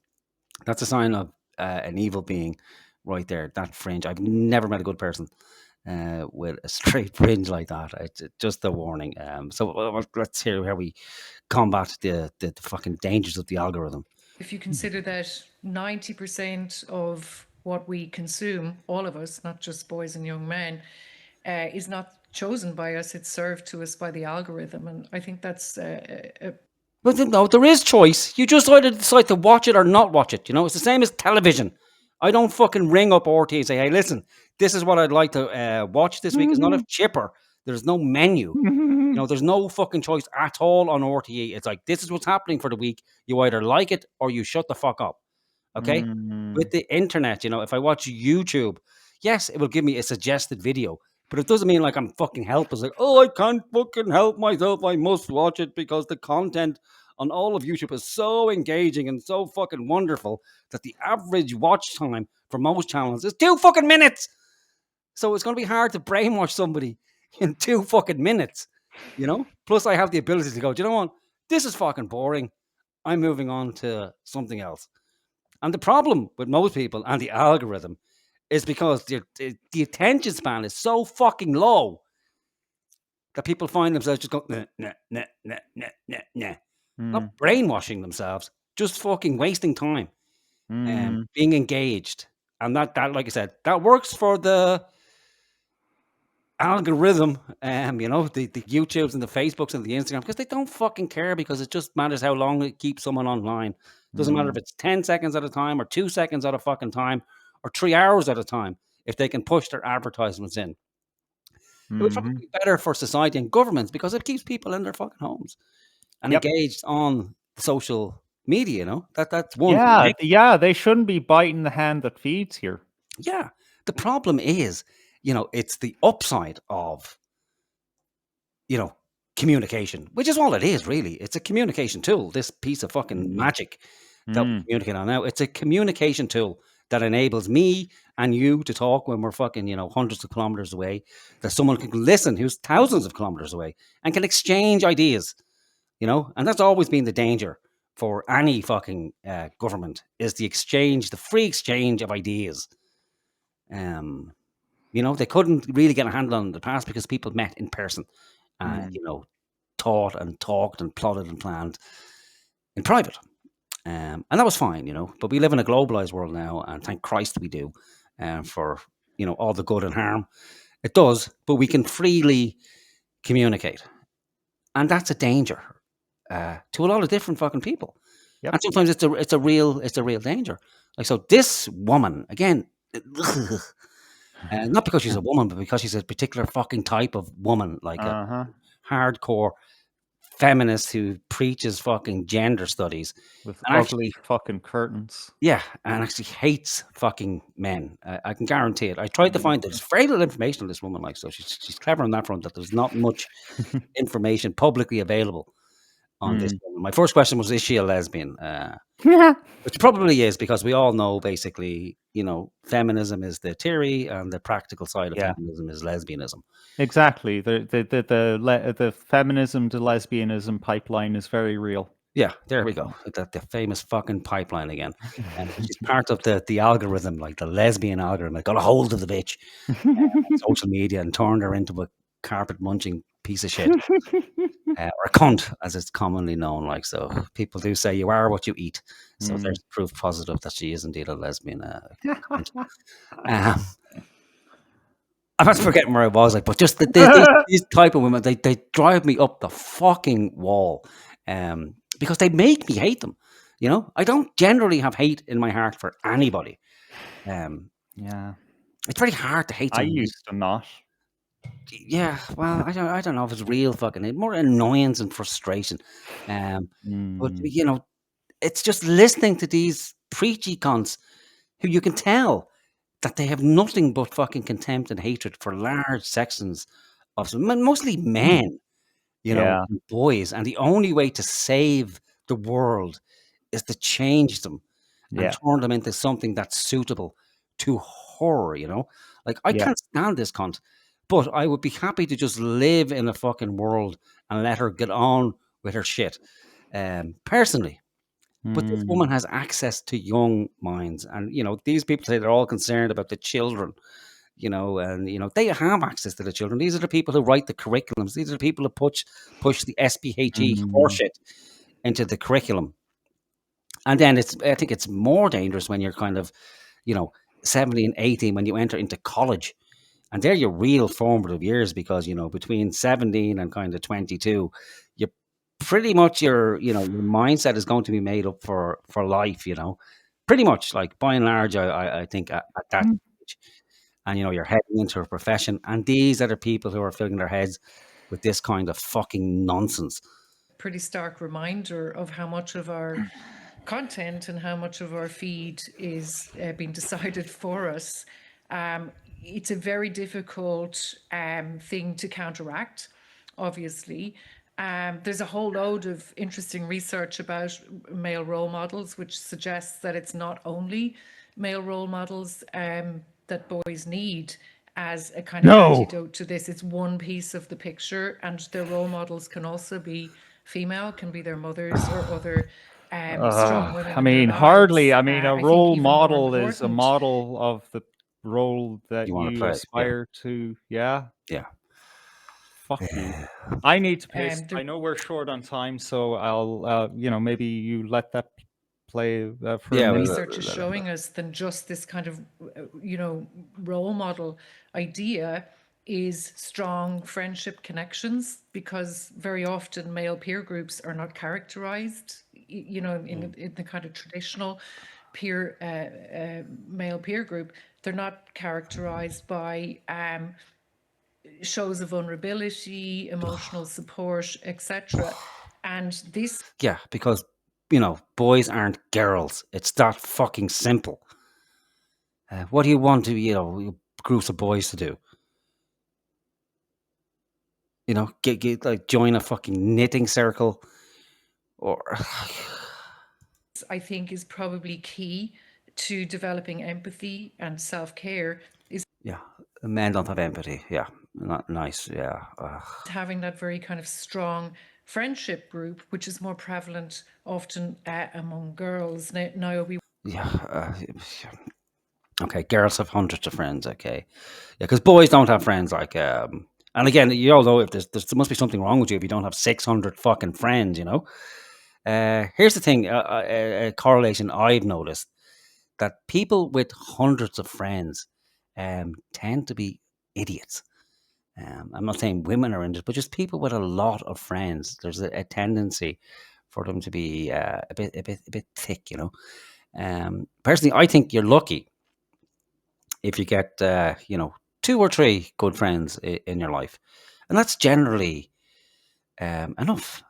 That's a sign of an evil being right there. That fringe. I've never met a good person with a straight fringe like that. It's just a warning. So let's hear how we combat the fucking dangers of the algorithm. If you consider that 90% of what we consume, all of us, not just boys and young men, is not chosen by us, it's served to us by the algorithm. And I think that's But no, there is choice. You just either decide to watch it or not watch it. You know, it's the same as television. I don't fucking ring up RT and say, hey, listen, this is what I'd like to watch this week. It's not a chipper. There's no menu. You know, there's no fucking choice at all on RTE. It's like, this is what's happening for the week. You either like it or you shut the fuck up. Okay? With the internet, you know, if I watch YouTube, yes, it will give me a suggested video. But it doesn't mean like I'm fucking helpless. Like, oh, I can't fucking help myself. I must watch it because the content on all of YouTube is so engaging and so fucking wonderful that the average watch time for most channels is 2 fucking minutes. So it's going to be hard to brainwash somebody in 2 fucking minutes, you know? Plus, I have the ability to go, do you know what? This is fucking boring. I'm moving on to something else. And the problem with most people and the algorithm is because the attention span is so fucking low that people find themselves just going, nah. Not brainwashing themselves, just fucking wasting time and being engaged. And that, like I said, that works for the algorithm, you know, the YouTubes and the Facebooks and the Instagram, because they don't fucking care, because it just matters how long it keeps someone online. Doesn't matter if it's 10 seconds at a time or 2 seconds at a fucking time or 3 hours at a time, if they can push their advertisements in. It would probably be better for society and governments, because it keeps people in their fucking homes and engaged on social media, you know? That's one. Yeah, they shouldn't be biting the hand that feeds here. Yeah. The problem is, you know, it's the upside of, you know, communication, which is all it is, really. It's a communication tool. This piece of fucking magic that we communicate on now, it's a communication tool that enables me and you to talk when we're fucking, you know, hundreds of kilometers away, that someone can listen who's thousands of kilometers away and can exchange ideas, you know? And that's always been the danger for any fucking government, is the exchange, the free exchange of ideas. You know, they couldn't really get a handle on it in the past because people met in person and, you know, thought and talked and plotted and planned in private. And that was fine, you know, but we live in a globalized world now, and thank Christ we do, for, you know, all the good and harm it does, but we can freely communicate. And that's a danger to a lot of different fucking people. Yep. And sometimes it's a real danger. Like, so this woman, again, not because she's a woman, but because she's a particular fucking type of woman, like a hardcore feminist who preaches fucking gender studies with and ugly fucking curtains. Yeah, and actually hates fucking men. I can guarantee it. I tried to find there's very little information on this woman, like, so she's clever on that front, that there's not much information publicly available on this woman. My first question was, is she a lesbian? Which probably is, because we all know, basically, you know, feminism is the theory and the practical side of feminism is lesbianism. Exactly. The feminism to lesbianism pipeline is very real. Yeah, there we go. The famous fucking pipeline again. And she's part of the algorithm, like the lesbian algorithm. It got a hold of the bitch on social media and turned her into a carpet munching piece of shit. Or a cunt, as it's commonly known. Like, so people do say you are what you eat. So there's proof positive that she is indeed a lesbian cunt. I'm not forgetting where I was, like, but just these type of women, they drive me up the fucking wall. Because they make me hate them. You know, I don't generally have hate in my heart for anybody. Yeah, it's very hard to hate someone. I used to not. Yeah, well, I don't know if it's real fucking more annoyance and frustration. But you know, it's just listening to these preachy cunts who you can tell that they have nothing but fucking contempt and hatred for large sections of mostly men, Yeah. boys, and the only way to save the world is to change them and Yeah. turn them into something that's suitable to her, Like, I Yeah. can't stand this cunt, but I would be happy to just live in a fucking world and let her get on with her shit, personally. But this woman has access to young minds, and these people say they're all concerned about the children, and they have access to the children. These are the people who write the curriculums. These are the people who push the SPHE horseshit into the curriculum. And then I think it's more dangerous when you're kind of, 17, 18, when you enter into college. And they're your real formative years because, between 17 and kind of 22, you're pretty much your mindset is going to be made up for life, pretty much, like, by and large, I think at that age. And, you're heading into a profession. And these are the people who are filling their heads with this kind of fucking nonsense. Pretty stark reminder of how much of our content and how much of our feed is being decided for us. It's a very difficult thing to counteract, obviously. There's a whole load of interesting research about male role models, which suggests that it's not only male role models that boys need as a kind of antidote to this. It's one piece of the picture, and their role models can also be female, can be their mothers or other strong women. I mean, hardly. I mean, a role model is a model of the role that you aspire to. Yeah. Yeah. Fuck you. I need to piss. I know we're short on time, so I'll, maybe you let that play for a minute. Research is showing us than just this kind of, role model idea is strong friendship connections, because very often male peer groups are not characterized, in the kind of traditional male peer group. They're not characterized by shows of vulnerability, emotional support, etc. And this... Yeah, because, boys aren't girls. It's that fucking simple. What do you want groups of boys to do? Get like join a fucking knitting circle, or I think is probably key to developing empathy and self-care. Men don't have empathy. Yeah, not nice. Yeah, having that very kind of strong friendship group, which is more prevalent often among girls. Naomi. Okay, girls have hundreds of friends. Okay, because boys don't have friends. Like, and again, you all know, if there must be something wrong with you if you don't have 600 fucking friends. Here's the thing: a correlation I've noticed, that people with hundreds of friends tend to be idiots. I'm not saying women are in it, but just people with a lot of friends. There's a tendency for them to be a bit thick. Personally, I think you're lucky if you get 2 or 3 good friends in your life, and that's generally enough.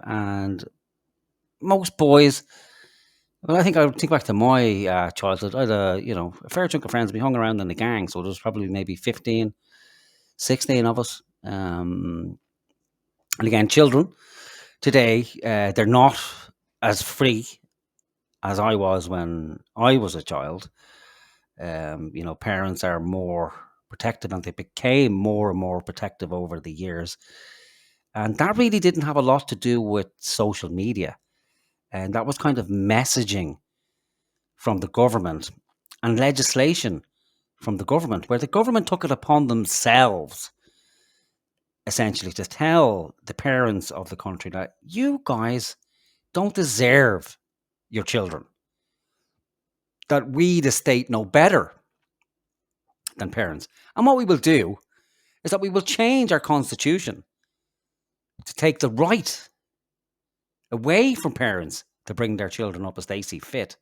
And most boys. Well, I think back to my childhood. I had a fair chunk of friends. We hung around in the gang, so there's probably maybe 15, 16 of us. And again, children today, they're not as free as I was when I was a child. Parents are more protective, and they became more and more protective over the years. And that really didn't have a lot to do with social media. And that was kind of messaging from the government and legislation from the government, where the government took it upon themselves, essentially, to tell the parents of the country that you guys don't deserve your children, that we, the state, know better than parents. And what we will do is that we will change our constitution to take the right away from parents to bring their children up as they see fit.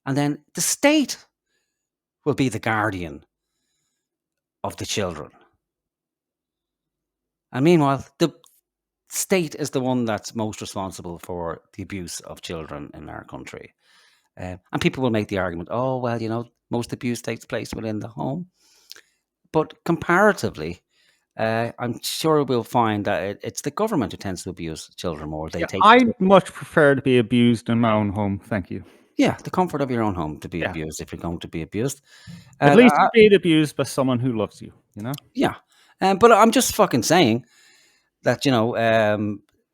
And then the state will be the guardian of the children. And meanwhile, the state is the one that's most responsible for the abuse of children in our country. And people will make the argument, oh, well, most abuse takes place within the home. But comparatively, I'm sure we'll find that it's the government who tends to abuse children more. They take I'd much prefer to be abused in my own home. Thank you. the comfort of your own home to be abused if you're going to be abused. At least you're being abused by someone who loves you. You know. Yeah, but I'm just fucking saying that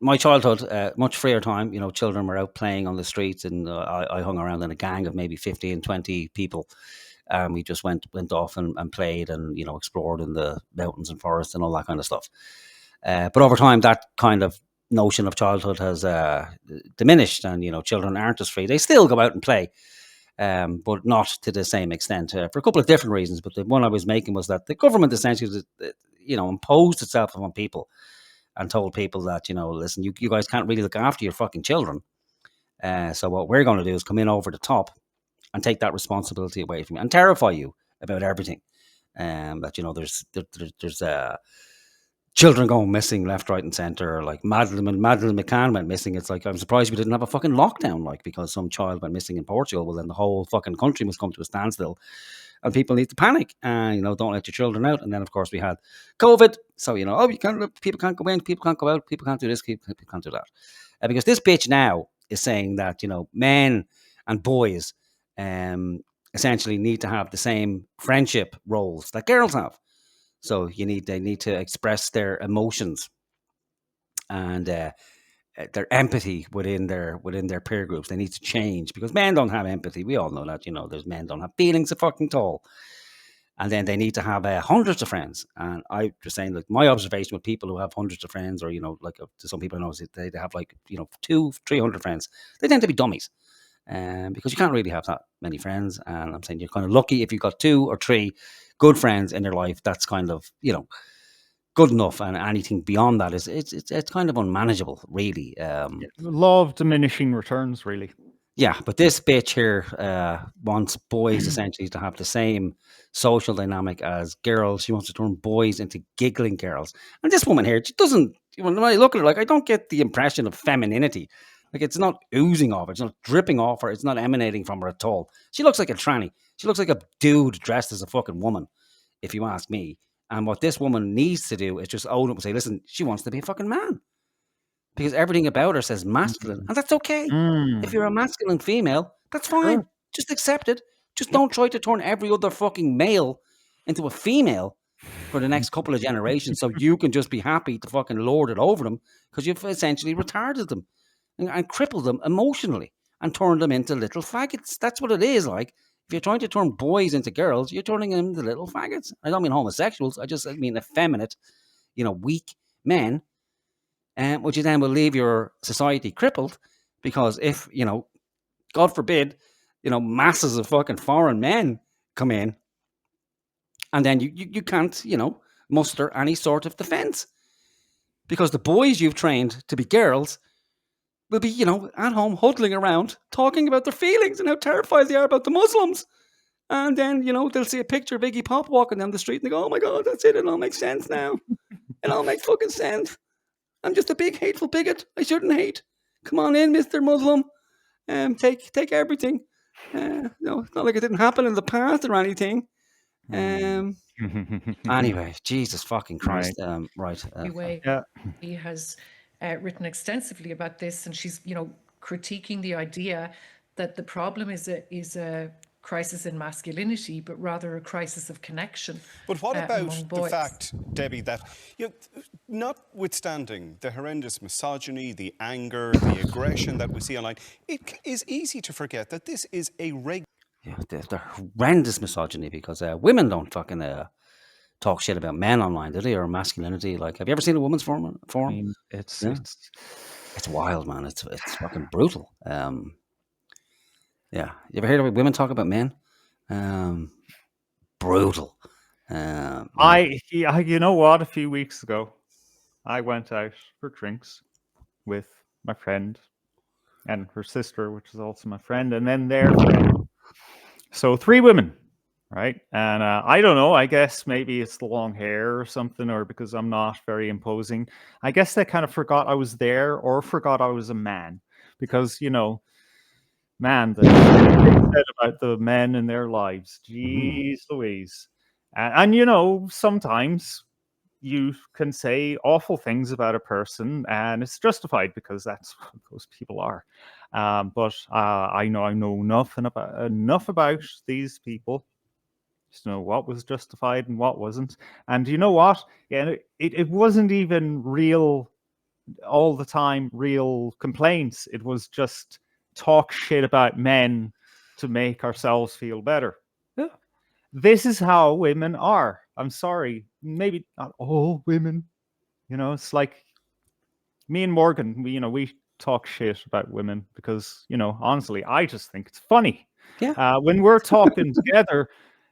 my childhood, much freer time. Children were out playing on the streets, and I hung around in a gang of maybe 15, 20 people. We just went off and played and explored in the mountains and forests and all that kind of stuff. But over time, that kind of notion of childhood has diminished, and children aren't as free. They still go out and play, but not to the same extent for a couple of different reasons. But the one I was making was that the government essentially, imposed itself on people and told people that listen, you guys can't really look after your fucking children. So what we're going to do is come in over the top and take that responsibility away from you and terrify you about everything. That there's children going missing left, right, and centre. Like Madeleine McCann went missing. It's like I'm surprised we didn't have a fucking lockdown, like because some child went missing in Portugal. Well, then the whole fucking country must come to a standstill, and people need to panic and don't let your children out. And then of course we had COVID, so you can't. People can't go in, people can't go out, people can't do this, people can't do that, because this bitch now is saying that men and boys essentially need to have the same friendship roles that girls have. So they need to express their emotions and their empathy within their peer groups. They need to change because men don't have empathy. We all know that. There's men don't have feelings of fucking all. And then they need to have hundreds of friends. And I was saying, like, my observation with people who have hundreds of friends, or like to some people I know, they have like 200-300 friends. They tend to be dummies. Because you can't really have that many friends, and I'm saying you're kind of lucky if you've got 2 or 3 good friends in your life. That's kind of good enough, and anything beyond that is it's kind of unmanageable, really. Law of diminishing returns, really. Yeah, but this bitch here wants boys essentially to have the same social dynamic as girls. She wants to turn boys into giggling girls, and this woman here, she doesn't. When I look at her, like, I don't get the impression of femininity. Like, it's not oozing off her. It's not dripping off her. It's not emanating from her at all. She looks like a tranny. She looks like a dude dressed as a fucking woman, if you ask me. And what this woman needs to do is just own up and say, listen, she wants to be a fucking man. Because everything about her says masculine. And that's okay. If you're a masculine female, that's fine. Just accept it. Just don't try to turn every other fucking male into a female for the next couple of generations so you can just be happy to fucking lord it over them, because you've essentially retarded them and crippled them emotionally and turned them into little faggots. That's what it is. Like, if you're trying to turn boys into girls, you're turning them into little faggots. I don't mean homosexuals. I mean effeminate, weak men, which then will leave your society crippled, because if, God forbid, masses of fucking foreign men come in, and then you can't, muster any sort of defense, because the boys you've trained to be girls will be, at home huddling around talking about their feelings and how terrified they are about the Muslims. And then, they'll see a picture of Iggy Pop walking down the street and they go, oh my God, that's it. It all makes sense now. It all makes fucking sense. I'm just a big hateful bigot. I shouldn't hate. Come on in, Mr. Muslim. Take everything. It's not like it didn't happen in the past or anything. Anyway, Jesus fucking Christ. Right. He has written extensively about this, and she's, critiquing the idea that the problem is a crisis in masculinity, but rather a crisis of connection. But what about the fact, Debbie, that notwithstanding the horrendous misogyny, the anger, the aggression that we see online, it is easy to forget that this is a the horrendous misogyny, because women don't fucking talk shit about men online, do they? Or masculinity. Like, have you ever seen a woman's forum? It's wild, man. It's fucking brutal. Yeah, you ever heard of women talk about men? Brutal. You know what? A few weeks ago, I went out for drinks with my friend and her sister, which is also my friend, and then their friend. So 3 women, right? And I don't know. I guess maybe it's the long hair or something, or because I'm not very imposing. I guess they kind of forgot I was there, or forgot I was a man, because Man, the shit they said about the men in their lives. Mm-hmm. Jeez Louise. And you know, sometimes you can say awful things about a person and it's justified because that's what those people are. But I know enough about these people to know what was justified and what wasn't. And you know what? Yeah, it wasn't even real all the time, real complaints. It was just talk shit about men to make ourselves feel better. Yeah. This is how women are. I'm sorry. Maybe not all women. You know, it's like me and Morgan, we talk shit about women because, honestly, I just think it's funny. Yeah. When we're talking together,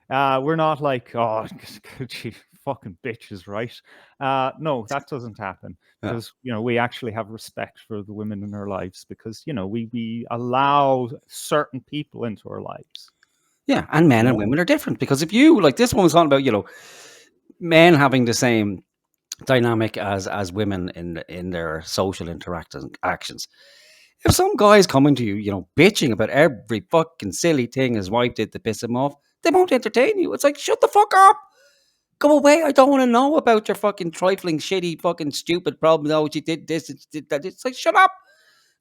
we're not like, oh, she fucking bitches, right? No, that doesn't happen Yeah. because, we actually have respect for the women in our lives because, we allow certain people into our lives. Yeah, and men and women are different because if you like this one was talking about, men having the same dynamic as women in their social actions. If some guy's coming to you, bitching about every fucking silly thing his wife did to piss him off, they won't entertain you. It's like, shut the fuck up. Go away. I don't want to know about your fucking trifling, shitty, fucking stupid problem. Oh, she did this and she did that. It's like, shut up.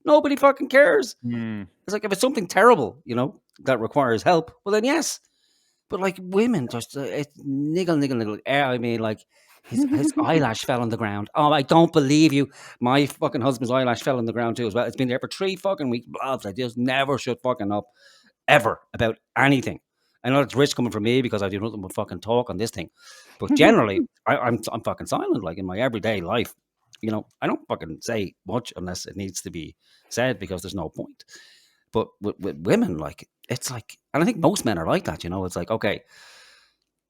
Nobody fucking cares. It's like if it's something terrible, that requires help, well then yes. But like women, just it's niggle, niggle, niggle. I mean, like his eyelash fell on the ground. Oh, I don't believe you. My fucking husband's eyelash fell on the ground too as well. It's been there for 3 fucking weeks. Blah, I just never shut fucking up ever about anything. I know it's rich coming from me because I do nothing but fucking talk on this thing. But generally, I'm fucking silent. Like in my everyday life, I don't fucking say much unless it needs to be said because there's no point. But with women, like it's like, and I think most men are like that. It's like okay,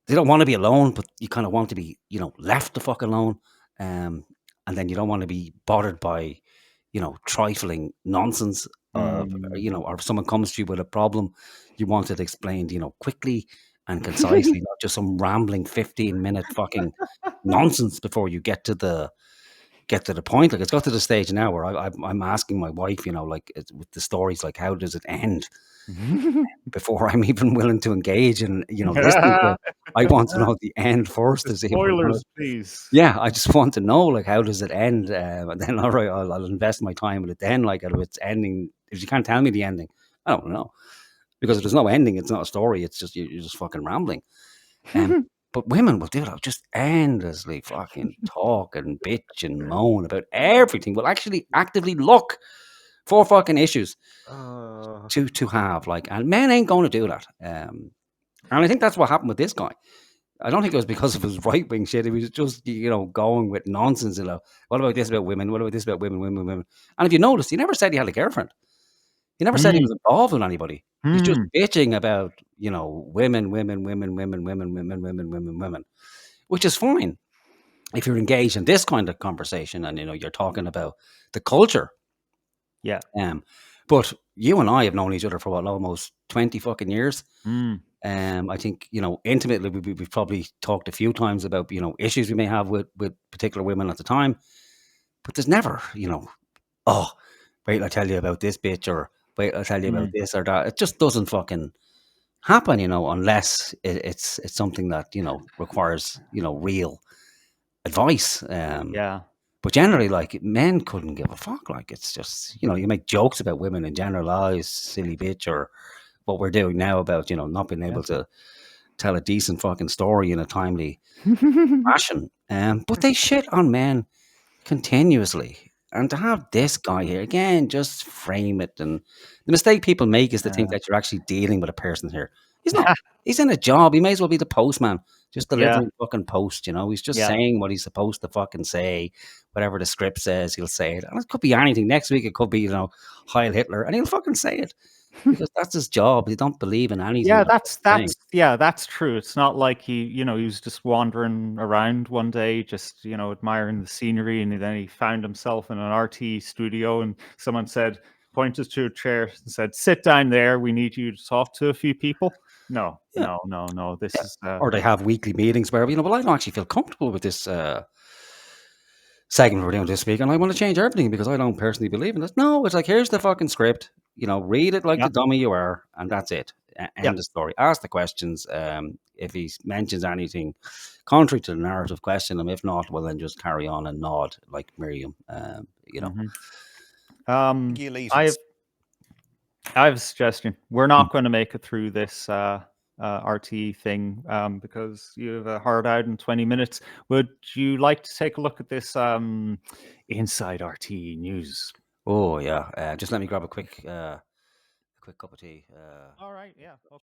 they don't want to be alone, but you kind of want to be, left the fuck alone. And then you don't want to be bothered by, trifling nonsense. Or if someone comes to you with a problem, you want it explained, quickly and concisely, not just some rambling 15-minute fucking nonsense before you get to the point. Like it's got to the stage now where I'm asking my wife, like with the stories, like how does it end? Before I'm even willing to engage in, listening to it, I want to know the end first. To see Spoilers, please. Yeah, I just want to know, like, how does it end? And then, all right, I'll invest my time with it then. Like, if it's ending, if you can't tell me the ending, I don't know. Because if there's no ending, it's not a story. It's just, you're just fucking rambling. But women will do it. Just endlessly fucking talk and bitch and moan about everything. Will actually actively look for fucking issues to have, like, and men ain't going to do that. And I think that's what happened with this guy. I don't think it was because of his right wing shit. He was just, going with nonsense. What about this about women? What about this about women, women, women? And if you notice, he never said he had a girlfriend. He never said he was involved with anybody. He's just bitching about, women, women, women, women, women, women, women, women, women, which is fine if you're engaged in this kind of conversation and you're talking about the culture. Yeah. But you and I have known each other for almost 20 fucking years. I think, intimately, we've probably talked a few times about, issues we may have with particular women at the time. But there's never, oh, wait till I tell you about this bitch, or wait till I tell you about this or that. It just doesn't fucking happen, unless it's something that, requires, real advice. Yeah. But generally, like, men couldn't give a fuck. Like, it's just, you make jokes about women in general, oh, silly bitch, or what we're doing now about, not being able to tell a decent fucking story in a timely fashion. But they shit on men continuously. And to have this guy here, again, just frame it. And the mistake people make is to think that you're actually dealing with a person here. He's not. He's in a job. He may as well be the postman, just delivering fucking post, He's just saying what he's supposed to fucking say. Whatever the script says, he'll say it. And it could be anything. Next week, it could be, Heil Hitler. And he'll fucking say it. Because that's his job. He don't believe in anything. Yeah, that's true. It's not like he was just wandering around one day, just admiring the scenery, and then he found himself in an RT studio, and someone pointed to a chair and said, "Sit down there. We need you to talk to a few people." No. This is or they have weekly meetings where well, I don't actually feel comfortable with this segment we're doing this week, and I want to change everything because I don't personally believe in this. No, it's like, here's the fucking script. read it like Yeah. the dummy you are, and that's it. End Yeah. of story. Ask the questions. If he mentions anything contrary to the narrative, question him. If not, well, then just carry on and nod like Miriam. I have a suggestion. We're not going to make it through this RTE thing because you have a hard out in 20 minutes. Would you like to take a look at this Inside RTE news? Oh yeah. Just let me grab a quick cup of tea. All right. Yeah. Okay.